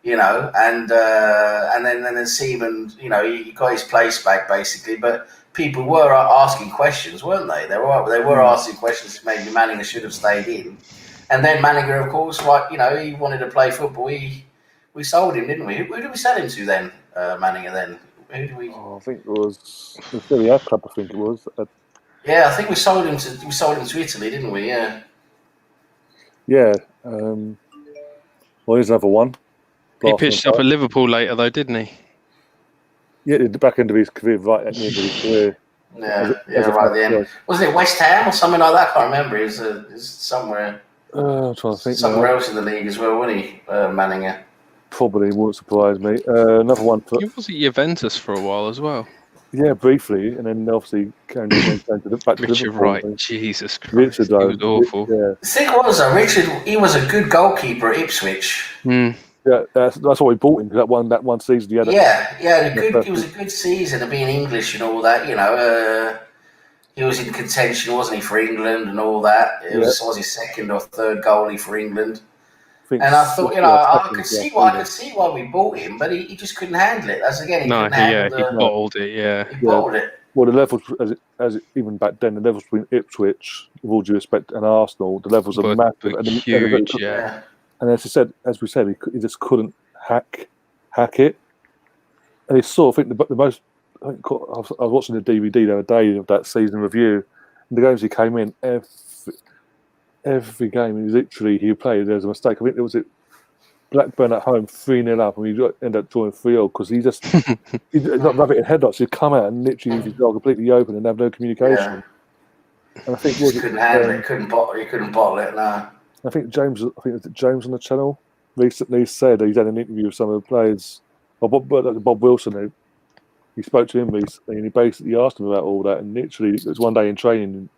And then Seaman, he got his place back basically. But people were asking questions, weren't they? They were asking questions. Maybe Manninger should have stayed in. And then Manninger, of course, he wanted to play football. We sold him, didn't we? Who did we sell him to then? Manninger then. Who did we? Oh, I think it was the Serie A club. I think it was. Yeah, I think we sold him to Italy, didn't we? Yeah. Yeah. Well, here's another one. He pitched up at Liverpool later, though, didn't he? Yeah, at the back end of his career, right at the end of his career. Yeah, right at the end. Wasn't it West Ham or something like that? I can't remember. He was somewhere. I'm trying to think. Somewhere else in the league as well, wasn't he, Manninger? Probably wouldn't surprise me. Another one for. He was at Juventus for a while as well. Yeah, briefly, and then obviously came back to Richard Liverpool. Wright, Jesus Christ, Richard, he was awful. Yeah. The thing was, though, Richard, he was a good goalkeeper at Ipswich. Yeah, that's why we bought him, because that one season he had. It was a good season of being English and all that. He was in contention, wasn't he, for England and all that? It was his second or third goalie for England. And I thought, I could see why we bought him, but he just couldn't handle it. That's again, he bottled it. Yeah, he bottled it. Well, the levels, even back then, the levels between Ipswich, with all due respect, and Arsenal, the levels are massive. Huge, yeah. And as we said, he just couldn't hack it. And it's sort of, I think the most. I was watching the DVD the other day of that season review. And the games he came in, every game he played, there's a mistake. I think there was Blackburn at home 3-0 up, and we ended up drawing 3-0 because he not rub it in headlocks. He'd come out and literally leave his goal completely open and have no communication. Yeah. And I think he couldn't handle it. Couldn't bottle it. No. I think James on the channel recently said he's had an interview with some of the players. Bob Wilson, he spoke to him recently, and he basically asked him about all that. And literally, it was one day in training, and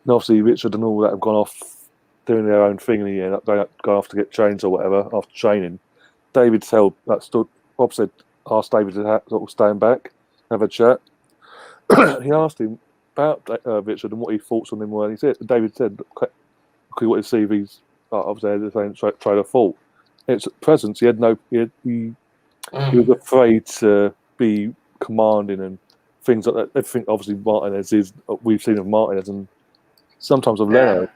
obviously Richard and all that have gone off doing their own thing, and he ended up going off to get changed or whatever after training. David Bob said, asked David to sort of stand back, have a chat. He asked him about Richard and what he thoughts on him were. And David said, he wanted to see if he's obviously tried a fault. It's presence. He had no. He was afraid to be commanding and things like that. Everything obviously we've seen of Martinez and sometimes of Leno,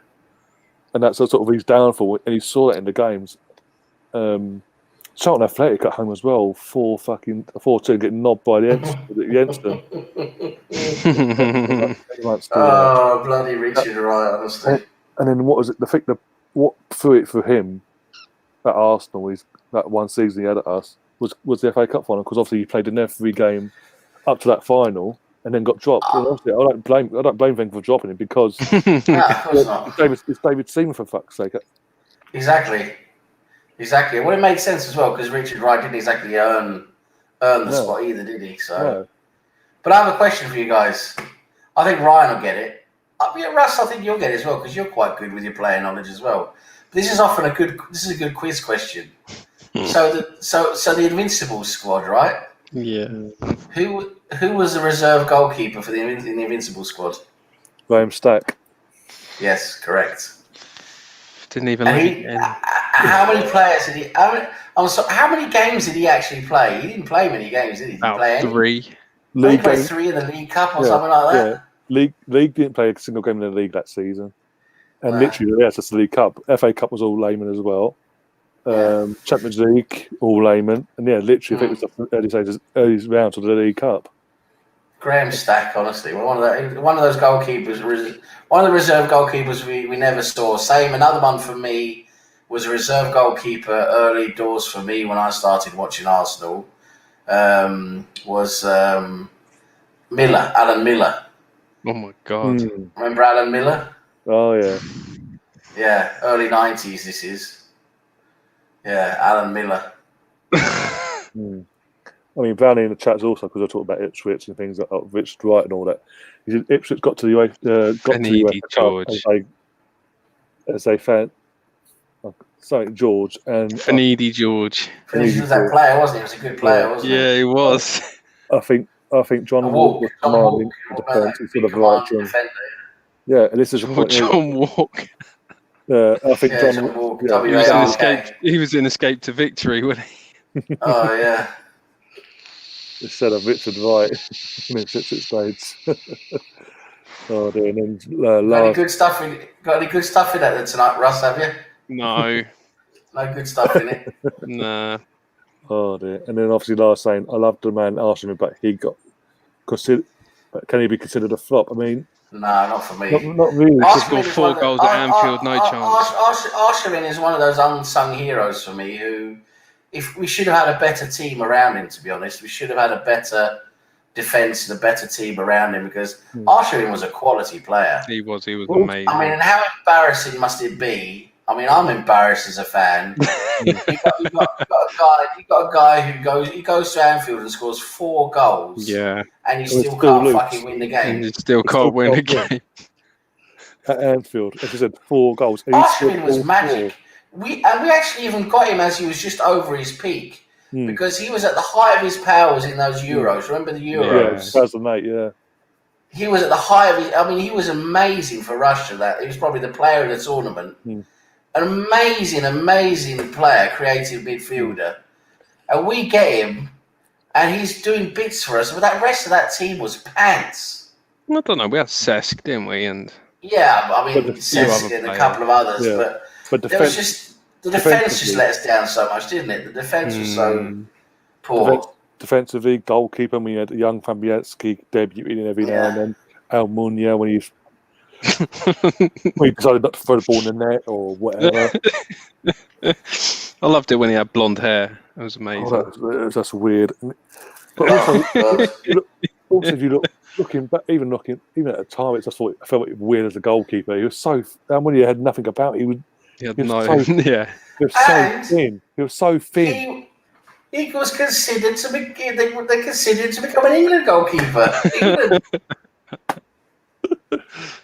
and that's sort of his downfall. And he saw that in the games. Charlton Athletic at home as well, 4-2 getting knobbed by the Enston. Bloody Richard Wright, honestly. And then what was it? What threw it for him at Arsenal is that one season he had at us was the FA Cup final, because obviously he played in every game up to that final and then got dropped. And obviously I don't blame Wenger for dropping him because it's David Seaman, for fuck's sake. Exactly. Well, it made sense as well because Richard Wright didn't exactly earn the spot either, did he? So, no. But I have a question for you guys. I think Ryan will get it. Russ, I think you'll get it as well because you're quite good with your player knowledge as well. But this is a good quiz question. So the Invincibles squad, right? Yeah. Who was the reserve goalkeeper for the Invincibles squad? Graham Stack. Yes, correct. Didn't even. How many players did he? How many games did he actually play? He didn't play many games, did he? About 3. He played 3 in the League Cup or something like that. Yeah. League didn't play a single game in the league that season, and literally, that's the League Cup. FA Cup was all layman as well. Champions League all layman, and literally, I think it was the early rounds of the League Cup. Graham Stack, honestly, one of those goalkeepers, one of the reserve goalkeepers we never saw. Same, another one for me was a reserve goalkeeper early doors for me when I started watching Arsenal. Was Alan Miller. Oh my God! Remember Alan Miller? Oh yeah. Yeah, early 90s. This is. Yeah, Alan Miller. I mean, Brownie in the chat's also, because I talked about Ipswich and things like Richard Wright and all that. He said Ipswich got to the UEFA Cup as they found George and Finidi George. He was that player, wasn't he? He was a good player, wasn't he? Yeah, he was. I think John Walk was commanding defence instead of right. Yeah, and this is John Walk. I think John Walk. He was in Escape to Victory, wasn't he? Oh yeah. Instead of Richard Wright in Ipswich Spades. Oh dear. And then got any good stuff in it tonight, Russ? Have you? No. No good stuff in it. Nah. Oh dear. And then obviously Lars saying, I love the man Arsenal, but he got considered. Can he be considered a flop? I mean, no, not for me. Not really. He scored 4 goals at Anfield, no chance. Arshavin is one of those unsung heroes for me who, if we should have had a better team around him, to be honest, we should have had a better defence and a better team around him because Arshavin was a quality player. He was amazing. I mean, and how embarrassing must it be? I mean, I'm embarrassed as a fan. You've got a guy who goes to Anfield and scores 4 goals. Yeah. And you still can't fucking win the game. And you still can't win a game. At Anfield, as I said, 4 goals. Arshavin was magic. We actually even got him as he was just over his peak because he was at the height of his powers in those Euros. Remember the Euros? Yeah, 2008, yeah. He was at the height of his... I mean, he was amazing for Russia. He was probably the player of the tournament. An amazing player, creative midfielder. And we get him, and he's doing bits for us, but that rest of that team was pants. I don't know. We had Cesc, didn't we? And yeah, I mean, Cesc and a couple of others, but there The defence just let us down so much, didn't it? The defence was so poor. Defensively, goalkeeper, we had young Fabianski debuting every now and then. Almunia when he decided not to throw the ball in the net or whatever. I loved it when he had blonde hair. It was amazing. That's weird. But also, if you look looking back, even at the time, I felt weird as a goalkeeper. He was so Almunia had nothing about it. He was so thin. He was so thin. He was considered to be. They considered to become an England goalkeeper. England.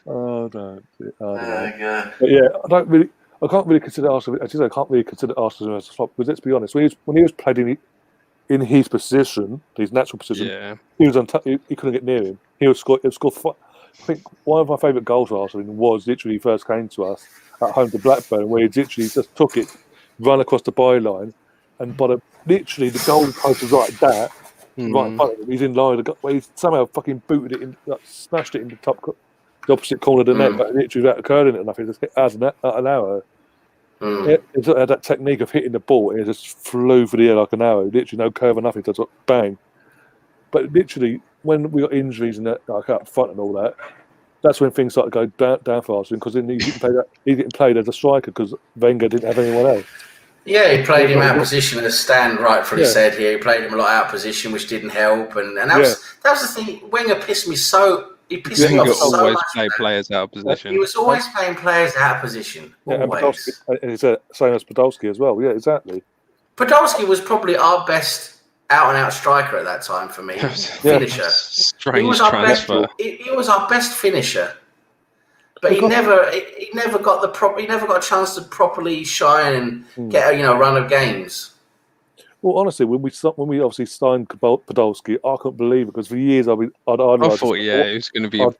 Oh no! God. But yeah, I can't really consider Arsenal. I can't really consider Arsenal as a flop because let's be honest, when he was playing in his position, his natural position, he was he couldn't get near him. He would score. I think one of my favourite goals for Arsenal was literally first came to us at home to Blackburn, where he literally just took it, run across the byline, and literally the goal post was like that. Right in front of him. He's in line. He somehow fucking booted it in, smashed it in the opposite corner of the net, but literally without curling it nothing. Just hit as an arrow. It had that technique of hitting the ball, and it just flew for the air like an arrow. Literally no curve or nothing. Just bang. But literally, when we got injuries and that, like up front and all that, that's when things started to go down for Arsenal because then he didn't play as a striker because Wenger didn't have anyone else. Yeah, he played him out of position, as Stan rightfully said here. He played him a lot out of position, which didn't help, and that was the thing. Wenger pissed me so. He pissed me off so much. Always play players out of position. He was always playing players out of position. Always. And it's the same as Podolski as well. Yeah, exactly. Podolski was probably our best out-and-out striker at that time for me. Finisher. Strange transfer. He was our best finisher. But he never got a chance to properly shine and get a run of games. Well, honestly, when we obviously signed Podolski, I couldn't believe it because for years I thought it was going to be a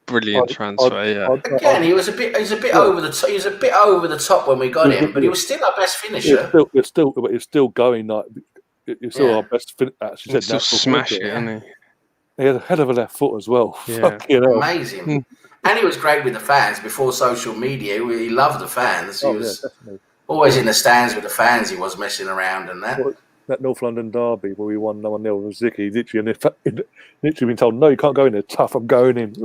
brilliant transfer. Again, he was a bit over the top. He was a bit over the top when we got him, but he was still our best finisher. It's still going like it's still our best. Actually, still smash it, isn't he? He had a head of a left foot as well. Yeah. Amazing. And he was great with the fans before social media. He loved the fans. He was always in the stands with the fans. He was messing around and that. That North London derby where we won 1-0 with Zicky, literally been told, no, you can't go in there. Tough, I'm going in.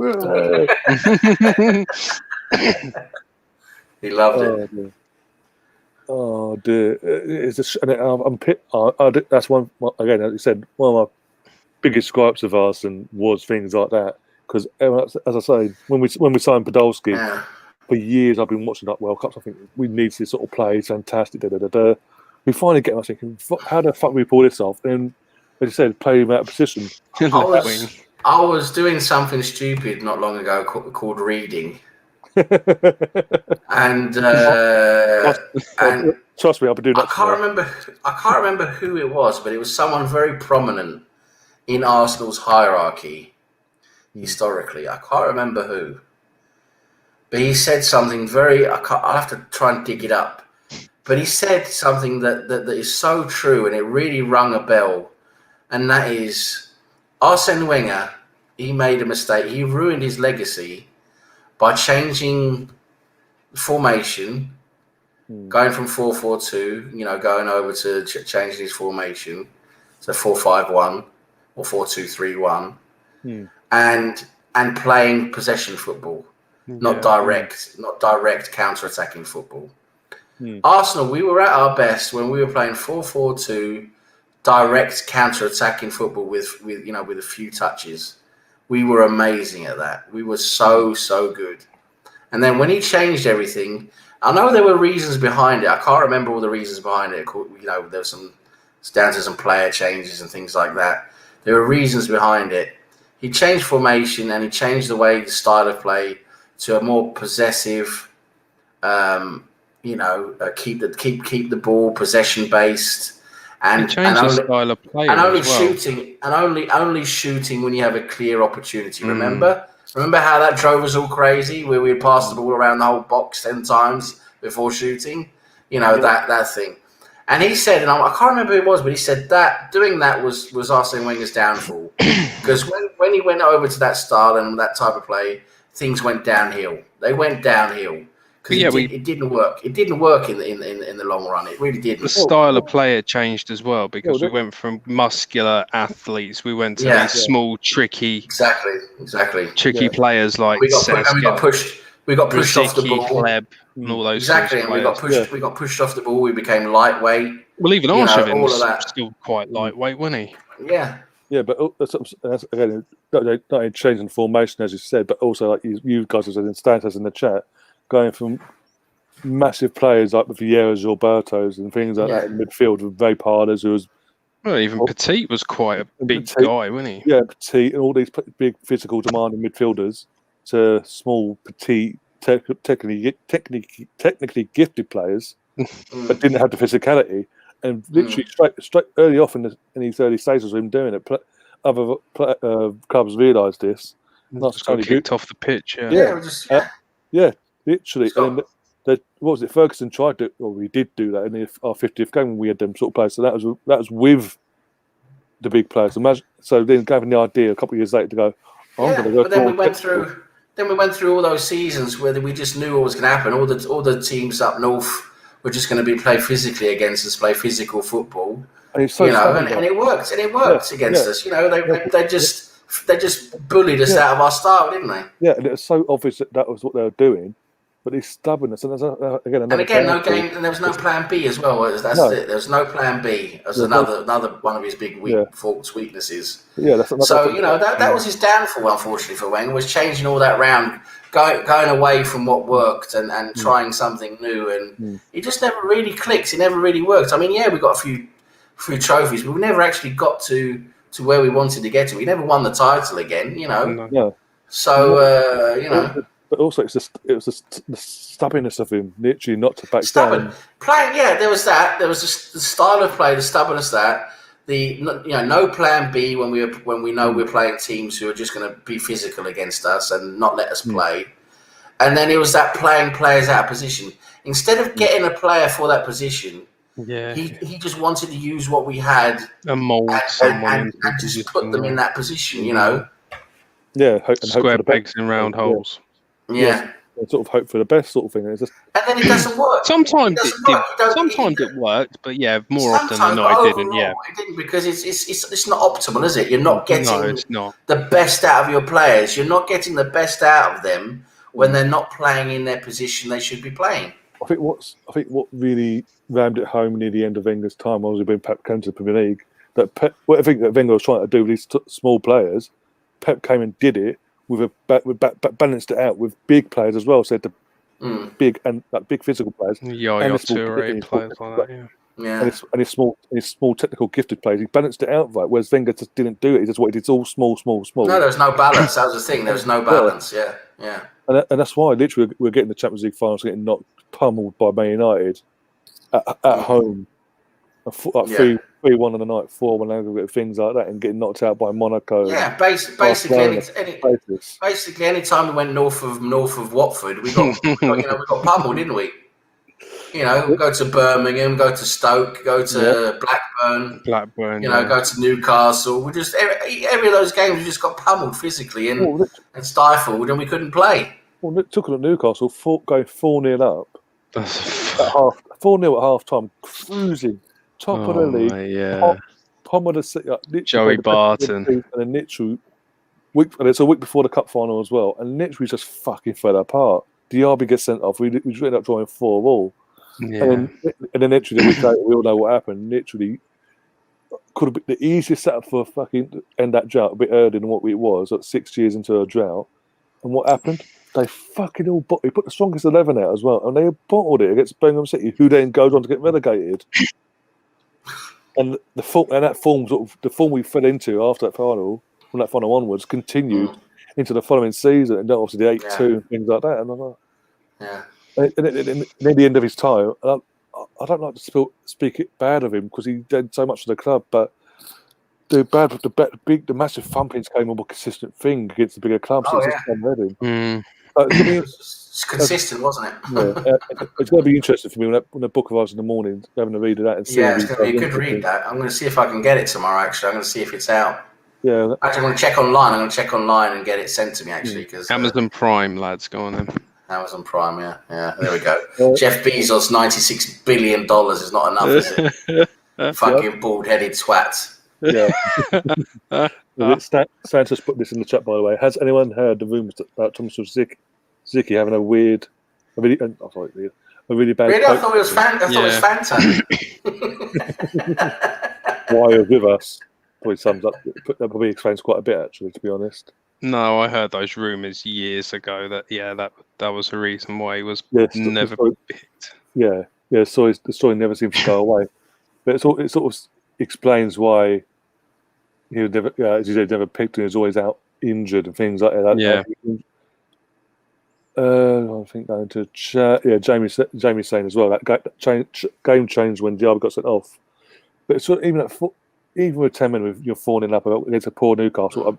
He loved it. Dear. Oh dear! That's one again. As you said, one of my biggest gripes of Arsenal was things like that. Because, as I say, when we signed Podolski, for years I've been watching World Cups. I think we need this sort of play. It's fantastic. We finally get. I was thinking, how the fuck do we pull this off? And as you said, play him out of position. I was doing something stupid not long ago called reading, and trust me, I've been doing that. I can't remember who it was, but it was someone very prominent in Arsenal's hierarchy. Historically, I can't remember who, but he said something I'll have to try and dig it up. But he said something that is so true, and it really rung a bell, and that is Arsene Wenger. He made a mistake. He ruined his legacy by changing formation, going from 4-4-2, going over to changing his formation, so 4-5-1 or 4-2-3-1. And playing possession football, not direct counter-attacking football. Arsenal, we were at our best when we were playing 4-4-2, direct counter-attacking football with a few touches. We were amazing at that. We were so good. And then when he changed everything, I know there were reasons behind it. I can't remember all the reasons behind it. There was some down to some player changes and things like that. There were reasons behind it. He changed formation and he changed the style of play to a more possessive, keep the ball possession based, and the style of play, and only shooting, and only shooting when you have a clear opportunity. Remember how that drove us all crazy, where we'd pass the ball around the whole box 10 times before shooting. That thing. And he said, and I can't remember who it was, but he said that doing that was Arsene Wenger's downfall. Because when he went over to that style and that type of play, things went downhill. They went downhill because it didn't work. It didn't work in the long run. It really didn't. The style of player changed as well because we went from muscular athletes, we went to these small, tricky, exactly, players like we got pushed off the ball, Pleb, and all those exactly, and we got pushed off the ball. We became lightweight. Well, even Arshavin was still quite lightweight, wasn't he? Yeah. Yeah, but that's again, not changing formation as you said, but also like you guys have said in Stantas in the chat, going from massive players like the Vieira's, Gilbertos, and things like that in midfield with Ray Pardas, who was even Petit was quite a big guy, wasn't he? Yeah, Petit, and all these big physical demanding midfielders to small, petite, technically gifted players, but didn't have the physicality. And literally straight early off in these early stages of him doing it, other clubs realised this. Just got kicked off the pitch. Literally. And then what was it? Ferguson tried to, or we did do that in our 50th game when we had them sort of players. So that was with the big players. So then having the idea a couple of years later to go, I'm going to go. But then we went through all those seasons where we just knew what was going to happen. All the teams up north were just going to play physically against us, play physical football, and it worked. And it worked against us. They just bullied us out of our style, didn't they? Yeah, and it was so obvious that was what they were doing. But it's stubbornness, and again, no game, and there was no plan B as well. It. There was no plan B as another one of his big weaknesses. Yeah, that was his downfall, unfortunately, for Wenger, was changing all that round, going away from what worked and trying something new, and it just never really clicked. It never really worked. I mean, we got a few trophies, but we never actually got to where we wanted to get to. We never won the title again, Yeah. So But also, it was the stubbornness of him, literally not to back down. Playing, there was that. There was the style of play, the stubbornness no plan B when we know we're playing teams who are just going to be physical against us and not let us play. And then it was that playing players out of position. Instead of getting a player for that position, he just wanted to use what we had and mold someone and just put them in that position, Yeah, square pegs in round holes. Yeah. And sort of hope for the best sort of thing. And then it doesn't work. Sometimes it worked, but more often than not, it didn't. Yeah, it didn't because it's not optimal, is it? You're not getting the best out of your players. You're not getting the best out of them when they're not playing in their position they should be playing. I think what really rammed it home near the end of Wenger's time, obviously when Pep came to the Premier League, what I think that Wenger was trying to do with these small players, Pep came and did it. Balanced it out with big players as well. So the big physical players, and players like that. Yeah. And his small technical gifted players. He balanced it out right. Whereas Wenger just didn't do it. He just wanted it's all small. No, there was no balance. That was the thing. There was no balance. Yeah. And that's why literally we're getting the Champions League finals, getting knocked pummeled by Man United at home. 3-1 on the night, 4-1 aggregate, things like that, and getting knocked out by Monaco. Yeah, basically, any time we went north of Watford, we got we got pummeled, didn't we? Go to Birmingham, go to Stoke, go to Blackburn, go to Newcastle. We just every of those games we just got pummeled physically and stifled, and we couldn't play. Well, took it at Newcastle, going 4-0 up, 4-0 at half time, cruising. Top of the league, Pom of the city, Joey Barton, and then literally it's a week before the cup final as well, and literally just fucking fell apart. Diaby gets sent off. We ended up drawing 4-4, and then literally the week later, we all know what happened. Literally, could have been the easiest setup for fucking end that drought a bit earlier than what it was at 6 years into a drought. And what happened? They fucking all he put the strongest 11 out as well, and they bottled it against Birmingham City, who then goes on to get relegated. And the form we fell into after that final, from that final onwards, continued into the following season, and then obviously the 8-2 and things like that. And I'm like, and near the end of his time, I don't like to speak it bad of him because he did so much for the club, but the massive thumpings came a more consistent thing against the bigger clubs. It's consistent, wasn't it? It's going to be interesting for me when the book arrives in the morning, having a read of that and see. Yeah, it's going to be a good read. That I'm going to see if I can get it tomorrow. Actually, I'm going to see if it's out. Yeah. Actually, I'm going to check online. I'm going to check online and get it sent to me. Actually, because Amazon Prime, lads, go on then. Amazon Prime, yeah. There we go. Jeff Bezos, $96 billion is not enough, is it? Fucking bald-headed twat. Yeah. Santos put this in the chat, by the way. Has anyone heard the rumours about Thomas Zicky having a really bad... Really? I thought it was Fanta. Why you're with us probably sums up. That probably explains quite a bit, actually, to be honest. No, I heard those rumours years ago that was the reason why he was never picked. Yeah. So the story never seems to go away, but it sort of explains why he was never, as you said, never picked, and he was always out injured and things like that. Yeah. I think going to Jamie's saying as well that game changed when Diabo got sent off. But it's sort of, even with 10 men, you're fawning up against a poor Newcastle, an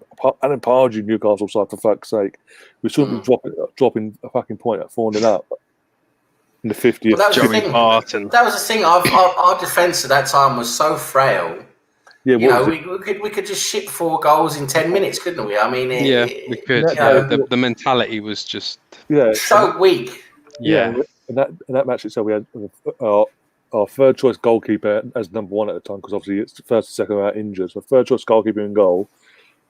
Pardew Newcastle side, for fuck's sake. We shouldn't be dropping a fucking point at fawning up in the 50th. Well, that was the thing. Our defence at that time was so frail. Yeah, we could just ship 4 goals in 10 minutes, couldn't we? I mean, we could. The mentality was just so weak. Yeah. In that match itself, we had our third choice goalkeeper as number 1 at the time, because obviously it's the first and second were injured. So third choice goalkeeper in goal.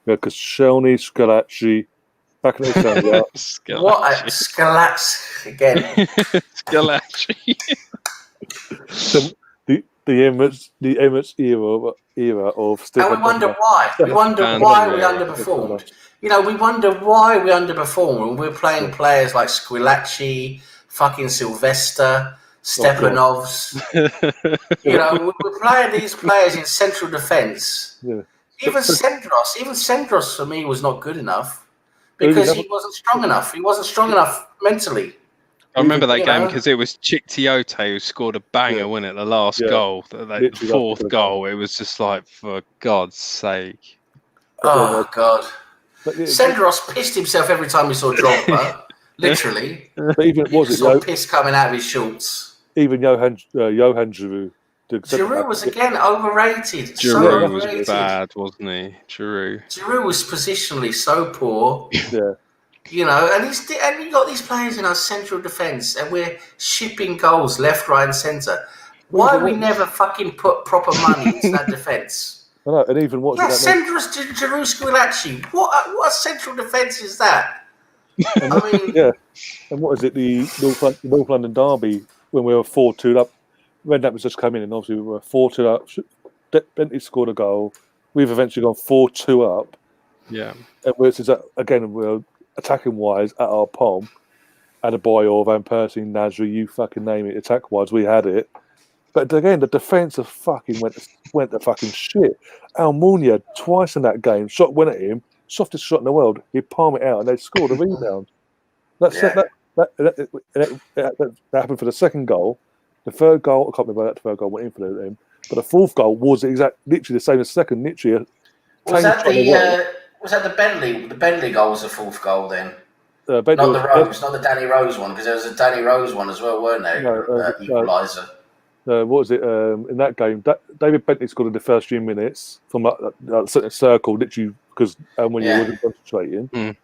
We had Koscielny, Scalacci, back in the What a Scalacci again. Scalacci. The Emirates era of still. And we wonder why. We wonder why we underperformed. We wonder why we underperformed when we're playing players like Squillaci, fucking Sylvester, Stepanovs. We're playing these players in central defence. Yeah. Even Sendros for me was not good enough because he wasn't strong enough. He wasn't strong enough mentally. I remember that game because it was Chick Tiote who scored a banger, wasn't it? The last goal, the fourth goal. It was just like, for God's sake. Oh, God. Sendros pissed himself every time he saw Drogba, literally. But even piss coming out of his shorts. Even Johan Giroud. Giroud was again overrated. Giroud was bad, wasn't he? Giroud was positionally so poor. Yeah. And you got these players in our central defence, and we're shipping goals left, right, and centre. Why we never fucking put proper money into that defence? I know, and even what's Sendros Giroud Squillaci. What central defence is that? And what is it? The North London derby when we were 4-2 up. Redknapp was just coming in, and obviously we were 4-2 up. Bentley scored a goal. We've eventually gone 4-2 up. Yeah, and we're attacking wise at our palm, Adebayor, Van Persie, Nasri, you fucking name it. Attack wise, we had it, but again the defence of fucking went to fucking shit. Almunia twice in that game, shot went at him, softest shot in the world. He palmed it out, and they scored a rebound. That happened for the second goal. The third goal, I can't remember that the third goal went in for them, but the fourth goal was literally the same as the second. Literally, was that the Bentley? The Bentley goal was the fourth goal then. Not the Danny Rose one, because there was a Danny Rose one as well, weren't there? Equaliser. What was it? In that game, David Bentley scored in the first few minutes from a certain circle, literally, because when you wasn't concentrating.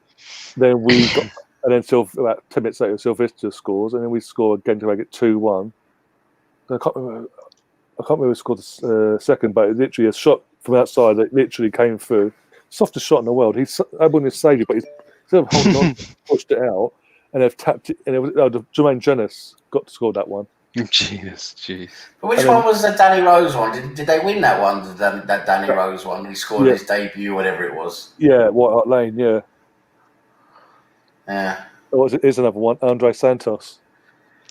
Then we got, and then about 10 minutes later, Sylvester scores, and then we score again to make it 2-1. I can't remember who scored the second, but it literally a shot from outside that literally came through. Softest shot in the world. I wouldn't saved it, but he's still holding on, pushed it out, and they've tapped it. And it was Jermaine Jenas got to score that one. Jeez. But which one was the Danny Rose one? Did they win that one? That Danny Rose one? He scored his debut, whatever it was. Yeah, White Hart Lane. Yeah. Yeah. Here's another one. Andre Santos.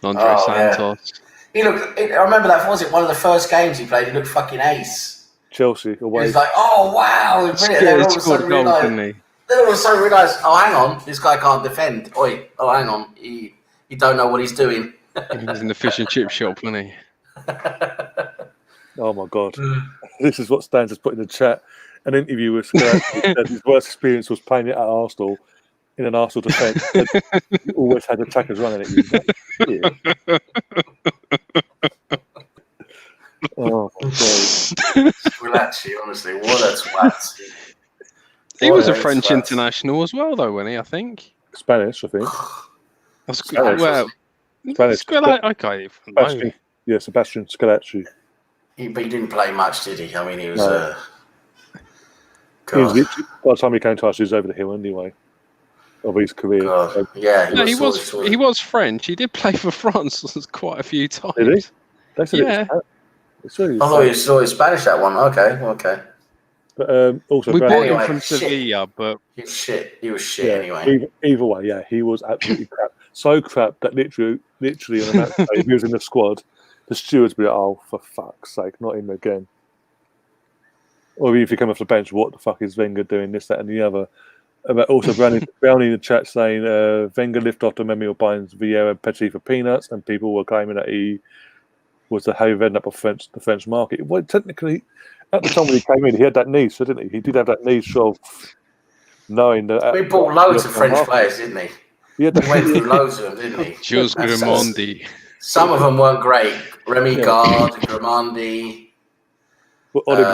Santos. He looked. I remember that. Was it one of the first games he played? He looked fucking ace. Chelsea away. He was like, oh wow, brilliant. He scored a goal, didn't he? They all of a sudden realised, oh hang on, this guy can't defend. Oh hang on, he don't know what he's doing. He was in the fish and chip shop, wasn't he? Oh my God. This is what Stans has put in the chat. An interview with Scott. His worst experience was playing it at Arsenal in an Arsenal defence. He always had attackers running at you. Oh my God. Squillaci, honestly, what a twat. He was a French international as well, though, wasn't he? I think. Spanish, I think. Spanish, well, Spanish. I can't even know. Yeah, Sebastian Scalacci. But he didn't play much, did he? I mean, he was. No. He was literally, by the time he came to us, he was over the hill anyway of his career. God. Yeah, he was French. He did play for France quite a few times. Did he? They said yeah. I thought he was Spanish, that one. Okay. But also, we bought anyway, him from Sevilla, but he was shit anyway. Either way, yeah, he was absolutely crap. So crap that literally on a match day, if he was in the squad, the stewards would be like, "Oh, for fuck's sake, not him again." Or if you come off the bench, what the fuck is Wenger doing? This, that, and the other. But also, Brownie in the chat saying Wenger lifted off the memory of buying Vieira Petit for peanuts, and people were claiming that he was the heavy end up of the French market. Well, technically, at the time when he came in, he had that niche, didn't he? He did have that niche of knowing that. He bought loads of French players, didn't he? He went through loads of them, didn't he? Jules Grimandi. Some of them weren't great. Remy Gard, Grimandi. Oleg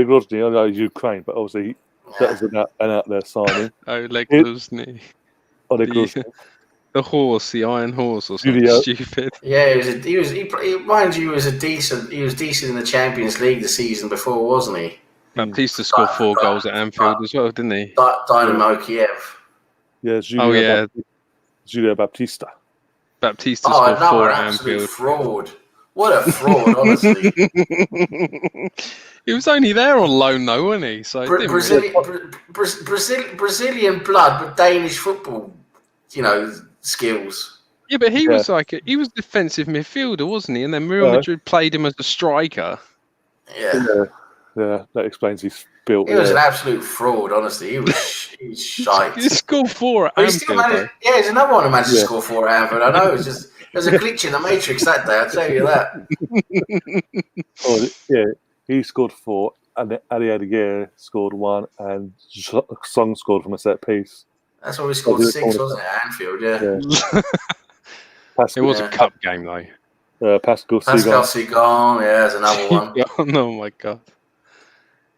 Grozny, I know he's Ukraine, but obviously that was an out there signing. Oleg Grozny. Oleg Grozny. The horse, the iron horse, or something stupid. Yeah, he was decent in the Champions League the season before, wasn't he? Baptista scored 4 goals at Anfield as well, didn't he? Dynamo Kiev. Yeah, Julio Baptista. Baptista scored 4 at Anfield. Fraud. What a fraud, honestly. He was only there on loan, though, wasn't he? So Brazilian blood, but Danish football, skills. Yeah, but he was he was defensive midfielder, wasn't he? And then Real Madrid played him as a striker. Yeah, that explains his build. He was an absolute fraud, honestly. He was shite. He scored 4 at Anfield. There's another one who managed to score 4 at Anfield. I know, it was just there's a glitch in the Matrix that day, I'll tell you that. He scored 4, and then Ali Adeguer scored 1, and Song scored from a set piece. That's why we scored 6, wasn't it, at Anfield? Yeah. It was a cup game, though. Pascal Sigon, there's another one. Oh my god!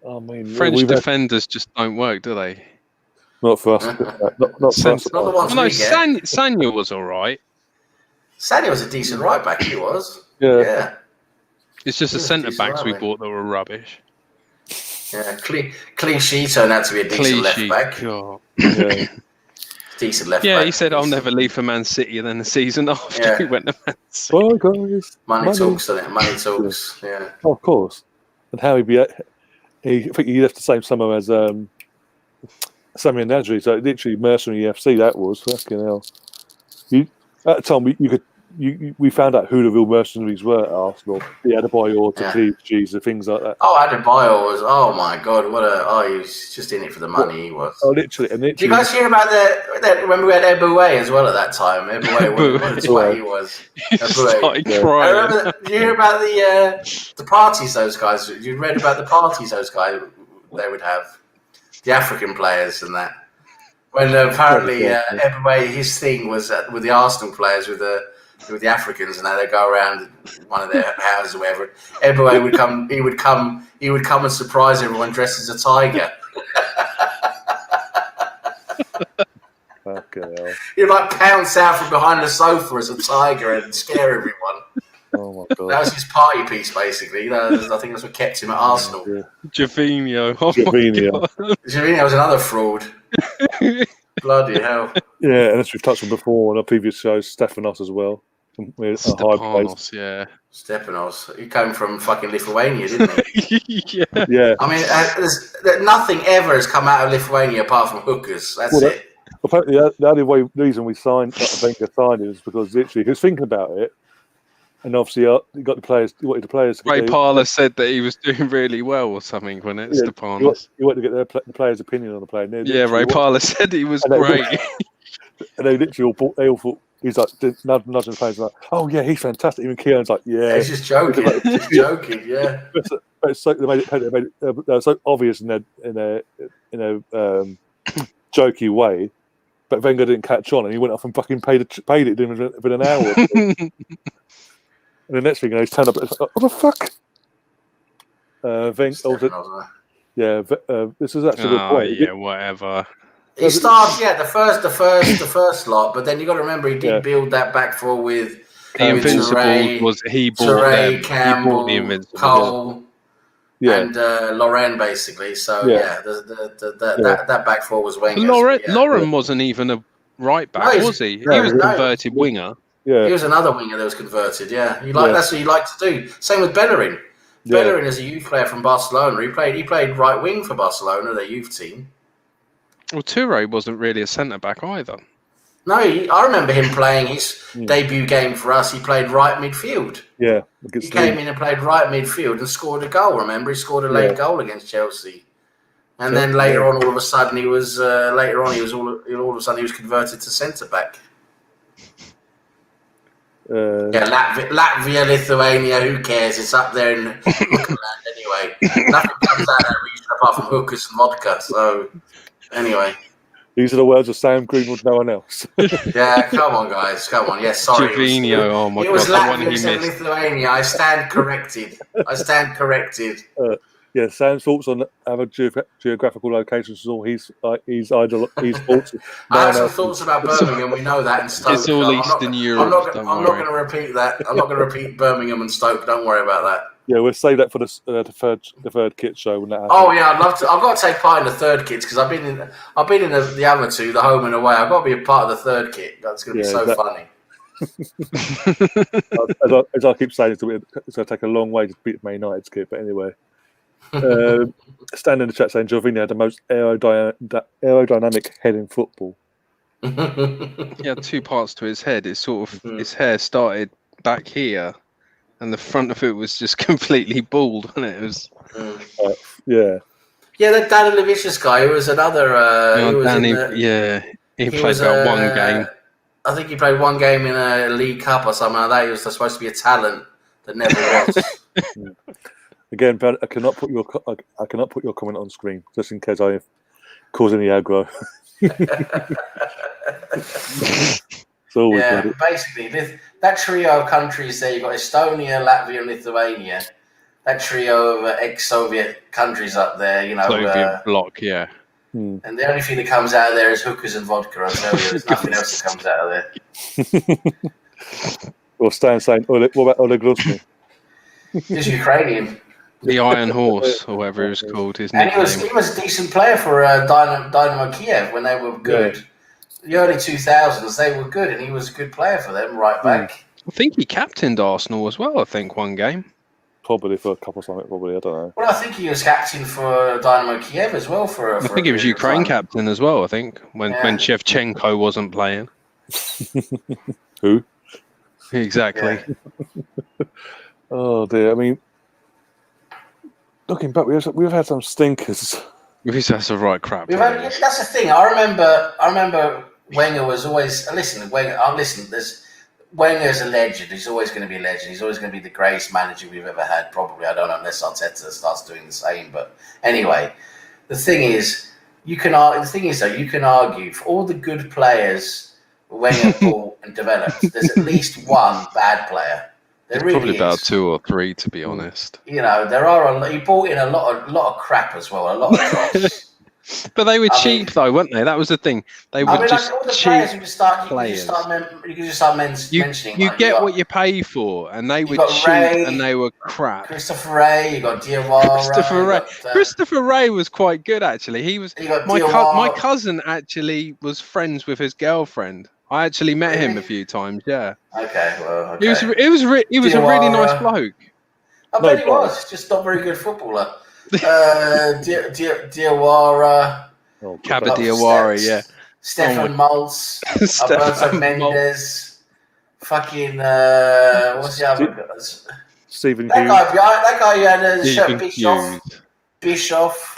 I mean, French defenders just don't work, do they? Not for us. Not for us. Not the ones we get. Sanya was all right. Sanya was a decent right back. He was. Yeah. It's just the centre backs we bought that were rubbish. Yeah, Clichy turned out to be a decent left back. Yeah. Decent left back. Yeah, he said, "I'll never leave for Man City." And then the season after, he went to Man City. Well, guys, money talks, doesn't it? Money talks. Yeah. Oh, of course. And how I think he left the same summer as Sami Nasri. So literally mercenary FC. That was fucking hell. At the time, we found out who the real mercenaries were at Arsenal. The Adebayor, the Clichy, the things like that. Oh, Adebayor was, oh my god, he was just in it for the money, he was. Oh, literally. Did you guys hear about remember we had Eboué as well at that time? Eboué, what he was. Started crying. Did you hear about the parties those guys, you read about the parties those guys, they would have? The African players and that. When apparently Eboué, his thing was with the Arsenal players, with the Africans, and they go around one of their houses or whatever. Eboué would come. He would come and surprise everyone dressed as a tiger. Fucking hell. He'd pounce out from behind the sofa as a tiger and scare everyone. Oh my god! That was his party piece, basically. I think that's what kept him at Arsenal. Javinho. Javinho was another fraud. Bloody hell. Yeah, and as we've touched on before on our previous shows, Stefanos as well. Stefanos, Stefanos. He came from fucking Lithuania, didn't he? Yeah. I mean, nothing ever has come out of Lithuania apart from hookers. That's it. Apparently, the only reason we signed Wenger signed it is because literally he was thinking about it, and obviously he got the players. He wanted the players. Ray Parlour said that he was doing really well or something when it's Stefanos. He wanted to get the players' opinion on the player. Ray Parlour said he was great. And they literally all thought he's nudging the players like, "Oh yeah, he's fantastic." Even Keown's like, "Yeah." He's just joking. Just joking, yeah. But it's so they made it so obvious in a jokey way. But Wenger didn't catch on, and he went off and fucking paid it within an hour. And the next thing, he's turned up. It's like, what the fuck? Wenger. This is actually a good point. Yeah, whatever. He started, the first lot, but then you got to remember he did build that back four with the Invincibles. Was he bought them? Campbell, he bought the Invincibles. Cole, and Lauren basically. So that back four was Wenger's. Lauren wasn't even a right back, was he? He was a converted winger. Yeah, he was another winger that was converted. Yeah, that's what he liked to do. Same with Bellerin. Yeah. Bellerin is a youth player from Barcelona. He played right wing for Barcelona, their youth team. Well, Toure wasn't really a centre back either. No, I remember him playing his debut game for us. He played right midfield. Yeah, he came in and played right midfield and scored a goal. Remember, he scored a late goal against Chelsea. And then later on, all of a sudden, he was converted to centre back. Latvia, Lithuania, who cares? It's up there in Hookerland anyway. Nothing comes out of that region apart from hookers and vodka. So, anyway. These are the words of Sam Greenwood, no one else. Yeah, come on, guys. Come on. Yes, sorry. Jovino, oh my God. It was Latvia and Lithuania. I stand corrected. Yeah, Sam's thoughts on other geographical locations is all his thoughts. I have some thoughts about Birmingham. We know that, and Stoke. It's all Eastern Europe. I'm not going to repeat that. I'm not going to repeat Birmingham and Stoke. Don't worry about that. Yeah, we'll save that for the third kit show when that happens. Oh yeah, I'd love to. I've got to take part in the third kits because I've been in the other two, the home and away. I've got to be a part of the third kit. That's going to be so funny. as I keep saying, it's going to take a long way to beat Man United's kit. But anyway, Stan in the chat saying Jorginho had the most aerodynamic head in football. He had two parts to his head. It's sort of his hair started back here. And the front of it was just completely bald, wasn't it? It was, yeah. Yeah, that Danny Levicius guy, who was another. He played about one game. I think he played one game in a League Cup or something like that. He was supposed to be a talent that never was. Again, Ben, I cannot put your comment on screen just in case I cause any aggro. Basically, that trio of countries there, you've got Estonia, Latvia, and Lithuania. That trio of ex-Soviet countries up there, Soviet bloc, yeah. And the only thing that comes out of there is hookers and vodka. I tell you, there's nothing else that comes out of there. Or Stan saying, what about Oleg Grozny? He's Ukrainian. The Iron Horse, or whatever it was called. His nickname. And he was a decent player for Dynamo Kiev when they were good. Yeah. The early 2000s, they were good, and he was a good player for them, right back. I think he captained Arsenal as well, one game. Probably for a couple of something, I don't know. Well, I think he was captain for Dynamo Kiev as well. I think he was Ukraine captain as well, when Shevchenko wasn't playing. Who? Exactly. Yeah. Oh, dear. I mean, looking back, we've had some stinkers. We've had some right crap. That's the thing. I remember Wenger was always Wenger's a legend. He's always going to be a legend. He's always going to be the greatest manager we've ever had. Probably, I don't know, unless Arteta starts doing the same. But anyway, the thing is, you can argue for all the good players Wenger bought and developed. There's at least one bad player. There really probably is. About 2 or 3, to be honest. There are he bought in a lot of crap as well, a lot of drops. But they were cheap, though, weren't they? That was the thing. They were just all the cheap players. You can just start mentioning. You get what you pay for, and they were cheap and they were crap. Christopher Ray, you got Diawara. Christopher Ray was quite good, actually. He was. My cousin actually was friends with his girlfriend. I actually met him a few times. Yeah. Okay. Well. He was a really nice bloke. I bet he was. Just not very good footballer. Diawara. Kaba Diawara, yeah. Stefan Maltz. Alberto Mendes. Fucking what's the other guy? Stephen Hughes. That guy who had a shirt, Bischoff.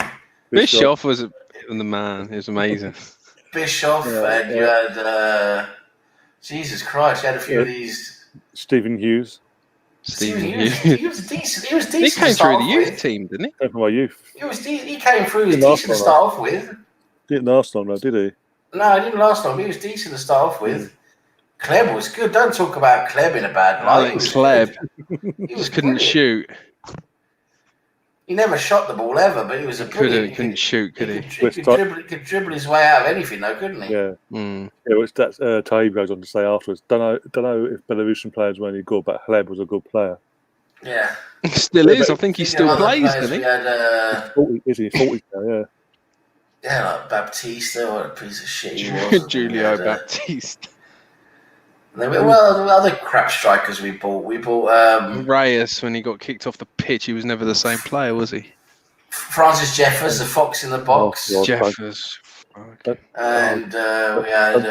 Bischoff was the man. He was amazing. Bischoff, and you had Jesus Christ, you had a few of these. Stephen Hughes. He was decent. He was decent. He came through the youth team, didn't he? Came from my youth. He came through. He was decent to start off with. Didn't last long, though, did he? No, he didn't last long. He was decent to start off with. Kleb was good. Don't talk about Kleb in a bad light. Alex Kleb. He just couldn't shoot. He never shot the ball ever, but he was a brilliant. Couldn't shoot, could he? He could dribble his way out of anything, though, couldn't he? Yeah. Mm. Yeah, which that Taib goes on to say afterwards. Don't know if Belarusian players were any good, but Haleb was a good player. Yeah. Still is. I think he still plays, doesn't he? We had, 40, is he 40 now? Yeah. Yeah, like Baptista, what a piece of shit he was. Julio Baptiste. There were other crap strikers we bought. We bought Reyes, when he got kicked off the pitch, he was never the same player, was he? Francis Jeffers, the fox in the box. Oh, Jeffers. Okay. And we had...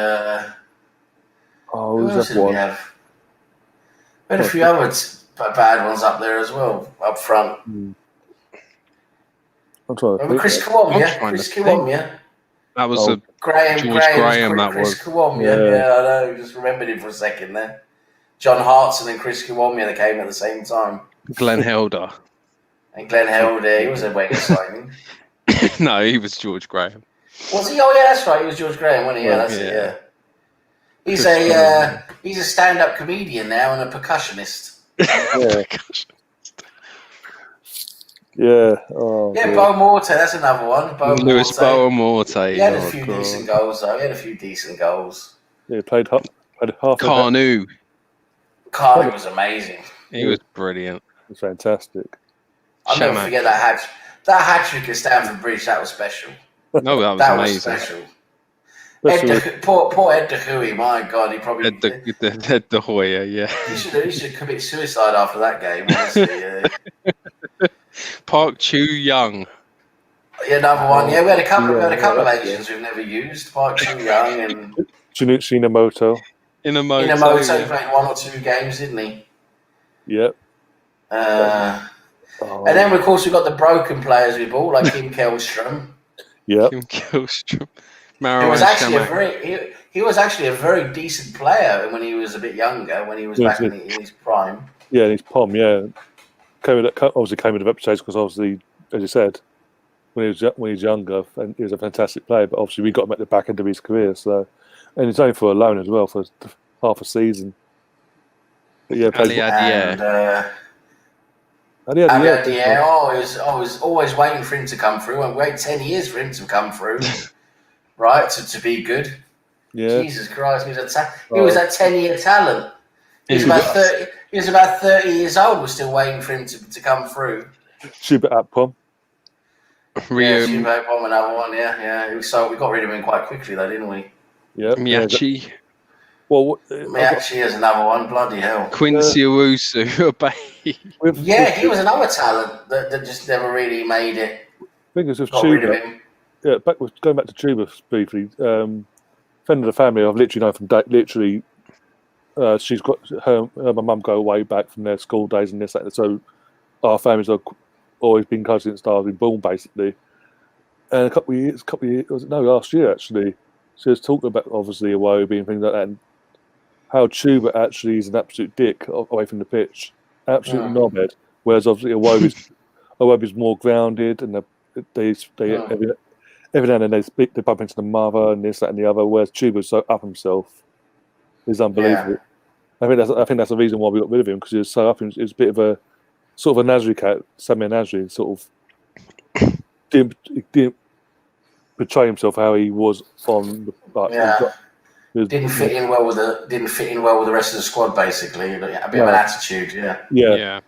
who else did we have? We had a few other bad ones up there as well, up front. I'm trying to think. Chris Kiwomya. That was George Graham, that Chris was. Kiwomya. Yeah, I know. Just remembered him for a second there. John Hartson and Chris Kiwomya, they came at the same time. Glenn Helder. And Glenn Helder, he was a Wenger signing. No, he was George Graham. Was he? Oh, yeah, that's right. He was George Graham, wasn't he? Yeah, that's it, yeah. He's a stand-up comedian now and a percussionist. Yeah. Yeah. Oh, yeah, Bo Morte, that's another one. Lewis Bo Morte. He had a few decent goals, though. Yeah, played half. Carnu. Carnu was amazing. He was brilliant. It was fantastic. I'll never forget that hat. That hat-trick at Stamford Bridge, that was special. No, that was amazing. Was special. Poor Ed De Hui, my God, he probably... Ed De Hoya, yeah. He should commit suicide after that game, honestly. Park Chu-young. Yeah, another one. Yeah, we had a couple of Asians we've never used. Park Chu-young and... Inamoto. Inamoto, he played 1 or 2 games, didn't he? Yep. And then, of course, we've got the broken players we bought, like Kim Kjellstrom. Yeah. Kim Kjellstrom. He was actually a very decent player when he was a bit younger, when he was back in his prime. Yeah, in his prime, yeah. Came with a reputation because obviously, as you said, when he was younger, and he was a fantastic player. But obviously, we got him at the back end of his career. So, and he's only for a loan as well for half a season. But yeah, I was always waiting for him to come through. I waited 10 years for him to come through, right? To be good. Yeah. Jesus Christ, he was that 10-year talent. He was about 30 years old. We're still waiting for him to come through. Schubert Akpom. Schubert Akpom, another one. Yeah. So we got rid of him quite quickly, though, didn't we? Yeah. Miyachi. Well, Miyachi is another one. Bloody hell. Quincy Owusu. Yeah, he was another talent that just never really made it. I think it was got rid of him. Yeah, going back to Chuba briefly. Friend of the family, I've literally known from literally. She's got her my mum go way back from their school days and this, that. So our families have always been close since I've been born, basically. And last year actually, she was talking about obviously Iwobi and things like that, and how Chuba actually is an absolute dick away from the pitch, absolute knobhead. Whereas obviously Iwobi's more grounded, and every now and then they bump into the mother and this, that, and the other. Whereas Chuba's so up himself, is unbelievable. Yeah. I think that's the reason why we got rid of him, because he was so up. He was a bit of a sort of a Nasri cat, Samir Nasri, sort of didn't portray himself how he was on the. Didn't fit in well with the rest of the squad, basically. A bit of an attitude, yeah. Yeah.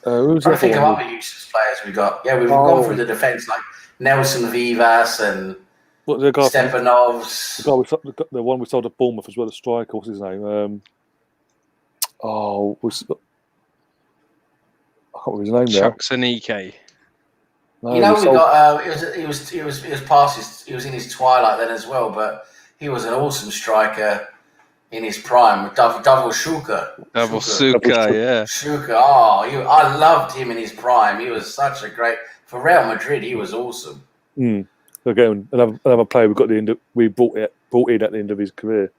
I think of other useless players we got. Yeah, we've gone through the defence, like Nelson Vivas and Stepanovs. The one we sold at Bournemouth as well, the striker. What's his name? I can't remember his name there. Chuck Sanike. No, we got. He was past. He was in his twilight then as well, but he was an awesome striker in his prime. Davor Shuka. Yeah. Shuka. I loved him in his prime. He was such a great for Real Madrid. He was awesome. Again, another player we brought in at the end of his career.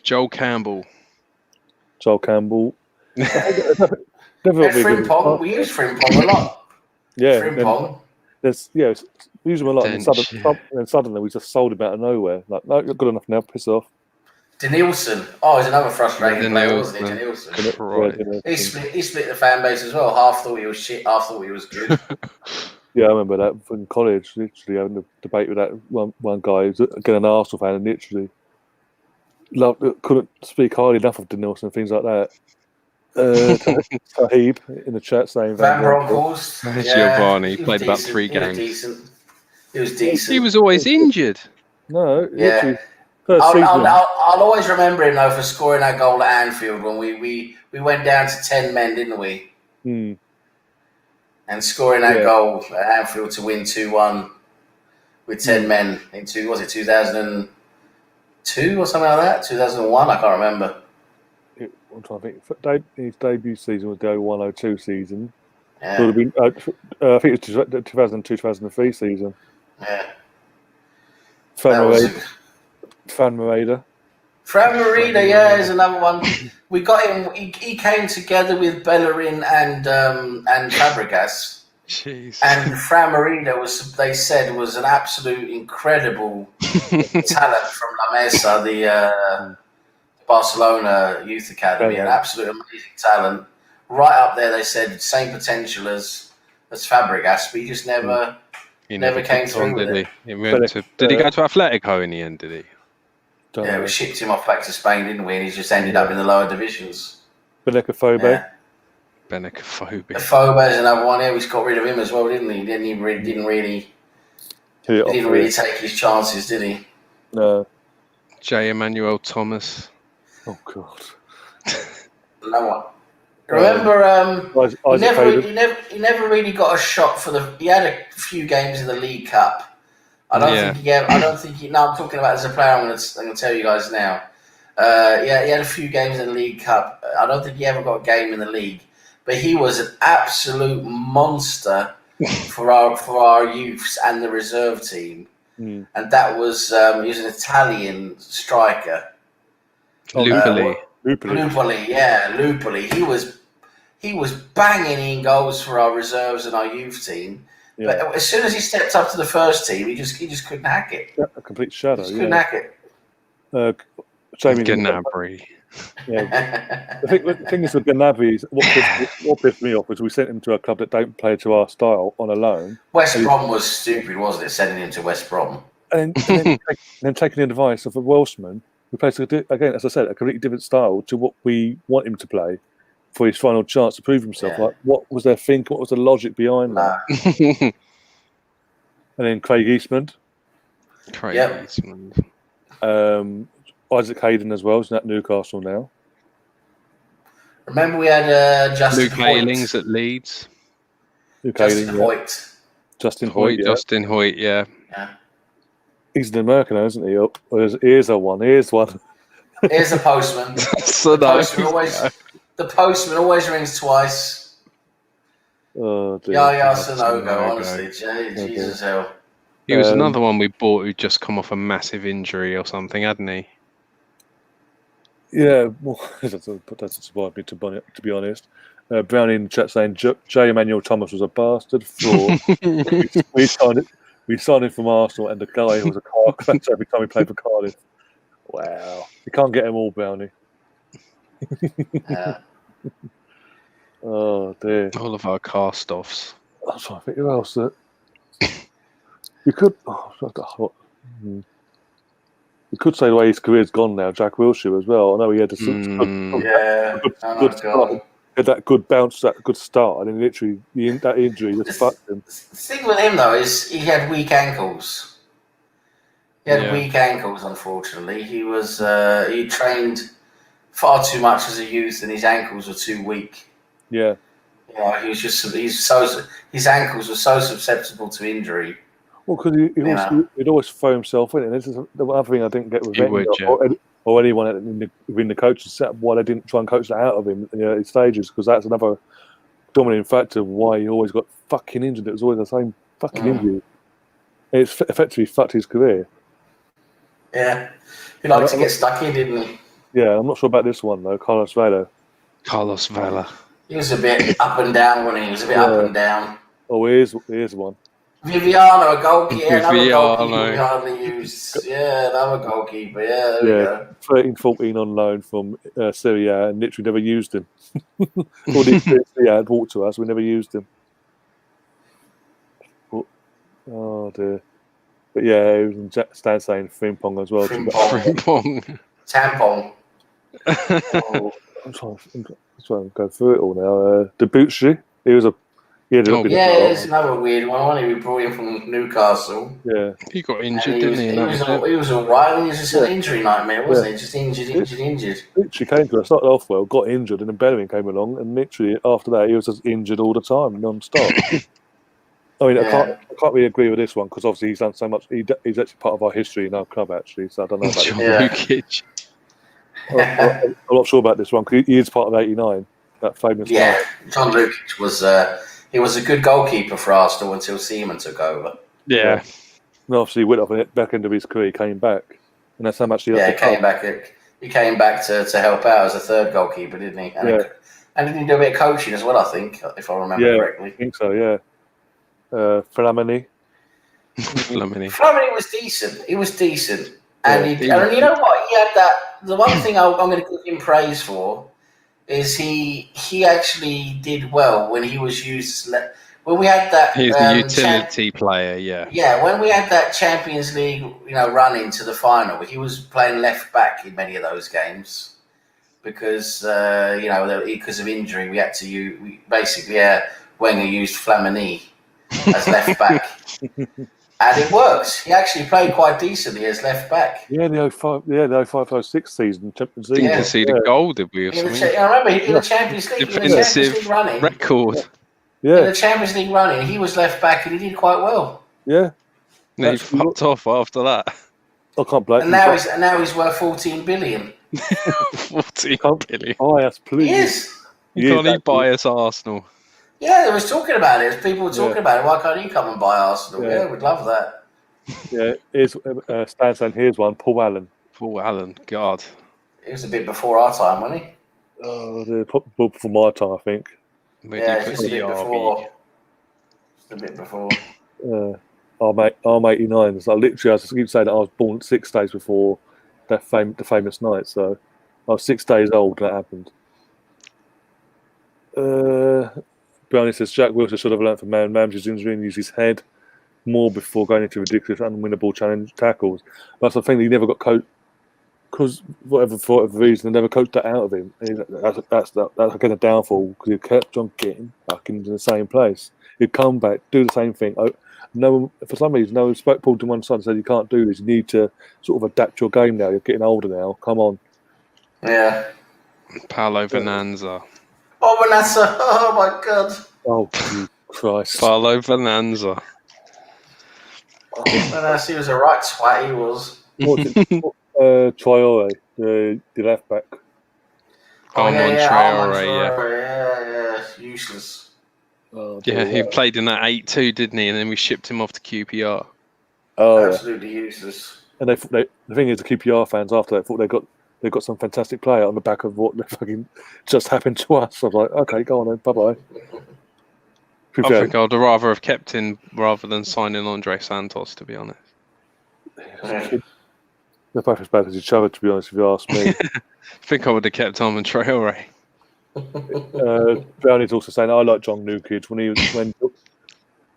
Joel Campbell. Frimpong. We use Frimpong a lot. Yeah, Frimpong. We use him a lot, and suddenly we just sold him out of nowhere. Like, no, you're good enough now. Piss off. Denilson. Oh, he's another frustrating player, wasn't he? Denilson. Right. He split the fan base as well. Half thought he was shit, half thought he was good. Yeah, I remember that from college, literally having a debate with that one guy who's again an Arsenal fan and literally couldn't speak highly enough of Denilson and things like that. Sahib in the chat saying Van Bronckhorst. Giovanni played about 3 games. He was decent. He was always injured. No, Yeah. literally, I'll always remember him though for scoring that goal at Anfield when we went down to 10 men, didn't we? Hmm. And scoring that goal at Anfield to win 2-1 with 10 men in 2002 or something like that? 2001, I can't remember. I'm trying to think. His debut season was the 01-02 season. Yeah. So it would have been, I think it was 2002-2003 season. Yeah. Fran Mareda. Fran Mareda, yeah, is another one. We got him. He came together with Bellerin and Fabregas. Jeez. And Fran Mareda was an absolute incredible talent from La Mesa, the Barcelona Youth Academy. An absolute amazing talent. Right up there, they said same potential as Fabregas, but he just never came through with it. Did he go to Atletico in the end? Did he? Yeah, we shipped him off back to Spain, didn't we? And he's just ended up in the lower divisions. Benecafobe. Yeah. Benecafobe. Fobe is another one. Yeah, we got rid of him as well, didn't he? He didn't really take his chances, did he? No. J. Emmanuel Thomas. Oh God. No one. Remember, he never really got a shot for the. He had a few games in the League Cup. I don't think he. No, I'm talking about as a player. I'm going to tell you guys now. He had a few games in the League Cup. I don't think he ever got a game in the league, but he was an absolute monster for our youths and the reserve team. And that was he was an Italian striker. Lupoli. Lupoli. He was banging in goals for our reserves and our youth team. Yeah. But as soon as he stepped up to the first team, he just couldn't hack it. Yeah, a complete shadow. Couldn't hack it. Gnabry. Yeah. the thing is with Gnabry, what pissed me off was we sent him to a club that don't play to our style on a loan. West Brom was stupid, wasn't it? Sending him to West Brom. And then taking the advice of a Welshman who plays, again, as I said, a completely different style to what we want him to play for his final chance to prove himself. Yeah. Like, what was their thinking? What was the logic behind that? And then Craig Eastman. Eastman. Isaac Hayden as well. He's at Newcastle now. Remember we had Justin Luke Halings at Leeds. Justin Hoyt, yeah. He's an American, isn't he? Here's one. Here's a postman. The postman always rings twice. Oh, dear. Yaya Sanogo, honestly. Jesus hell. He was another one we bought who'd just come off a massive injury or something, hadn't he? Yeah, well, that doesn't surprise me, to be honest. Brownie in the chat saying J. Emmanuel Thomas was a bastard fraud. we signed him from Arsenal, and the guy was a car crash every time he played for Cardiff. Wow. You can't get them all, Brownie. Oh, dear. All of our cast-offs. I'm trying to think who else that... You could... You could say the way his career's gone now, Jack Wilshere as well. I know he had good start. He had that good bounce, that good start, and then literally that injury just fucked him. The thing with him, though, is he had weak ankles. Weak ankles, unfortunately. He was he trained far too much as a youth, and his ankles were too weak. Yeah. He was just his ankles were so susceptible to injury. Well, because he'd always throw himself in, and this is the other thing I didn't get with or anyone within the coaching setup, why they didn't try and coach that out of him in the early stages, because that's another dominating factor of why he always got fucking injured. It was always the same fucking injury. It's effectively fucked his career. Yeah, he liked to get stuck in, didn't he? Yeah, I'm not sure about this one though, Carlos Vela. He was a bit up and down, wasn't he? He was a bit up and down. Oh, here's one. Viviano, a goalkeeper. Another goalkeeper Viviano. we hardly used. Yeah, another goalkeeper. Yeah, there we go. 13, 14 on loan from Serie A and literally never used him. All the experience he had brought to us, we never used him. But, oh dear. But yeah, it was Stan saying Frimpong as well. Frimpong. Tampon. I'm trying to go through it all now. Debuchy, he was a it's another weird one. One we brought him from Newcastle. Yeah, he got injured, didn't he? He was all right. He was just an injury nightmare, wasn't he? Just injured. Literally came to us, started off well, got injured, and then Bellerin came along, and literally after that, he was just injured all the time, non-stop. I mean, I can't really agree with this one because obviously he's done so much. He's actually part of our history in our club, actually. So I don't know about Lukic. I'm not sure about this one because he is part of '89, that famous. Yeah, John Lukic was. He was a good goalkeeper for Arsenal until Seaman took over. Yeah. And obviously, he went off in the back end of his career, came back, and that's how much he. Came back. He came back to help out as a third goalkeeper, didn't he? And didn't he do a bit of coaching as well? I think, if I remember correctly. I think so. Yeah. Flamini. Flamini was decent. He was decent, and you know what? He had that. The one thing I'm going to give him praise for is he actually did well when he was used. When we had that, he's the utility player. Yeah, when we had that Champions League, run into the final, he was playing left back in many of those games because because of injury, we had to Wenger used Flamini as left back. And it works. He actually played quite decently as left back. Yeah, the 05-06 season, Champions League. Didn't see the goal, did we? I remember in the Champions League, defensive running record. Yeah. In the Champions League running, he was left back and he did quite well. Yeah. And he fucked off after that. I can't blame him. And now he's worth 14 billion. 14 billion. Oh, yes, please. He is. Can't he buy us Arsenal? Yeah, they was talking about it. People were talking about it. Why can't he come and buy Arsenal? Yeah, we'd love that. Yeah, here's Stan saying, here's one, Paul Allen. Paul Allen, God. He was a bit before our time, wasn't he? Oh, probably before my time, I think. Just a bit before. Just a bit before. I'm 89. So literally, I keep saying that I was born 6 days before the famous night. So I was 6 days old when that happened. Brownie says Jack Wilson should have learned from Mams's injury and used his head more before going into ridiculous, unwinnable challenge tackles. That's the thing, he never got coached because for whatever reason, they never coached that out of him. That's again a downfall because he kept on getting back into the same place. He'd come back, do the same thing. For some reason, no one pulled to one side and said, you can't do this. You need to sort of adapt your game now. You're getting older now. Come on. Yeah. Paolo Venanza. Oh, Vanessa! Oh my God! Oh, Christ! Paolo Venanza. Vanessa, he was a right twat. He was. Traore, the left back. Traore, yeah, useless. Oh, he played in that 8-2, didn't he? And then we shipped him off to QPR. Oh, absolutely useless. And the thing is, the QPR fans after that thought they got some fantastic player on the back of what fucking just happened to us. I was like, okay, go on then, bye-bye. I think I'd rather have kept him rather than signing Andre Santos, to be honest. They're both as bad as each other, to be honest, if you ask me. I think I would have kept Armand Traore. Brownie's also saying, I like John Lukic.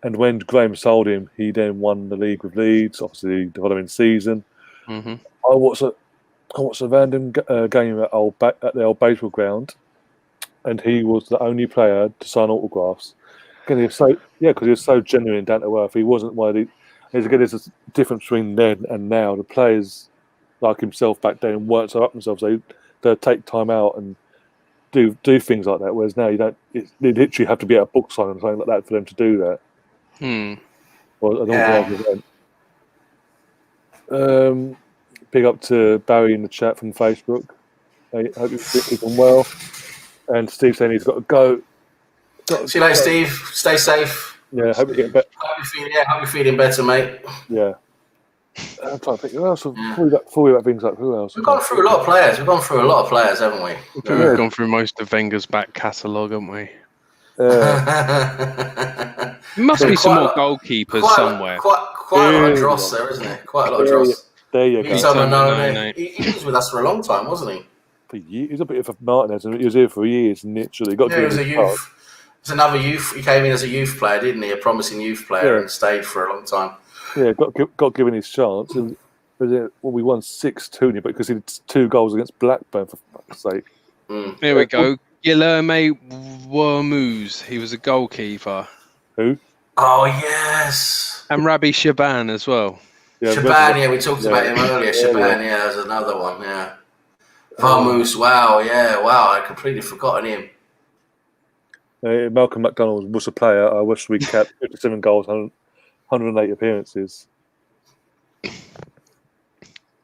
When Graham sold him, he then won the league with Leeds, obviously the following season. Mm-hmm. I watched a random game at the old baseball ground, and he was the only player to sign autographs. Because he was so genuine, down to earth. He wasn't one of the. There's a difference between then and now. The players like himself back then weren't so up themselves. They take time out and do things like that. Whereas now you don't. They literally have to be at a book signing or something like that for them to do that. Or an organised event. Big up to Barry in the chat from Facebook. I hope you're keeping well. And Steve saying he's got to go. See you later, Steve. Stay safe. Yeah, hope you're getting better. Hope you're feeling better, mate. Yeah. I'm trying to think who else. Before we wrap things up, who else? We've gone through a lot of players. Haven't we? Yeah, we've gone through most of Wenger's back catalogue, haven't we? must be some more goalkeepers somewhere. Quite a lot of dross there, isn't it? Quite a lot of dross. There you go. He was with us for a long time, wasn't he? For years. He's a bit of a Martinez, and he was here for years, literally. He was a youth. It was another youth. He came in as a youth player, didn't he? A promising youth player, and stayed for a long time. Yeah, got given his chance. And we won 6-2, but because he did 2 goals against Blackburn, for fuck's sake. Here we go. Guilherme Wormuz. He was a goalkeeper. Who? Oh, yes. And Rabbi Shaban as well. Yeah, Shaban, we talked about him earlier. Shaban, there's another one, Wormuz, wow, I completely forgotten him. Malcolm McDonald was a player. I wish we kept 57 goals, 108 appearances.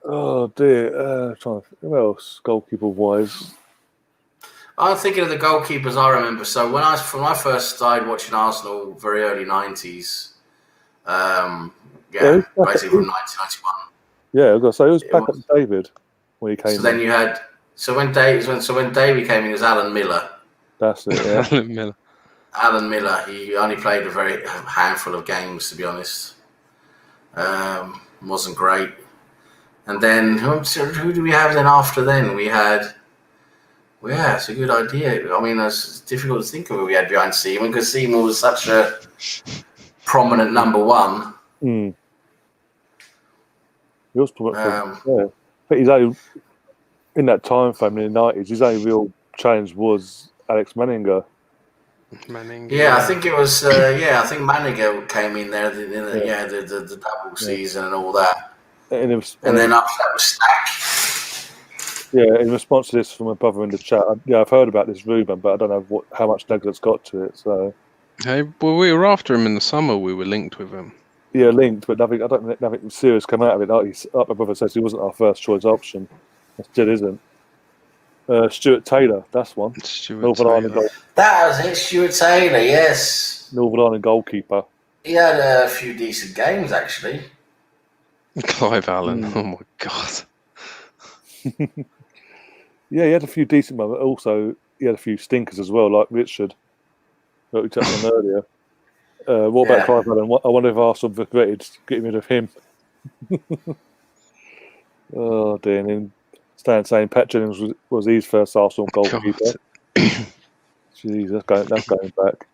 Oh dear. Who else, goalkeeper-wise? I'm thinking of the goalkeepers I remember. So when I first started watching Arsenal, very early 90s, basically from 1991. Yeah, I was gonna say it was back up David when he came. So then you had when Davey came in, it was Alan Miller. That's it. Yeah. Alan Miller. He only played a handful of games, to be honest. Wasn't great. And then who do we have then after then? We had. Well, yeah, it's a good idea. I mean, it's difficult to think of who we had behind Seaman because Seaman was such a prominent number one. He was prominent. But his only, in that time frame in the 90s, his only real challenge was Alex Manninger. Yeah, I think it was. I think Manninger came in there in the double season and all that. And then after that was Stack. Yeah, in response to this from my brother in the chat, I've heard about this rumour, but I don't know how much leg that's got to it. So, hey, well, we were after him in the summer. We were linked with him. Yeah, linked, but nothing. I don't think nothing serious come out of it. Like my brother says, he wasn't our first choice option. It still isn't. Stuart Taylor, that's one. Northern Ireland goal. That was it, Stuart Taylor. Yes. Northern Ireland goalkeeper. He had a few decent games actually. Clive Allen. Oh my god. Yeah, he had a few decent moments. Also, he had a few stinkers as well, like Richard, that we touched on earlier. What about Clive Allen? I wonder if Arsenal regretted getting rid of him. Oh dear! And then Stan saying Pat Jennings was his first Arsenal goalkeeper. Jeez, that's going back.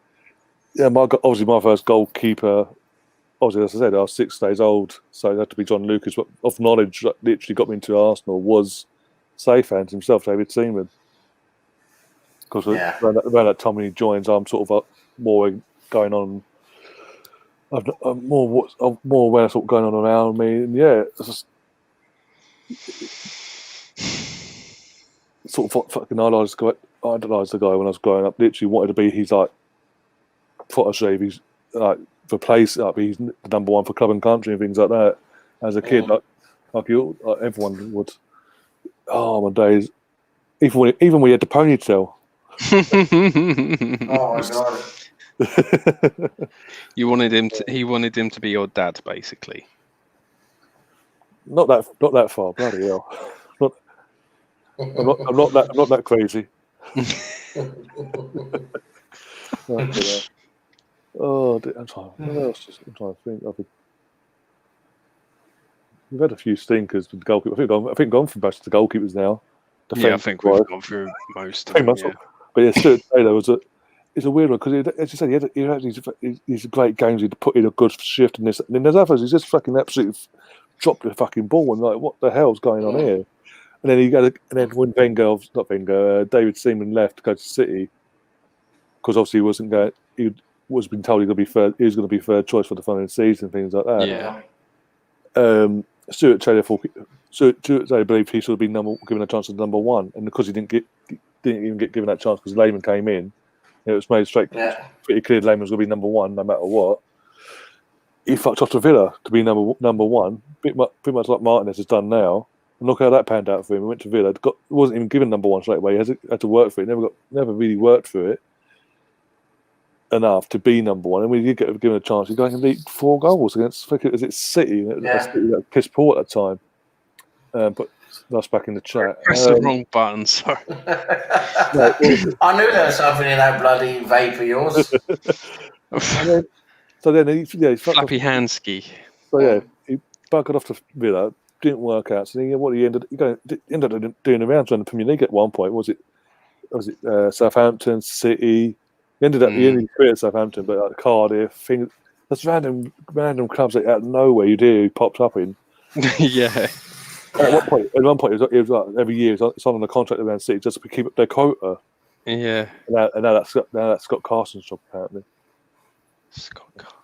Yeah, obviously my first goalkeeper. Obviously, as I said, I was 6 days old, so it had to be John Lucas. But of knowledge, that literally got me into Arsenal was Sayfans himself, David Seaman. Because around that time when he joins, I'm sort of more going on. I'm more aware of what's going on around me, and it's just sort of fucking idolized the guy when I was growing up. Literally wanted to be his like protege. He's like replace. He's the number one for club and country and things like that. As a kid, everyone would. Oh my days! Even when we had the ponytail. Oh my god! You wanted him to. He wanted him to be your dad, basically. Not that far, bloody hell! I'm not that crazy. Oh, I'm trying. What else? I'm trying to think. We've had a few stinkers with the goalkeeper. I think gone through most of the goalkeepers now. I think we've gone through most of them. But yeah, Stuart Taylor it's a weird one because, as you said, he had these great games. He'd put in a good shift in this. And then there's others. He's just fucking absolutely dropped the fucking ball and like, what the hell's going on here? And then when David Seaman left to go to City, because obviously he wasn't going. He was been told he was going to be third choice for the following season and things like that. Yeah. Stuart Taylor believed he should have been given a chance as number one, and because he didn't even get given that chance because Lehman came in, it was made pretty clear Lehman was going to be number one no matter what. He fucked off to Villa to be number one, pretty much like Martinez has done now. And look how that panned out for him. He went to Villa, wasn't even given number one straight away. He had to work for it. Never really worked for it enough to be number one. And when you get given a chance, he's going to lead 4 goals against City. City that pissed poor at the time. But that's back in the chat. Press the wrong button, sorry. I knew there was something in that bloody vape of yours. So then he fucked off. Flappy Hansky. So yeah, he buggered off to Villa. Didn't work out. So then he ended up doing the rounds around the Premier League at one point. Was it Southampton, City? He ended his career at Southampton, but like Cardiff, things. That's random clubs that out of nowhere you do he popped up in. Yeah. At one point, it was like every year it's on a contract around City just to keep up their quota. Yeah. And now that's Scott Carson's job apparently. Scott Carson.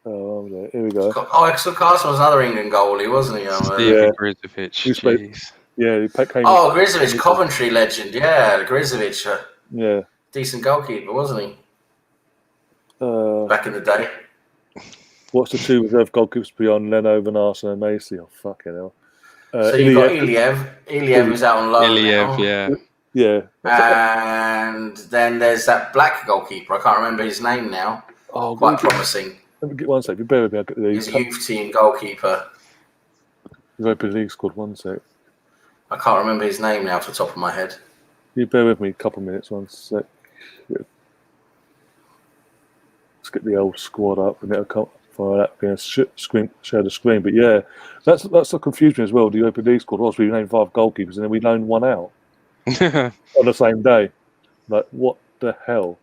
Oh, here we go. Scott Carson was another England goalie, wasn't he? Steven Grizovic. Jeez. Grizovic, Coventry legend. Yeah, Grizovic. Yeah. Decent goalkeeper, wasn't he? Back in the day. What's the two reserve goalkeepers beyond Leno, Van Arsene and Macy? Oh, fucking hell. So you've got Iliev. Iliev is out on loan now. Yeah. And then there's that black goalkeeper. I can't remember his name now. Oh, quite promising. Let me get one sec. You bear with me. I'll get He's a youth team goalkeeper. Europa League squad. One sec. I can't remember his name now off the top of my head. You bear with me a couple of minutes. One sec. Let's get the old squad up and it'll come for that being share the screen. But yeah, that's what confused me as well. The Europa League squad was we named 5 goalkeepers and then we loaned one out on the same day. Like what the hell?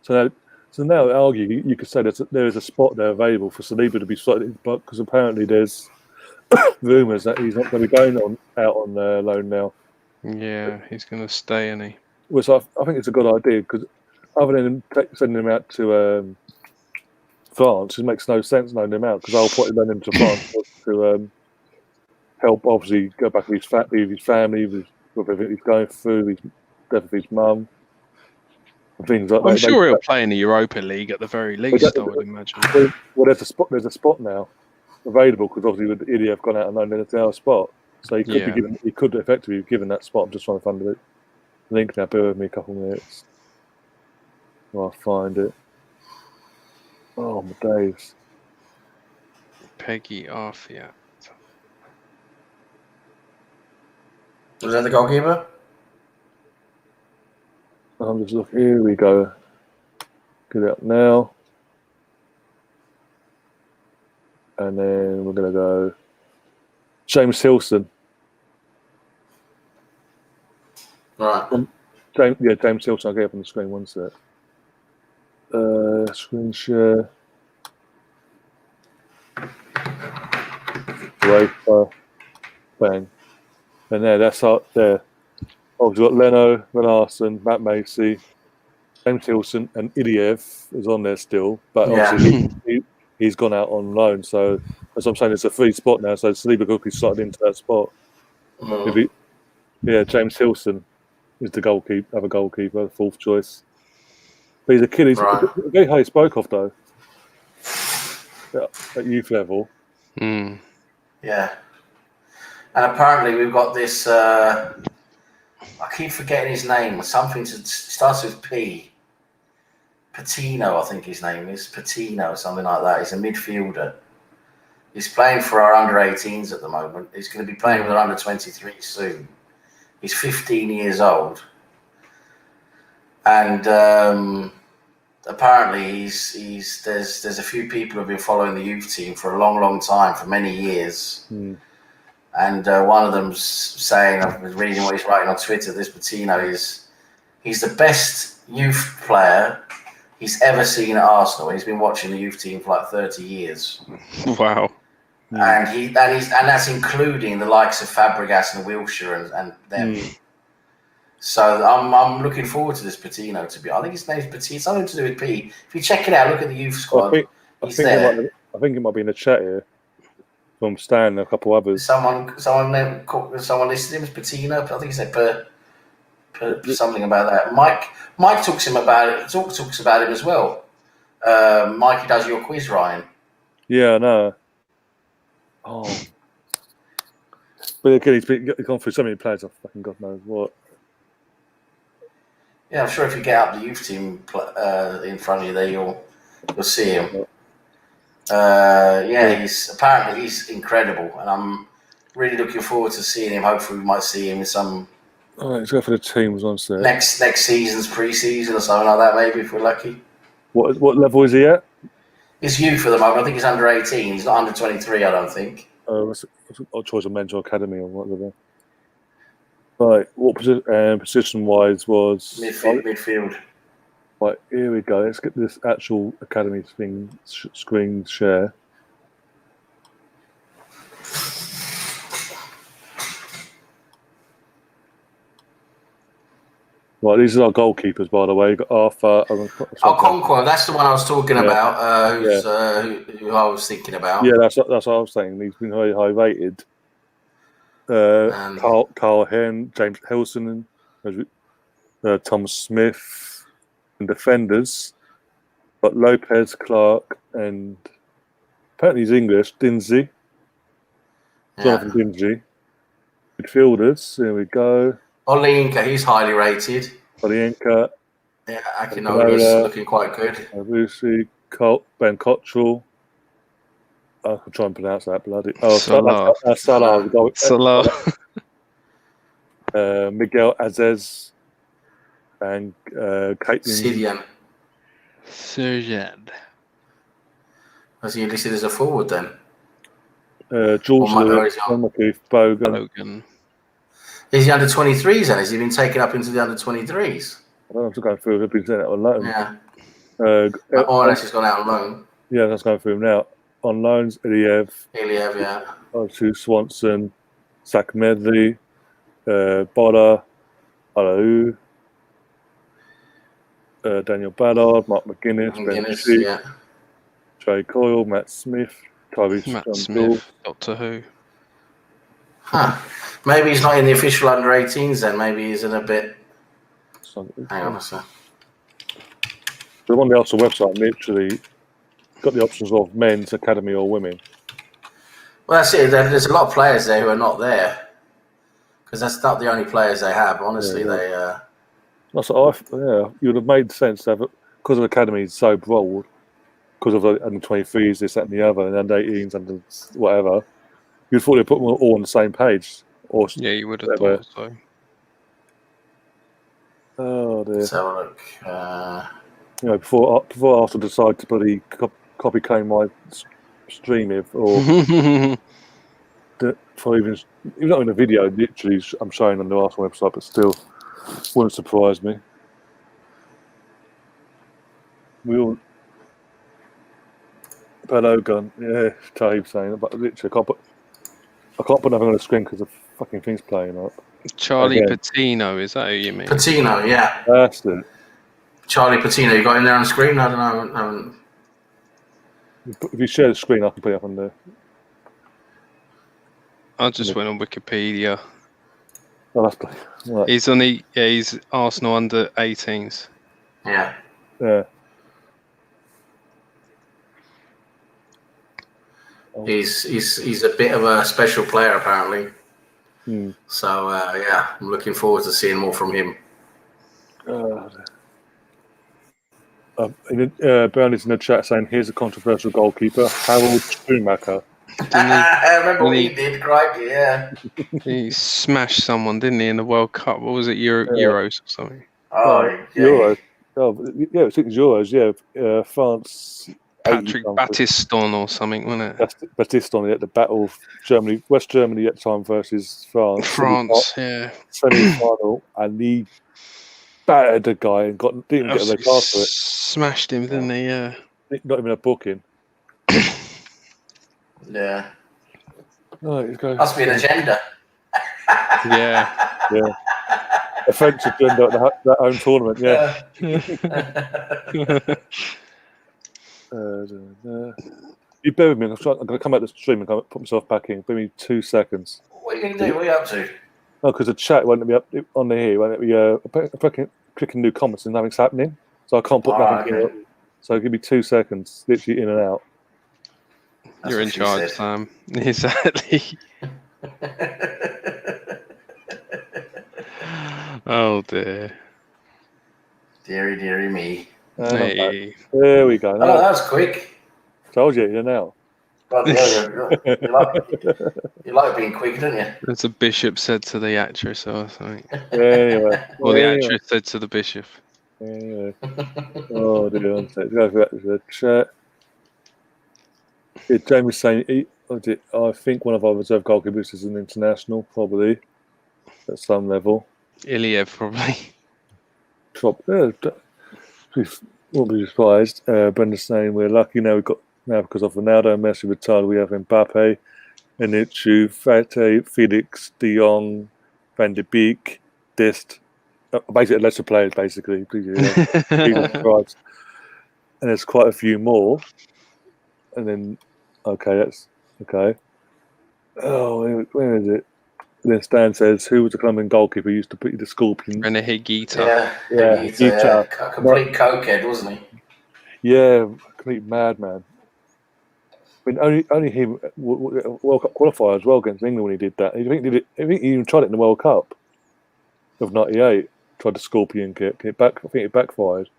So now argue you could say there is a spot there available for Saliba to be slotted, but because apparently there's rumours that he's not going to be going out on loan now. Yeah, he's going to stay, isn't he? Which I think it's a good idea because other than sending him out to France, it makes no sense loaning him out because the whole point of loaning him to France was to help obviously go back with his family, with everything he's going through, his death of his mum. Things like I'm sure he'll play in the Europa League at the very least. I would imagine. Well, there's a spot now available because obviously with Iliev gone out and loaned into our spot, so he could be given. He could effectively be given that spot. I'm just trying to find the link now. Bear with me a couple of minutes. I'll find it. Oh my days. Peggy Arfiat. Was that the goalkeeper? I'm just looking. Here we go. Get it up now. And then we're going to go James Hilson. Right. James Hilson. I'll get up on the screen one sec. Screen share. Rafer. Bang. And that's up there. Oh, we've got Leno, Van Arsene, Matt Macy, James Hilson, and Iliev is on there still. But obviously he's gone out on loan. So, as I'm saying, it's a free spot now. So, Saliba could be slotted into that spot. James Hilson is the other goalkeeper, fourth choice. But he's a kid. He's very high spoke off, though, at youth level. Mm. Yeah. And apparently we've got this... I keep forgetting his name. Something starts with P. Patino, I think his name is. Patino, something like that. He's a midfielder. He's playing for our under-18s at the moment. He's going to be playing with our under-23 soon. He's 15 years old. And apparently there's a few people who have been following the youth team for a long, long time, for many years. Mm. And one of them's saying, I was reading what he's writing on Twitter, this Patino he's the best youth player he's ever seen at Arsenal. He's been watching the youth team for like 30 years. Wow. And that's including the likes of Fabregas and Wilshere and them. Mm. So I'm looking forward to this Patino, to be honest. I think his name's Patino, something to do with P. If you check it out, look at the youth squad. I think it might be in the chat here. From Stan and a couple others. Someone listed him as Patino. I think he said something about that. Mike talks about him as well. Mikey does your quiz, Ryan. Yeah, I know. Oh, but again, he's gone through so many players. I fucking God knows what. Yeah, I'm sure if you get up the youth team in front of you, there you'll see him. He's incredible, and I'm really looking forward to seeing him. Hopefully, we might see him in some. All right, let's go for the teams once there. Next season's pre-season or something like that, maybe if we're lucky. What level is he at? It's youth at the moment. I think he's under 18. He's not under 23, I don't think. What's a choice of men's or academy or whatever. Right, what position-wise was... Midfield. Right, here we go. Let's get this actual academy thing screen share. Right, these are our goalkeepers, by the way. You've got Arthur. Conquer, that's the one I was talking about. Who I was thinking about. Yeah, that's what I was saying. He's been very high rated. Carl Hen, James Helson, Tom Smith, and defenders. But Lopez, Clark, and apparently he's English. Dinsey, Jonathan Dinsey. Midfielders. Here we go. Olinka, he's highly rated. Olinka. Yeah, Akinola's looking quite good. Lucy, Ben Cottrell. I can try and pronounce that bloody. Salah. Salah. Miguel Azez and Caitlin Surjad. Was he listed as a forward then? George Bogan. Is he under 23s then? Has he been taken up into the under 23s? I don't know if I'm going through. I've been sent out on loan. Yeah. Unless he's gone out on loan. Yeah, that's going through him now. On loans, Iliev, yeah. To Swanson, Zach Medley, Boda, Alau, Daniel Ballard, Mark McGuinness, Ben Sheep, Trey Coyle, Matt Smith, Matt Smith, Doctor Who. Huh. Maybe he's not in the official under 18s then. Maybe he's in a bit. Hang on a sec. The one on the Arsenal website literally got the options of men's academy or women. Well, that's it. There's a lot of players there who are not there because that's not the only players they have. Honestly, you would have made sense to have it because of academy is so broad, because of the under 23s, this, that, and the other, and under 18s, under whatever. You'd thought they'd put them all on the same page. Or yeah, you would have thought so. Oh dear. Let's have a look. Before Arsenal decide to bloody copy claim my stream or for even not in a video, literally I'm showing on the Arsenal website, but still wouldn't surprise me. We all Balogun, Taib saying, but literally I can't put nothing on the screen because the fucking thing's playing up. Charlie Patino, is that who you mean? Patino, yeah. That's it. Charlie Patino, you got him there on the screen? I don't know. If you share the screen, I can put it up on there. I just went on Wikipedia. Oh, that's right. He's he's Arsenal under 18s. Yeah. Yeah. He's a bit of a special player apparently. So I'm looking forward to seeing more from him. Bernie's in the chat saying, "Here's a controversial goalkeeper, Harold Schumacher." I remember what he did, crikey, yeah. He smashed someone, didn't he, in the World Cup? What was it, Euros or something? Euros. Oh, yeah, I think it's Euros. Yeah, France. Patrick Battiston or something, wasn't it? Battiston at the Battle of Germany, West Germany at the time versus France. Semi-final, and he battered the guy and didn't get a red card for it. Smashed him, didn't he? Yeah. Not even a booking. Yeah. Right, must be an agenda. Yeah. Offensive agenda at their own tournament. Yeah. You bear with me. I'm going to come out the stream and put myself back in. Give me 2 seconds. What are you going to do? What are you up to? No, because the chat won't let me up on the here. Won't let me clicking new comments and nothing's happening, so I can't put nothing in. So give me 2 seconds, literally in and out. You're in charge, Sam. Exactly. Oh dear. Deary me. Hey. There we go. Oh, that was quick. Told you, now. Well, you like being quick, don't you? As the bishop said to the actress or something. Anyway. Or the actress said to the bishop. Anyway. Oh, dear. Let's go back to the chat. Yeah, Jamie's saying I think one of our reserve goalkeepers is an international, probably at some level. Iliev probably. Won't be surprised. Brenda's saying we're lucky now because of Ronaldo and Messi retired. We have Mbappe, Anichu, Fate, Felix, De Jong, Van de Beek, Dest. Basically, lesser players, basically. Jesus Christ. And there's quite a few more. And then, that's okay. Oh, where is it? Then Stan says, who was the Colombian goalkeeper who used to put the Scorpions? Rene Higuita. Yeah, Higuita. Complete cokehead, wasn't he? Yeah, complete madman. I mean, only him World Cup qualifier as well against England when he did that. I think he even tried it in the World Cup of '98. Tried the Scorpion kick. I think it backfired.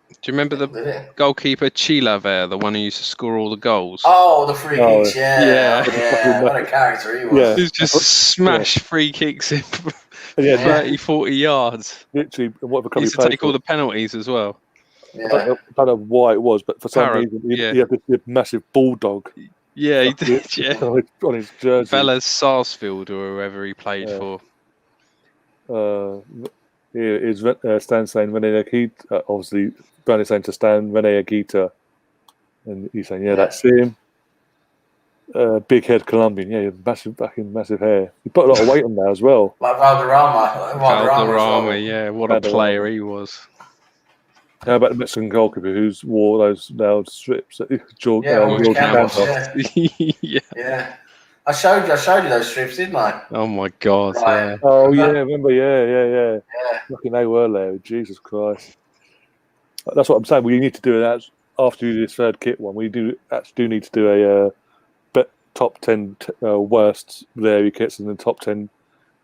Do you remember the goalkeeper Chilaver, the one who used to score all the goals? Oh, the free kicks, yeah. What a character he was. Yeah. He was just smash free kicks in 30, 40 yards. Literally, whatever he used to take all the penalties as well. Yeah. I don't know why it was, but for some reason, he had this massive bulldog. Yeah, he did, on his jersey. Velas Sarsfield or whoever he played for. Here is Stan saying Rene Higuita, obviously, Brandon saying to Stan, Rene Higuita. And he's saying, that's him. Big head Colombian, massive hair. He put a lot of weight on there as well. Like Valderrama. Valderrama, what a player he was. How about the Mexican goalkeeper who's wore those loud strips? George Campos, yeah. I showed you those strips, didn't I? Oh my God! Right. Yeah. Oh yeah, remember? Yeah. Fucking they were there. Jesus Christ. That's what I'm saying. We need to do that after you do this third kit one. We do need to do a top 10 worst Larry kits and then top 10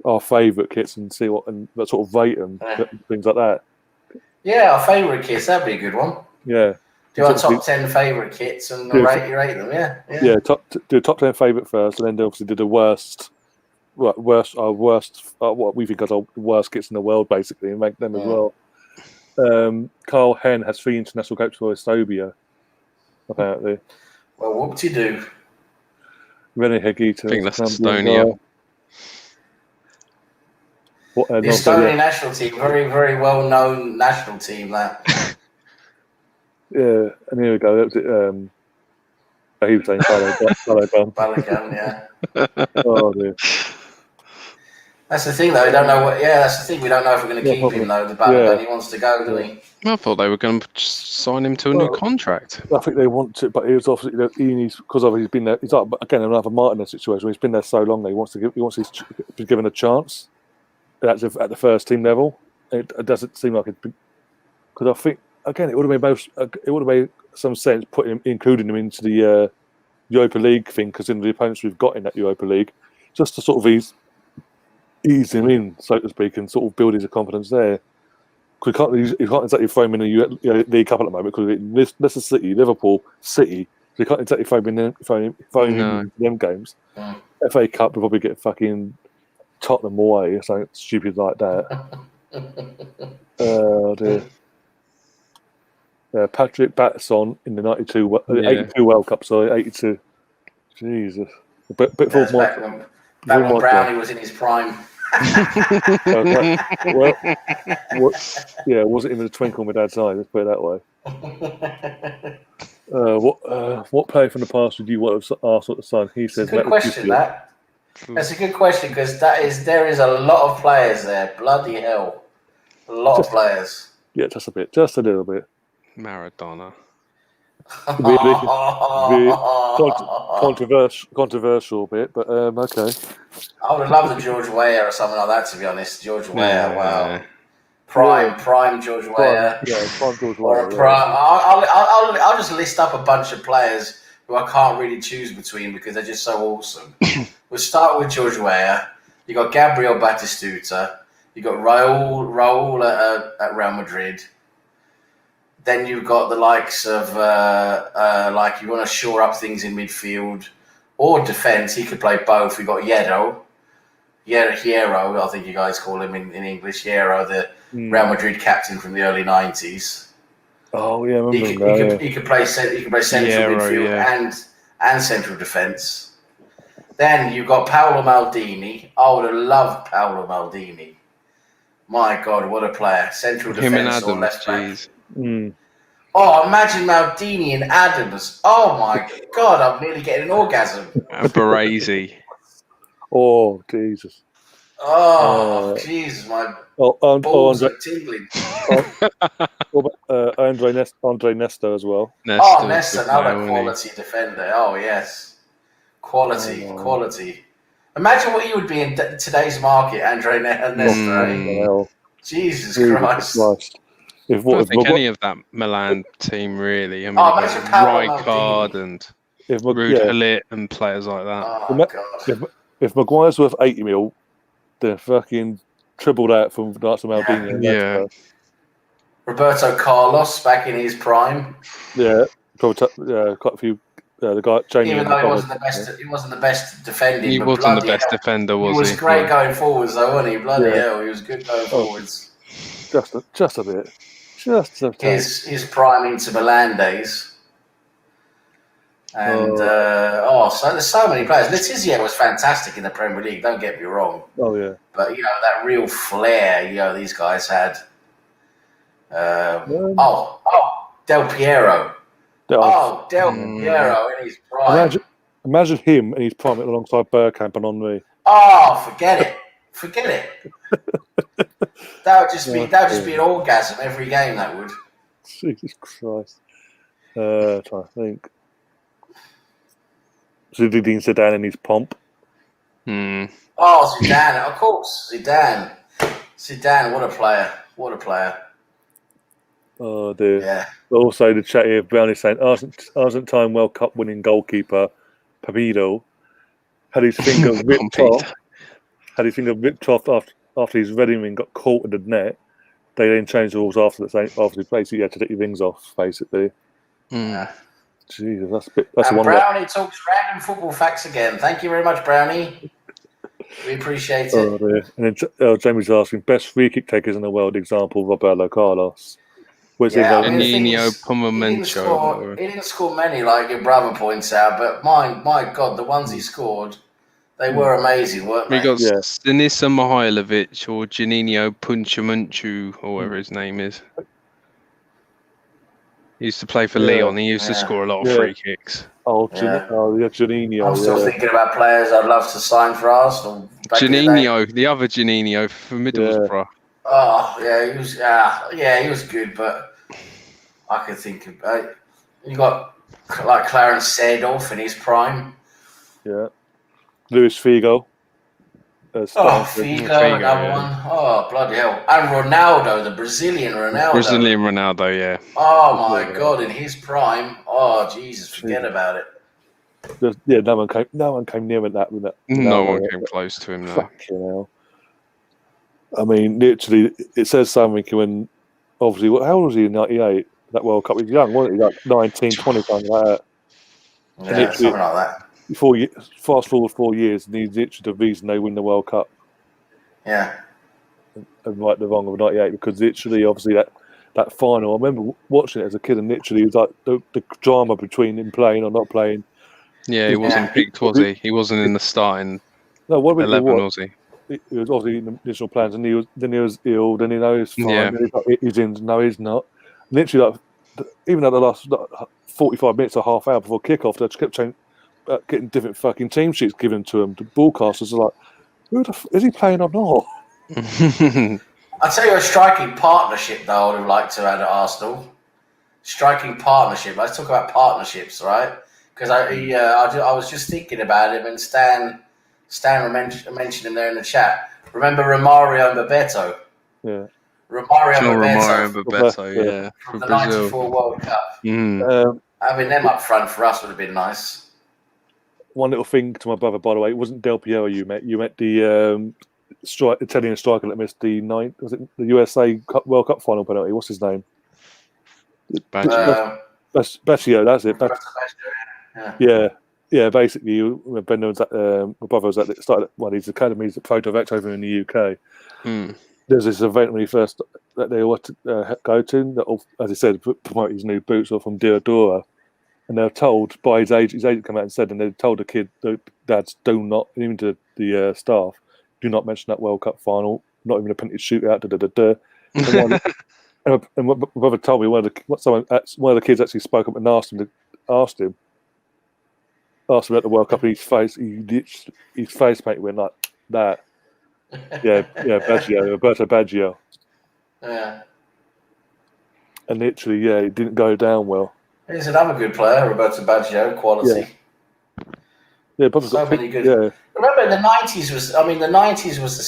our favourite kits and see what and sort of rate them, things like that. Yeah, our favourite kits, that'd be a good one. Yeah. Do our top 10 favourite kits and rate them, Yeah, do a top 10 favourite first, and then obviously do the worst, what we think are the worst kits in the world, basically, and make them as well. Carl Henn has 3 international caps for Estonia, apparently. Well, whoop-de-doo. Rene Higuita. I think that's Estonia. The Estonian national team, very, very well-known national team, that. Yeah, and here we go. That was it. He was saying Balogun. Balogun, yeah. Oh dear. That's the thing, though. We don't know what. Yeah, that's the thing. We don't know if we're going to keep him, though. The Balogun, he wants to go, doesn't he? I thought they were going to sign him to a new contract. I think they want to, but he was obviously he needs because he's been there. He's like again another Martinez situation. He's been there so long that he wants to be given a chance. At the first team level, it doesn't seem like it because I think. Again, it would have made some sense including him into the Europa League thing, because in the opponents we've got in that Europa League, just to sort of ease him in, so to speak, and sort of build his confidence there. Because you can't exactly throw him in the League Cup at the moment because Leicester City, Liverpool, City, so you can't exactly throw him in them games. Yeah. FA Cup will probably get fucking Tottenham away or something stupid like that. Oh dear. Patrick Batson in the 82 World Cup, 82. Jesus. Back when Brownie was in his prime. Was it in the twinkle in my dad's eye? Let's put it that way. What player from the past would you want to ask at the Sun? He says good question. That's a good question because there is a lot of players there. Bloody hell, a lot of players. Yeah, just a little bit. Maradona. Really controversial bit, but okay. I would have loved a George Weah or something like that, to be honest. George Weah, wow. Prime George Weah. Prime George Weah. Or a prime. I'll just list up a bunch of players who I can't really choose between because they're just so awesome. We'll start with George Weah. You got Gabriel Batistuta. You got Raul at Real Madrid. Then you've got the likes of, like you want to shore up things in midfield or defence. He could play both. We've got Hierro, I think you guys call him in English. Hierro, the Real Madrid captain from the early 90s. Oh, yeah, I remember he could play central midfield and central defence. Then you've got Paolo Maldini. I would have loved Paolo Maldini. My God, what a player. Central Him and defence or Adams, left back. jeez. Oh, imagine Maldini and Adams. Oh, my God, I'm nearly getting an orgasm. Baresi. Oh, Jesus. Oh, Jesus, my balls are tingling. Andre Nesta as well. Nesta, another quality defender. Oh, yes. Quality. Imagine what you would be in today's market, Andre Nesta. Jesus Christ. I don't think any of that Milan team really. I mean, Rijkaard and Ruud Gullit and players like that. Oh, God. If Maguire's worth 80 mil, then fucking tripled out from the likes of Maldini. Yeah. Roberto Carlos back in his prime. Yeah, probably quite a few. The guy, Jamie, even though he wasn't the best defending. He wasn't the best defender, was he? He was great going forwards, though, wasn't he? Bloody hell, he was good going forwards. Just a bit. Just a bit. His prime Inter Milan days. And so there's so many players. Letizia was fantastic in the Premier League. Don't get me wrong. Oh yeah. But that real flair. These guys had. Del Piero. Del Piero in his prime. Imagine him in his prime alongside Bergkamp and Henry. Oh, forget it. That would just be an orgasm every game. That would. Jesus Christ. Trying to think. Zinedine Zidane in his pomp. Oh, Zidane, of course, Zidane. What a player. Oh dear. Yeah. Also, the chat here, Brownie saying Argentine World Cup winning goalkeeper Pabido had his finger ripped off. After his Reading ring got caught in the net. They then changed the rules after basically you had to take your rings off, basically. Yeah. Jesus, that's and one. Brownie talks random football facts again. Thank you very much, Brownie. We appreciate it. Oh dear. And then Jamie's asking best free kick takers in the world. Example: Roberto Carlos. Nino Pomamencho. He didn't score many, like your brother points out, but my God, the ones he scored, they were amazing, weren't they? We got Sinisa Mihailovic or Janino Punchamunchu, or whatever his name is. He used to play for Leon. He used to score a lot of free kicks. Janino. I'm still thinking about players I'd love to sign for Arsenal. Janino, the other Janino for Middlesbrough. Oh yeah, he was good, but I could think of you got like Clarence Seedorf in his prime. Yeah, Luis Figo. Figo, another one. Oh bloody hell! And Ronaldo, the Brilliant Ronaldo, yeah. Oh my God, in his prime. Oh Jesus, forget about it. No one came near that. No one came close to him. No. Fucking hell. I mean, literally, it says something when, obviously, how old was he in 98? That World Cup? He was young, wasn't he? Like 19, 20, something like that. Yeah, something like that. Fast forward 4 years, and he's literally the reason they win the World Cup. Yeah. And right the wrong of 98, because literally, obviously, that final, I remember watching it as a kid, and literally, it was like the drama between him playing or not playing. Yeah, he wasn't picked, was he? He wasn't in the starting 11, was he? He was obviously in the initial plans, and he was ill. Then he knows fine. Yeah. Then he's in. No, he's not. Literally, even at the last 45 minutes or half hour before kickoff, they just kept getting different fucking team sheets given to him. The broadcasters are like, is he playing or not? I'll tell you a striking partnership though I would have liked to have at Arsenal. Striking partnership. Let's talk about partnerships, right? Because I was just thinking about him, and Stan mentioned him there in the chat. Remember Romario and Bebeto? Yeah. Romario and Bebeto, yeah. From the 94 World Cup. Having them up front for us would have been nice. One little thing to my brother, by the way, it wasn't Del Piero you met. You met the Italian striker that missed the USA World Cup final penalty. What's his name? Baggio, that's it. Yeah, basically, Ben was my brother was started one of these academies at Proto Vector over in the UK. There's this event when he first that they all go to that, as I said, promote his new boots or from Diodora. And they're told by his agent come out and said, and they told the dads, do not, even to the staff, do not mention that World Cup final, not even a penalty shootout. And my brother told me one of the kids actually spoke up and asked him about the World Cup, and his face mate went like that. Yeah, Baggio, Roberto Baggio. Yeah. And literally, it didn't go down well. He's another good player, Roberto Baggio, quality. Yeah, probably so many good. Yeah. Remember, the 90s was the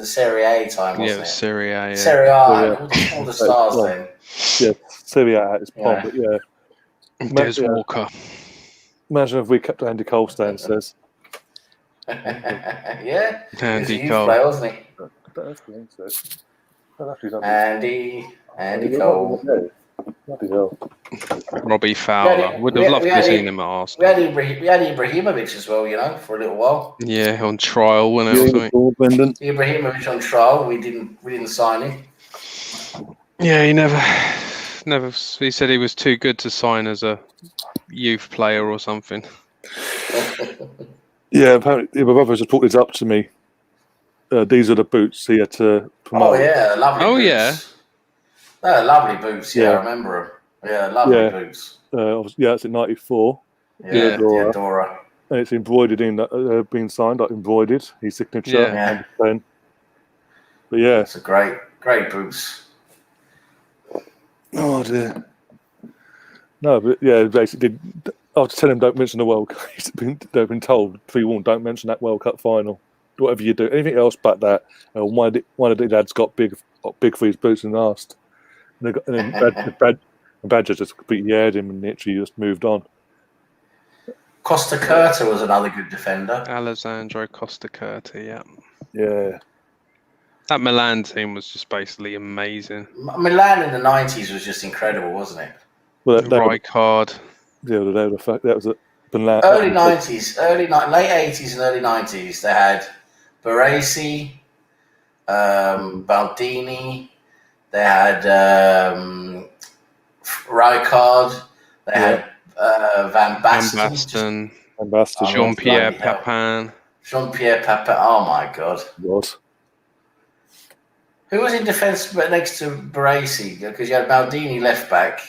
Serie A time, wasn't it? Serie A. Yeah. Serie A, all the stars then. Yeah, Serie A at its prime, but Des Walker. Imagine if we kept Andy Cole downstairs. Yeah, Andy Cole, Cole, wasn't he? Andy Cole. Bloody hell. Robbie Fowler. Would have loved to have seen him at Arsenal. We had Ibrahimovic as well, for a little while. Yeah, on trial, wasn't it? Ibrahimovic on trial. We didn't sign him. Yeah, he never. He said he was too good to sign as a youth player or something. Yeah, apparently my brother just brought this up to me. These are the boots he had to promote. Oh yeah, lovely. Oh boots. yeah. They're lovely boots. Yeah, I remember them. Yeah, lovely boots. It's at 94. Yeah, Diodora. And it's embroidered in that being signed, like embroidered. His signature. Yeah. But yeah, it's a great boots. Oh dear. No, but yeah, basically, I was telling him don't mention the World Cup. They've been told pre-warned, don't mention that World Cup final. Whatever you do, anything else but that. One of the lads got big for his boots and asked. And then Badger just completely aired him and literally just moved on. Costa Curta was another good defender. Alessandro Costa Curta, yeah. Yeah. That Milan team was just basically amazing. Milan in the 90s was just incredible, wasn't it? Well, Rijkaard. Yeah, that was it. Milan. Early 90s, late 80s and early 90s, they had Baresi, Baldini, they had Rijkaard, they had Van Basten, Jean-Pierre Papin. Jean-Pierre Papin, oh my God. What? Who was in defence next to Baresi? Because you had Baldini left back.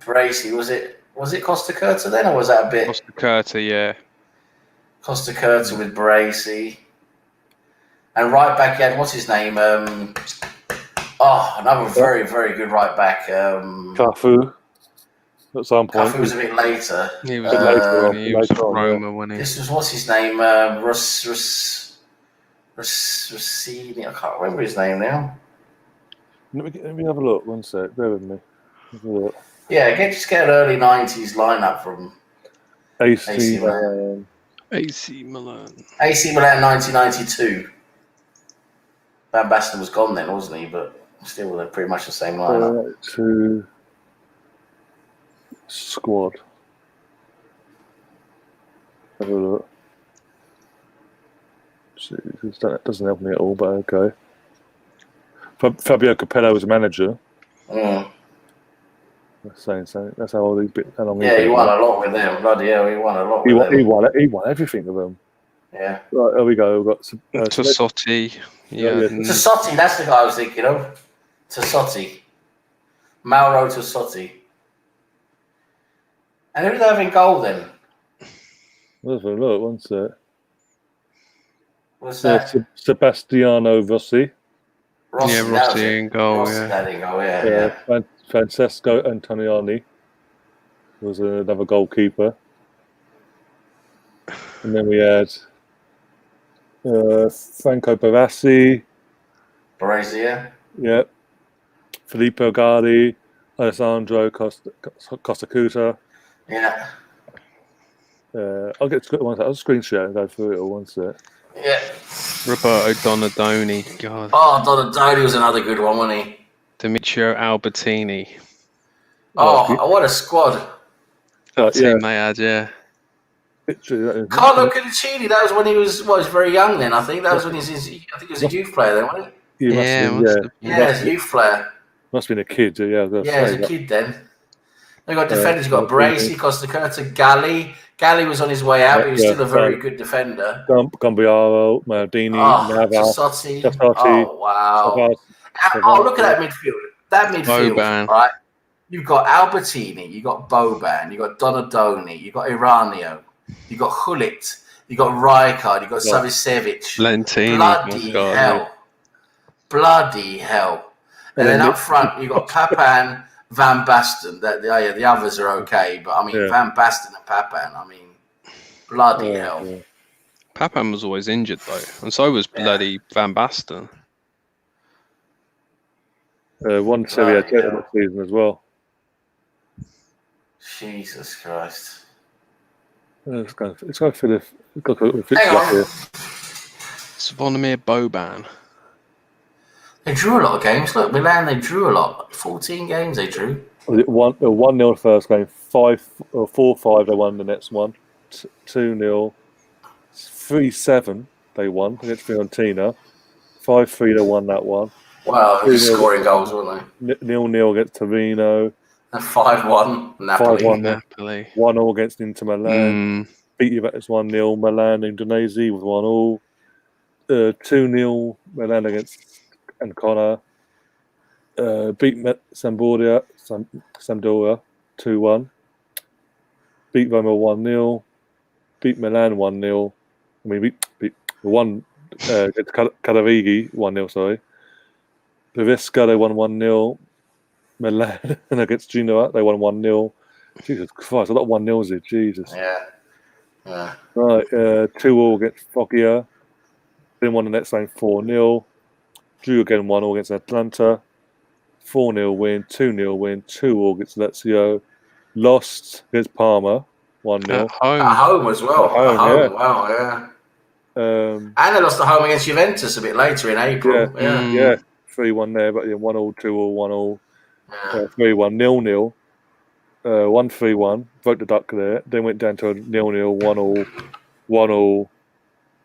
Baresi, was it Costa Curta then, or was that a bit? Costa Curta, yeah. Costa Curta with Baresi. And right back, you had, what's his name? Another very, very good right back. Cafu. At some point. Cafu was a bit later. He was later on. He was at Roma, wasn't he? This was, what's his name? Rossini. I can't remember his name now. Let me have a look. One sec. Bear with me. Have a look. Yeah, just get an early 90s lineup from AC Milan. AC Milan. AC Milan 1992. Van Basten was gone then, wasn't he? But still, they're pretty much the same lineup. To squad. Have a look. That doesn't help me at all, but okay. Fabio Capello was a manager. That's saying something. That's how old he's been. How long he won a lot with them. Bloody hell, he won a lot with them. He won everything with them. Yeah. Right, there we go. We've got Tassotti. Yeah. Tassotti, that's the guy I was thinking of. Tassotti. Mauro Tassotti. And who did they have in goal then? Let's have a look. One sec. What's that? Sebastiano Rossi. Rossi in goal. Yeah. Francesco Antonioni was another goalkeeper. And then we had Franco Barassi. Baresi, yeah. Filippo Gardi, Alessandro Costa Curta. Yeah. I'll screenshot and go through it all one sec. Yeah. Roberto Donadoni. God. Oh, Donadoni was another good one, wasn't he? Demetrio Albertini. Oh, what a squad. Team they had, yeah. Carlo Cudicini, that was when he was very young then, I think. That was when he was a youth player then, wasn't he? Yeah, as a youth player. Must have been a kid, as a kid then. They've got defenders. You've got Bracey, Costa Curta, Galli. Galli was on his way out, but he was still a very good defender. Gambiaro, Maldini, Navas, Tassotti. Tassotti. Oh, wow. Oh, look at that midfield. That midfield, Boban. right? You've got Albertini, you've got Boban, you've got Donadoni, you've got Iranio, you've got Hulit, you've got Rijkaard, you've got Savicevic. Lentini. Bloody hell. And then up front, you've got Papan, Van Basten. The others are okay, but I mean, Van Basten and Papan, I mean, bloody hell. Yeah. Papan was always injured, though, and so was bloody Van Basten. One Serie A title that season as well. Jesus Christ. It's going to finish. Hang on. Zvonimir Boban. They drew a lot of games. Look, Milan, they drew a lot. 14 games they drew. 1-0 first game, 4-5 they won the next one, 2-0, 3-7 they won against Fiorentina, 5-3 they won that one. Wow, they were scoring goals, weren't they? 0-0 against Torino. And 5-1 Napoli. 5-1 Napoli. 1-0 against Inter Milan. Beat Juventus 1-0. Milan Udinese with 1-1. 2-0 Milan against Ancona. Beat Sampdoria 2-1. Beat Roma 1-0. Beat Milan 1-0. I mean, beat won against Caravighi 1-0. Sorry. Bavesca they won 1-0. Milan against Genoa they won 1-0. Jesus Christ, a lot of 1-0s here. Jesus. Yeah. Right, 2-2 against Foggia. Then won the next game 4-0. Drew again 1-0 against Atlanta. 4-0 win, 2-0 win, 2-0 against Lazio. Lost against Parma 1-0. At home. At home as well. At home, yeah. Wow, yeah. And they lost at home against Juventus a bit later in April. Yeah. 3-1 there, but 1-0, 2-0, 1-0, 3-1, 0-0, 1-3-1. Broke the duck there. Then went down to a 0-0, 1-0, 1-0,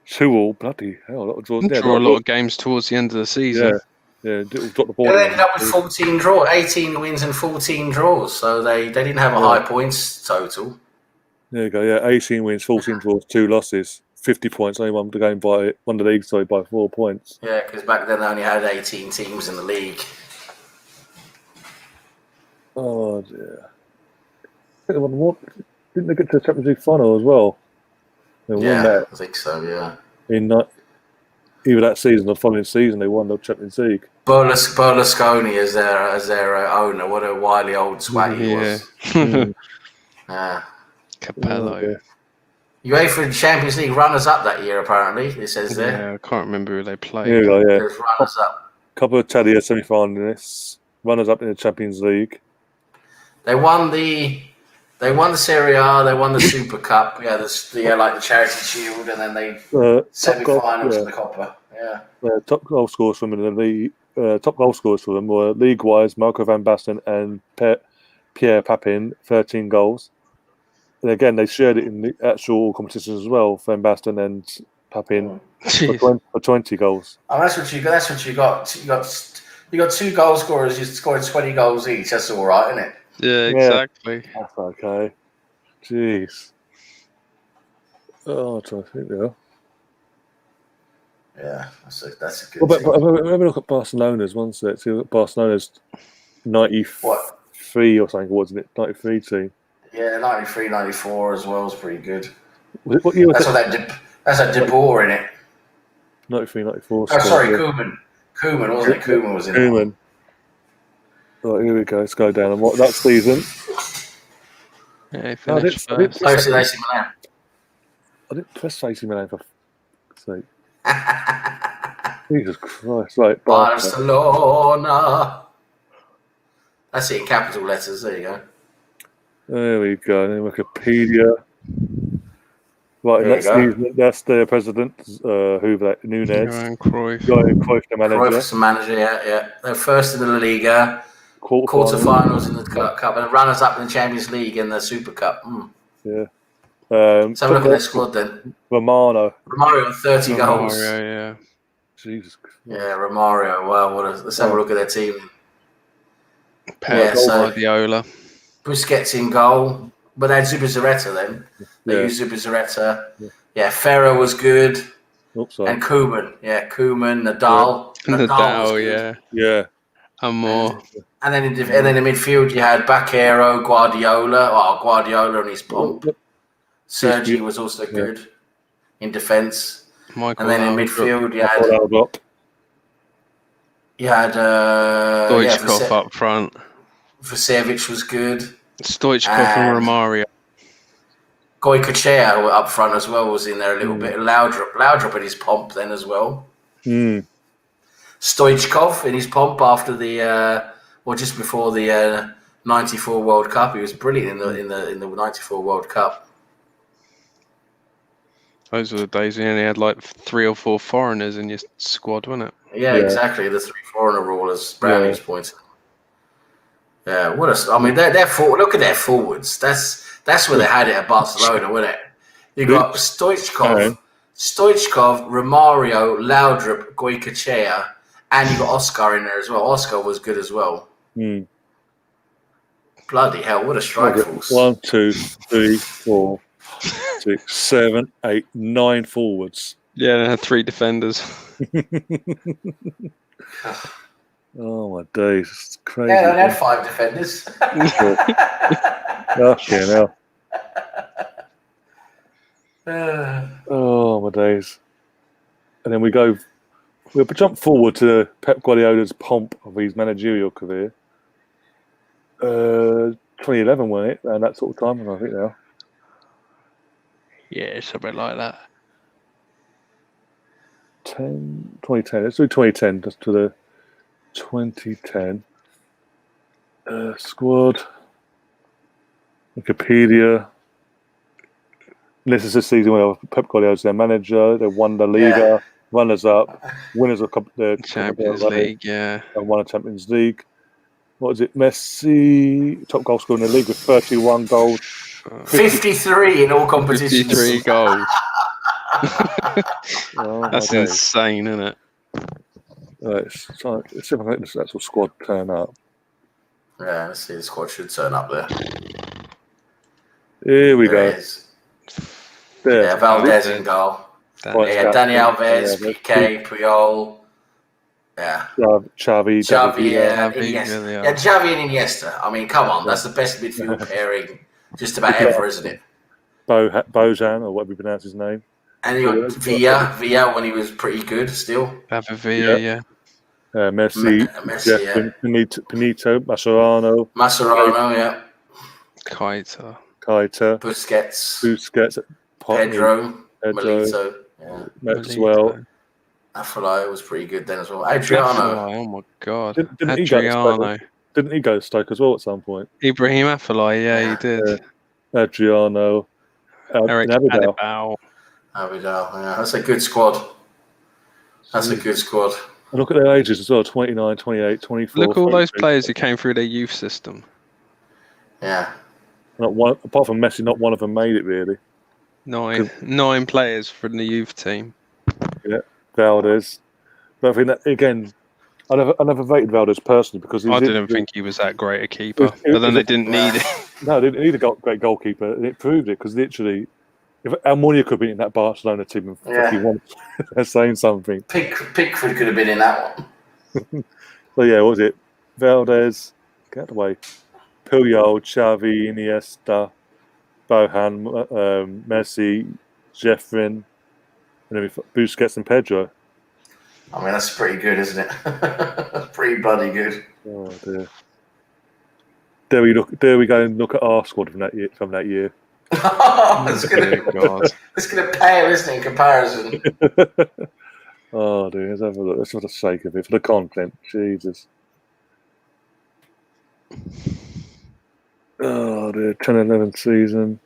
2-0. Bloody hell, a lot of draws there. Draw a lot of games towards the end of the season. Yeah, dropped the ball. They ended up with 18 wins and 14 draws, so they didn't have a high points total. There you go. Yeah, 18 wins, 14 draws, 2 losses, 50 points. Only won the league by 4 points. Yeah, because back then they only had 18 teams in the league. Oh dear. Didn't they get to the Champions League final as well? They won that. I think so. Yeah. Either that season or the following season, they won the Champions League. Berlusconi as their owner. What a wily old swag he was. Capello. UEFA the Champions League runners-up that year, apparently, it says there. Yeah, I can't remember who they played. Here we go, yeah. There's runners-up. Couple of Italia semi-finalists, runners-up in the Champions League. They won the Serie A, they won the Super Cup, like the Charity Shield, and then they semi-finals of the Coppa. Yeah. Top goal scorers for them in the league. Top goal scorers for them were league-wise Marco van Basten and Pierre Papin, 13 goals. And again, they shared it in the actual competitions as well. Van Basten and Papin for 20 goals. Oh, that's what you got. You got 2 goal scorers. You scored 20 goals each. That's all right, isn't it? Yeah, exactly. That's okay. Jeez. Oh, I'm trying to think now. Yeah, that's a good. But have a look at Barcelona's one sec. See, Barcelona's 93 or something, wasn't it? 93 team. Yeah, 93, 94 as well is pretty good. What year was it? That's a De Boer in it. 93, 94. Oh, sorry, Koeman. Koeman, wasn't it? Koeman was in it. Koeman. Right, here we go. Let's go down. And what that season? Yeah, he finished first. Posted AC Milan. I didn't press AC Milan for sake. Jesus Christ. Right, Barcelona. That's it in capital letters. There you go. There we go. Then Wikipedia. Right, in that season, that's their president, Nunez. Johan Cruyff. Cruyff, the manager. Cruyff's the manager, yeah. They're first in the La Liga, quarterfinals in the Cup, and runners-up in the Champions League and the Super Cup. Yeah. So have a look at their squad then. Romario, 30 goals. Yeah. Jesus Christ. Yeah, Romario. Wow, let's have a look at their team. Pep Guardiola. Busquets in goal. But they had Zubizarreta then. They used Zubizarreta. Yeah, Ferrer was good. Oops, And Koeman. Yeah, Koeman, Nadal. Yeah. Nadal was good. Yeah. And more. And then in midfield, you had Baquero, Guardiola. Oh, Guardiola and his pomp. Sergi was also good in defence. And then in midfield, you had Stoichkov up front. Vucevic was good. Stoichkov and Romario. Goycochea up front as well was in there a little bit. Laudrup in his pomp then as well. Stoichkov in his pomp after just before the '94 World Cup. He was brilliant in the '94 World Cup. Those were the days when you only had like 3 or 4 foreigners in your squad, wasn't it? Yeah, exactly. The 3 foreigner rule, as Browning's pointed. Yeah, look at their forwards. That's where they had it at Barcelona, wasn't it? You got Stoichkov, Romario, Laudrup, Goycochea, and you got Oscar in there as well. Oscar was good as well. Bloody hell, what a strike force. 1, 2, 3, 4, 6, 7, 8, 9 forwards. Yeah, they had 3 defenders. Oh my days, it's crazy. Yeah, they had 5 defenders. Okay, now. Oh my days. And then we jump forward to Pep Guardiola's pomp of his managerial career. 2011, wasn't it? And that sort of time, I think now. Yeah, something like that. 2010. Let's do 2010, just to the 2010 squad. Wikipedia. This is the season where Pep Guardiola's their manager. They won the Liga, runners-up, winners of the Champions League, and won a Champions League. What is it? Messi, top goal scorer in the league with 31 goals. 53 in all competitions. 53 goals. That's insane, isn't it? Let's see if I can make this actual squad turn up. Yeah, let's see. The squad should turn up there. Here we go. There. Yeah, Valdez in goal. Dani Alves, Piqué, Puyol. Yeah. Xavi, Iniesta. Yeah, Xavi and Iniesta. I mean, come on. That's the best midfield pairing just about ever, isn't it? Bojan, or whatever you pronounce his name. And you got Villa when he was pretty good still. David Villa, Messi, Jeffrey, Pinito, Mascherano, yeah. Keita, Busquets, Pedro, Milito, Maxwell. Affolai was pretty good then as well. Adriano. Oh my god. Adriano. Didn't he go to Stoke as well at some point? Ibrahim Affolai, he did. Adriano. Eric Abidal. Yeah, that's a good squad. And look at their ages as well, 29, 28, 24. Look at all those players who came through their youth system. Yeah. Not one, apart from Messi, not one of them made it really. 9 players from the youth team. Yeah, Valdez. But I think that, again, I never rated Valdez personally because I didn't think he was that great a keeper. But then they didn't need it. No, they didn't need a great goalkeeper, and it proved it because literally, if Almunia could be in that Barcelona team if he wanted, they're saying something. Pickford could have been in that one. So yeah, what was it? Valdez, get away. Puyol, Xavi, Iniesta, Bojan, Messi, Jeffrey, and then Busquets and Pedro. I mean, that's pretty good, isn't it? That's pretty bloody good. Oh dear. There we go and look at our squad from that year. It's gonna pale, isn't it, in comparison? Oh dear, let's have a look. Let's for the sake of it, for the content. Jesus. Oh dear, 10-11 season.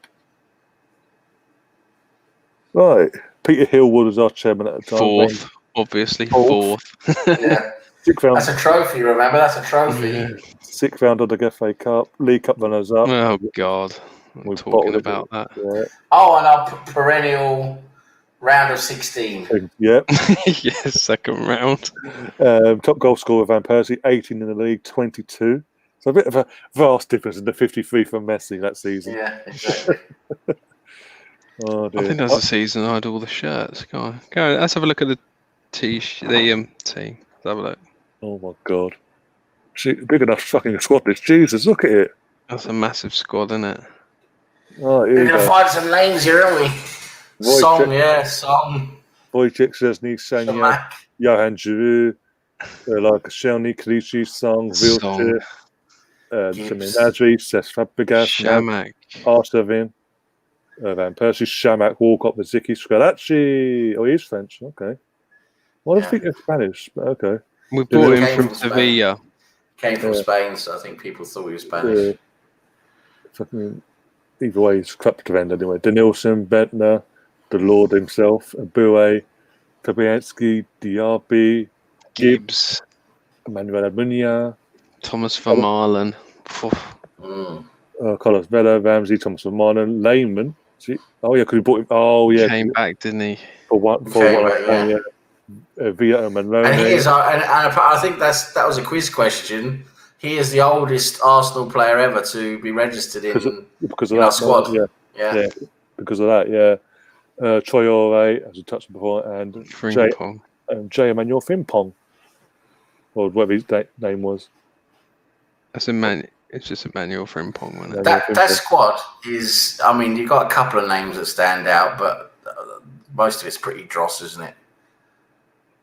Right. Peter Hillwood was our chairman at the time. Fourth, obviously. Fourth. Yeah. That's a trophy, remember? That's a trophy. Yeah. 6th round of the FA Cup, League Cup runners up. Oh God. We're talking about that. Yeah. Oh, and our perennial round of 16. Yep. Yes, second round. Top goal scorer Van Persie, 18 in the league, 22. So a bit of a vast difference in the 53 from Messi that season. Yeah, exactly. Oh dear. I think that's the season I had all the shirts. Go on. Let's have a look at the team. Let's have a look. Oh my god. Big enough fucking squad this. Jesus, look at it. That's a massive squad, isn't it? Oh, here We're we going to go. find some names here, aren't we? Wojciech. Song. Wojciech, Szczesny, Sanya, Shamak. Johan Giroud, Shelny, Kalichi, Song, Wiltshire, Seminadri, Cesc Fabregas, Shamak. Arshavin, Van Persie, Shamak, Walcott, Mazicki, Scalacci. Oh, he is French. Okay. Well, I think it's Spanish, but okay. We bought him Came from from Spain. Sevilla. Came from Spain, so I think people thought he was Spanish. Fucking either way, he's club to end anyway. Denilson, Bentner, the Lord himself, Boué, Fabianski, Diaby, Gibbs. Emmanuel Almunia, Thomas Vermaelen. Carlos Vela, Ramsey, Thomas Vermaelen, Lehman. Oh yeah, because he bought him. Oh yeah, Came back, didn't he? For one. Yeah. Villa and Malone. And he is, and I think that was a quiz question. He is the oldest Arsenal player ever to be registered in our squad. Yeah, because of that. Yeah, Traore, as we touched before, and Jay Emmanuel Frimpong, or whatever his name was. It's just Emmanuel Frimpong, wasn't it? That squad is. I mean, you've got a couple of names that stand out, but most of it's pretty dross, isn't it?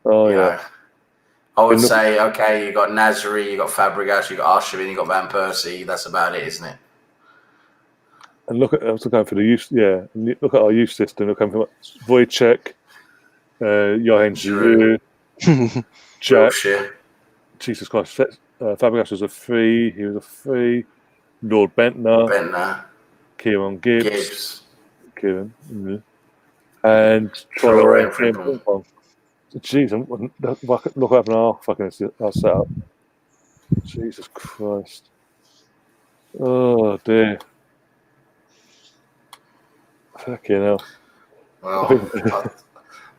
Oh yeah. I would say, okay, you got Nasri, you got Fabregas, you got Arshavin, you got Van Persie. That's about it, isn't it? And look at also going for the youth. Yeah, look at our youth system. Look at Wojciech, Johan Giroud, Jack. Jesus Christ, Fabregas was a 3. He was a 3. Lord Bentner. Kieran Gibbs. Kieran. Mm-hmm. And Traore and Frimpong. Jeez, look what happened our setup. Jesus Christ. Oh dear. Fucking hell. Well,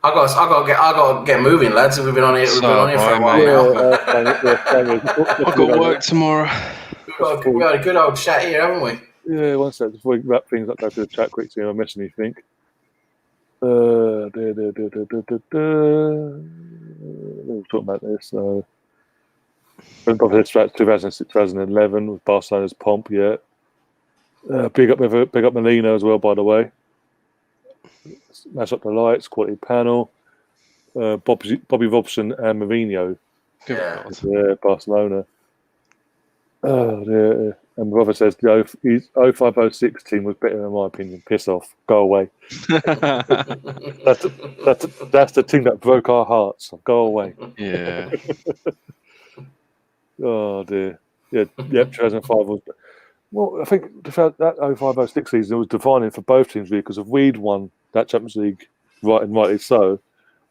I got to get moving, lads. We've been on here for a while now. I've got work tomorrow. We've got a good old chat here, haven't we? Yeah, one sec. Before we wrap things up, go through the chat quickly. I'm missing anything. We'll talk about this. Obviously, 2006, 2011 with Barcelona's pomp. Yeah, big up Molina as well. By the way, smash up the lights, quality panel. Bobby Robson and Mourinho. Yeah, Barcelona. Oh dear. And my brother says the 0506 team was better in my opinion. Piss off. Go away. That's the team that broke our hearts. Go away. Yeah. Oh dear. Yeah. 2005 was. Well, I think that 0506 season was defining for both teams really because if we'd won that Champions League, right and rightly so,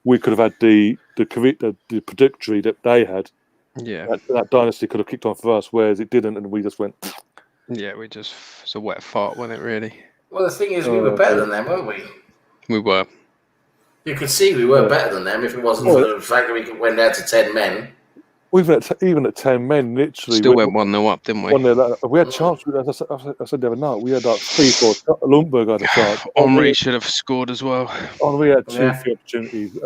we could have had the predictory that they had. Yeah, that dynasty could have kicked on for us, whereas it didn't, and we just went. Yeah, it's a wet fart, wasn't it? Really. Well, the thing is, we were better than them, weren't we? We were. You could see we were better than them if it wasn't for the fact that we went down to 10 men. Even at 10 men, literally. Still went 1-0 up, didn't we? We had chance. As I said the other night, we had like 3-4. Lundberg had a chance. Henry should have scored as well. We had 2 opportunities.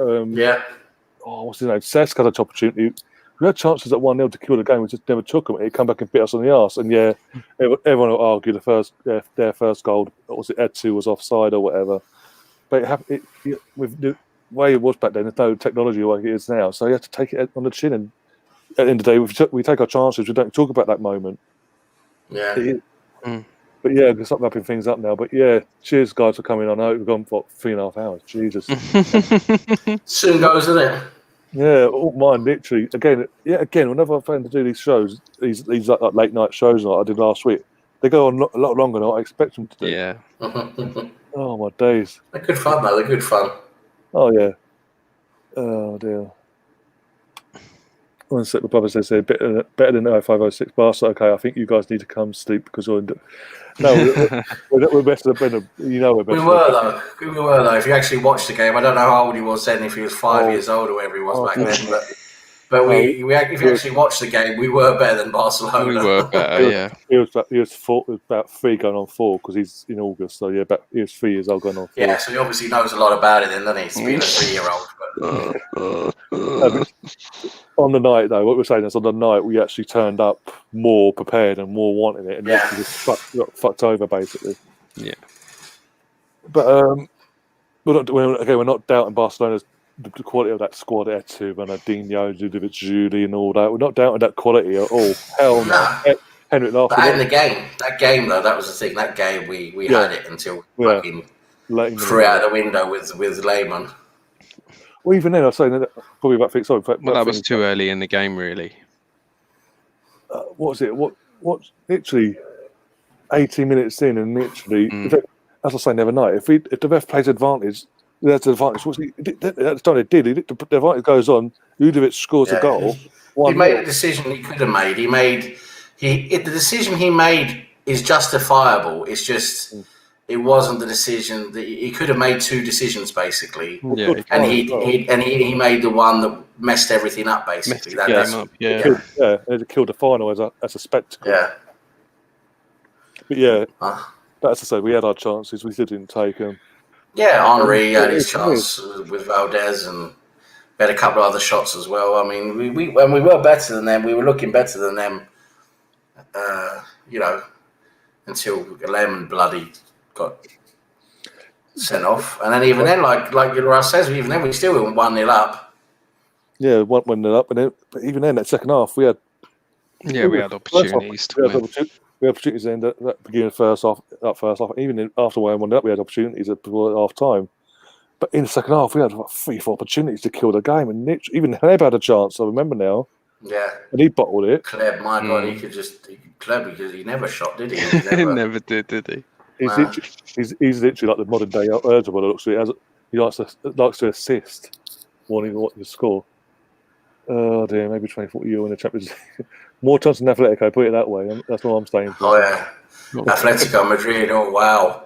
What's his name? Cesc had an opportunity. We had chances at 1-0 to kill the game. We just never took them. It come back and bit us on the arse. And everyone will argue their first goal, Etsu was offside or whatever. But with the way it was back then, there's no technology like it is now. So you have to take it on the chin. And at the end of the day, we take our chances. We don't talk about that moment. Yeah. But yeah, we're stop wrapping things up now. But yeah, cheers guys for coming on. I hope we've gone for 3.5 hours. Jesus. Soon goes, isn't it? Yeah, all mine literally. Again, whenever I plan to do these shows, these like late night shows like I did last week, they go on a lot longer than I expect them to do. Yeah. Oh my days. They're good fun though. They're good fun. Oh yeah. Oh dear. One sec, my brother says they're better than 0506 Barca. Okay, I think you guys need to come sleep because we're better than Brendan. You know we're better. We were though. If you actually watched the game, I don't know how old he was then. If he was 5 years old or whatever he was back then, But if you actually watched the game, we were better than Barcelona. We were better, yeah. He was about 3 going on 4 because he's in August. So yeah, he was 3 years old going on 4. Yeah, so he obviously knows a lot about it then, doesn't he? He's being a 3-year-old. On the night, though, what we're saying is on the night we actually turned up more prepared and more wanting it, and actually just got fucked over basically. Yeah. But we're not doubting Barcelona's the quality of that squad. Etu, Ronaldinho, Ludovic, Juli, and all that. We're not doubting that quality at all. Hell no. Henrik Larsson. But in that game though, that was the thing. That game we had it until fucking threw out the window with Lehmann. Well, even then, I was saying that probably about fixed. Well, that was too early in the game, really. What was it? What? Literally, 18 minutes in, and literally, as I was saying the other night, if the ref plays advantage, that's advantage. That's the time it did. The advantage goes on. Ludovic scores a goal. He made a decision he could have made. The decision he made is justifiable. It's just. It wasn't the decision that he could have made 2 decisions basically, and he made the one that messed everything up basically. It killed the final as a spectacle. Yeah, but that's to say we had our chances. We still didn't take them. Yeah, Henry had his chance with Valdez, and we had a couple of other shots as well. I mean, we were better than them. We were looking better than them, until Lehmann bloody got sent off, and then even then, like Russ says, even then we still went 1-0 up. Yeah, 1-0 up, but even then, that second half, we had opportunities. We had opportunities in the beginning of that first half. Even after 1-1 up, we had opportunities at half time. But in the second half, we had 3-4 opportunities to kill the game, and even Hleb had a chance. I remember now. Yeah, and he bottled it. Hleb, my God, he could Hleb because he never shot, did he? He never did he? He's literally like the modern day Erdem. He likes to assist more than what to score. Oh dear, maybe 2040 you in the Champions League. More chance than Atletico, put it that way. That's what I'm saying. Oh yeah, Atletico Madrid. Oh wow.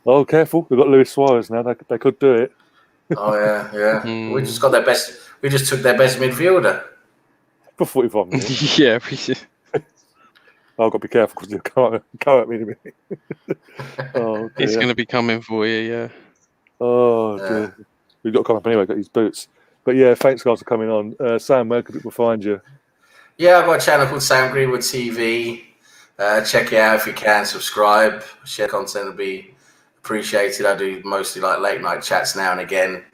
Oh, careful! We've got Luis Suarez now. They could do it. Oh yeah. We just got their best. We just took their best midfielder for 45 minutes. Yeah, we should. I've got to be careful because he'll come at me in a minute. He's going to be coming for you, yeah. Oh, dear. We've got to come up anyway, got these boots. But yeah, thanks guys for coming on. Sam, where can people find you? Yeah, I've got a channel called Sam Greenwood TV. Check it out if you can. Subscribe. Share content will be appreciated. I do mostly like late night chats now and again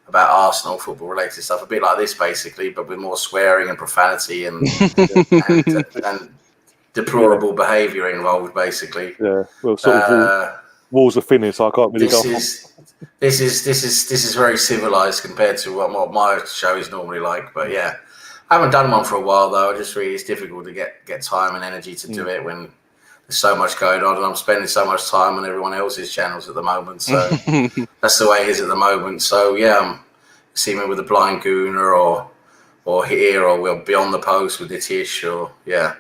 about Arsenal, football related stuff. A bit like this basically, but with more swearing and profanity and deplorable behaviour involved, basically. Yeah, well, sort of walls are finished, so I can't really go. This is very civilized compared to what my show is normally like. But yeah, I haven't done one for a while though. It's difficult to get time and energy to do it when there's so much going on, and I'm spending so much time on everyone else's channels at the moment. So that's the way it is at the moment. So yeah, see me with the Blind Gooner or here, or we'll be on the post with the Tish, or yeah.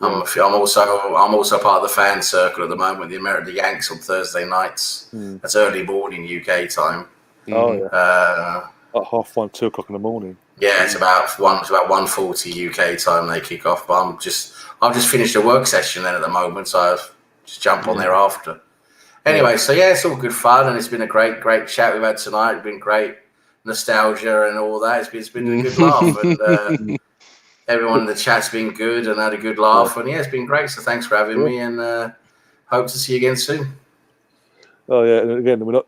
I'm also part of the fan circle at the moment. The Yanks on Thursday nights. That's early morning UK time. Oh yeah. At 1:30, 2 o'clock in the morning. Yeah, it's about 1:40 UK time they kick off. But I've just finished a work session then at the moment, so I've just jump on there after. Anyway, so yeah, it's all good fun, and it's been a great chat we've had tonight. It's been great nostalgia and all that. It's been a good laugh, and everyone in the chat's been good and had a good laugh, and yeah, it's been great. So thanks for having me, and hope to see you again soon. Oh yeah, and again, we're not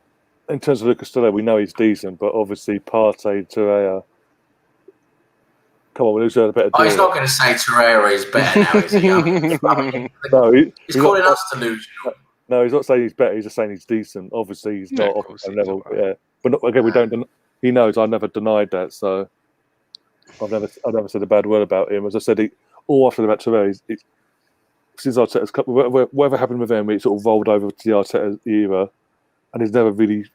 in terms of Lucas Stella. We know he's decent, but obviously Partey, Torreira. Come on, who's had a better deal? He's not going to say Torreira is better now, is he? No, he's calling us delusional. No, he's not saying he's better. He's just saying he's decent. Obviously, he's not off the level. Yeah, but not, again, we don't. He knows I never denied that, so I've never said a bad word about him. As I said, all after about Torreira, since Arteta's whatever happened with him, he sort of rolled over to the Arteta era, and he's never really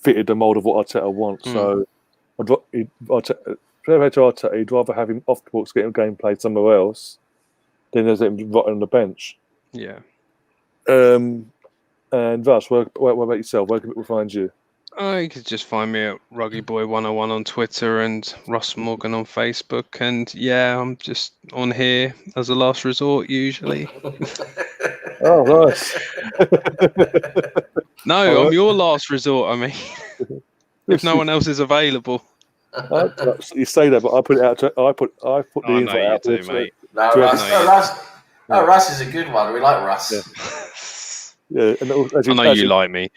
fitted the mold of what Arteta wants. So, Arteta, he'd rather have him off the books, getting game played somewhere else, than there's him rotting on the bench. Yeah. And Russ, what about yourself? Where can people find you? Oh, you could just find me at RuggyBoy101 on Twitter and Russ Morgan on Facebook. And yeah, I'm just on here as a last resort usually. Oh, nice. No, I'm your last resort. I mean, if no one else is available. You say that, but I put it out. I put the invite you out. do, mate. No, Russ is a good one. We like Russ. Yeah, and I know you like me.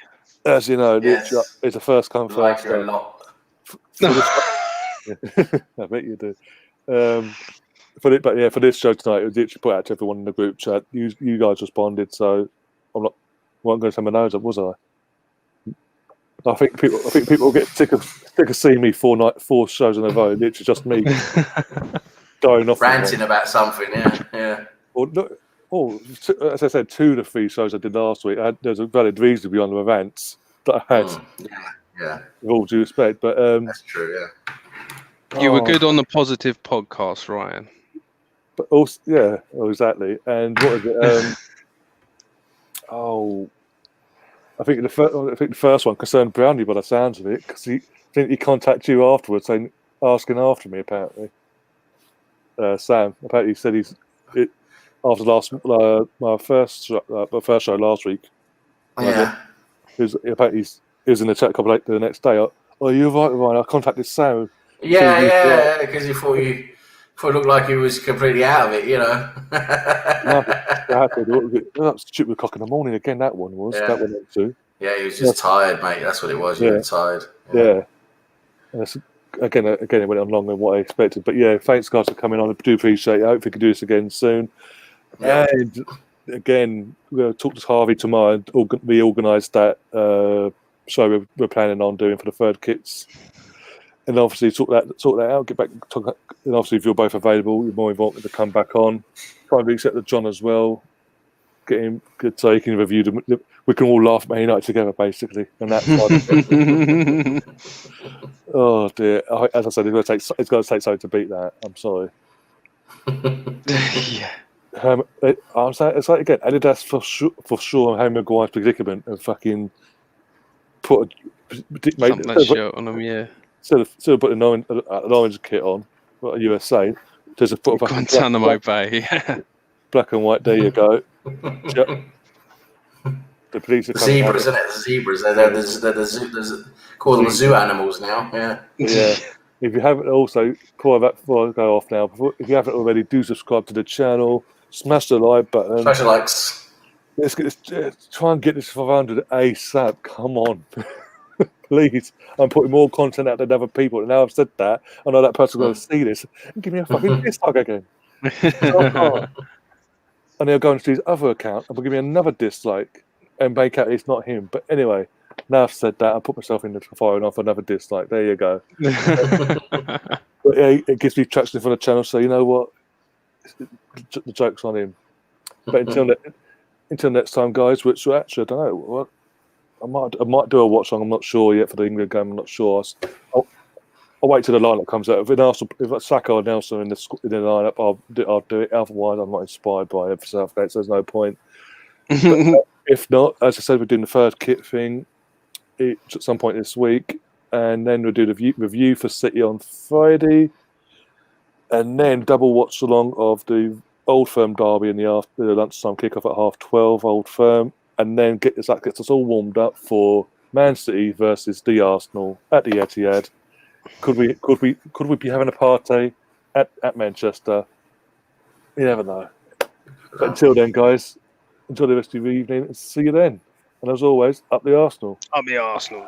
As you know, Yes. it's a first come We first. like you a lot. I bet you do. For this show tonight, it was literally put out to everyone in the group chat. You guys responded, so I'm not. Wasn't going to turn my nose up, was I? I think people will get sick of seeing me 4 shows in a row. Literally just me going off ranting about something. Yeah. As I said, 2 of the 3 shows I did last week, there's a valid reason beyond the rants that I had. Yeah. With all due respect, but that's true. Yeah. You were good on the positive podcast, Ryan. But also, yeah, exactly. And what is it? I think the first one concerned Brownie by the sounds of it, because he contacted you afterwards, asking after me. Apparently, Sam. Apparently, he said after my first show last week. Yeah. Apparently, he was in the chat a couple of the next day. Oh, you're right, Ryan. I contacted Sam. Yeah, because he thought it looked like he was completely out of it, you know. That stupid o'clock in the morning again. That one was. Yeah. That one too. Yeah, he was just tired, mate. That's what it was. He was tired. Yeah. Again, it went on longer than what I expected. But yeah, thanks guys for coming on. I do appreciate it. I hope we can do this again soon. Yeah. And again, we're going to talk to Harvey tomorrow and reorganise that show we're planning on doing for the third kits. And obviously sort that out. Get back. And obviously, if you're both available, you're more involved to come back on. Try and reset the John as well. Get him good so he can review them. We can all laugh at Man United together, basically. And that's oh dear! As I said, it's going to take something to beat that. I'm sorry. Yeah. I'm saying it's like again, Adidas for sure. Harry Maguire's predicament and fucking put that shirt on them. Yeah. Instead of putting an orange kit on, a USA, there's a put a Guantanamo Bay. Yeah. Black and white. There you go. The police are coming zebras, isn't it? The zebras. They're the zoo. Call them zoo animals now. Yeah. Yeah. If you haven't also, before I go off now, if you haven't already, do subscribe to the channel. Smash the like button. Smash the likes. Let's try and get this 500 ASAP. Come on. Please. I'm putting more content out than other people. And now I've said that, I know that person's going to see this and give me a fucking dislike again. And they'll go into his other account and will give me another dislike and make out it's not him. But anyway, now I've said that, I put myself in the fire and off another dislike. There you go. But yeah, it gives me traction for the channel, so you know what? The joke's on him. But until next time, guys, which actually, I don't know. What I might do a watch on. I'm not sure yet for the England game. I'm not sure. I'll wait till the lineup comes out. If Saka or Nelson in the lineup, I'll do it. Otherwise, I'm not inspired by it for Southgate, so there's no point. But, if not, as I said, we're doing the third kit thing at some point this week, and then we'll do the review for City on Friday, and then double watch along of the Old Firm derby in the lunchtime kickoff at 12:30, Old Firm, and then gets us all warmed up for Man City versus the Arsenal at the Etihad. Could we be having a party at Manchester? You never know. But until then, guys, enjoy the rest of your evening and see you then. And as always, up the Arsenal. Up the Arsenal.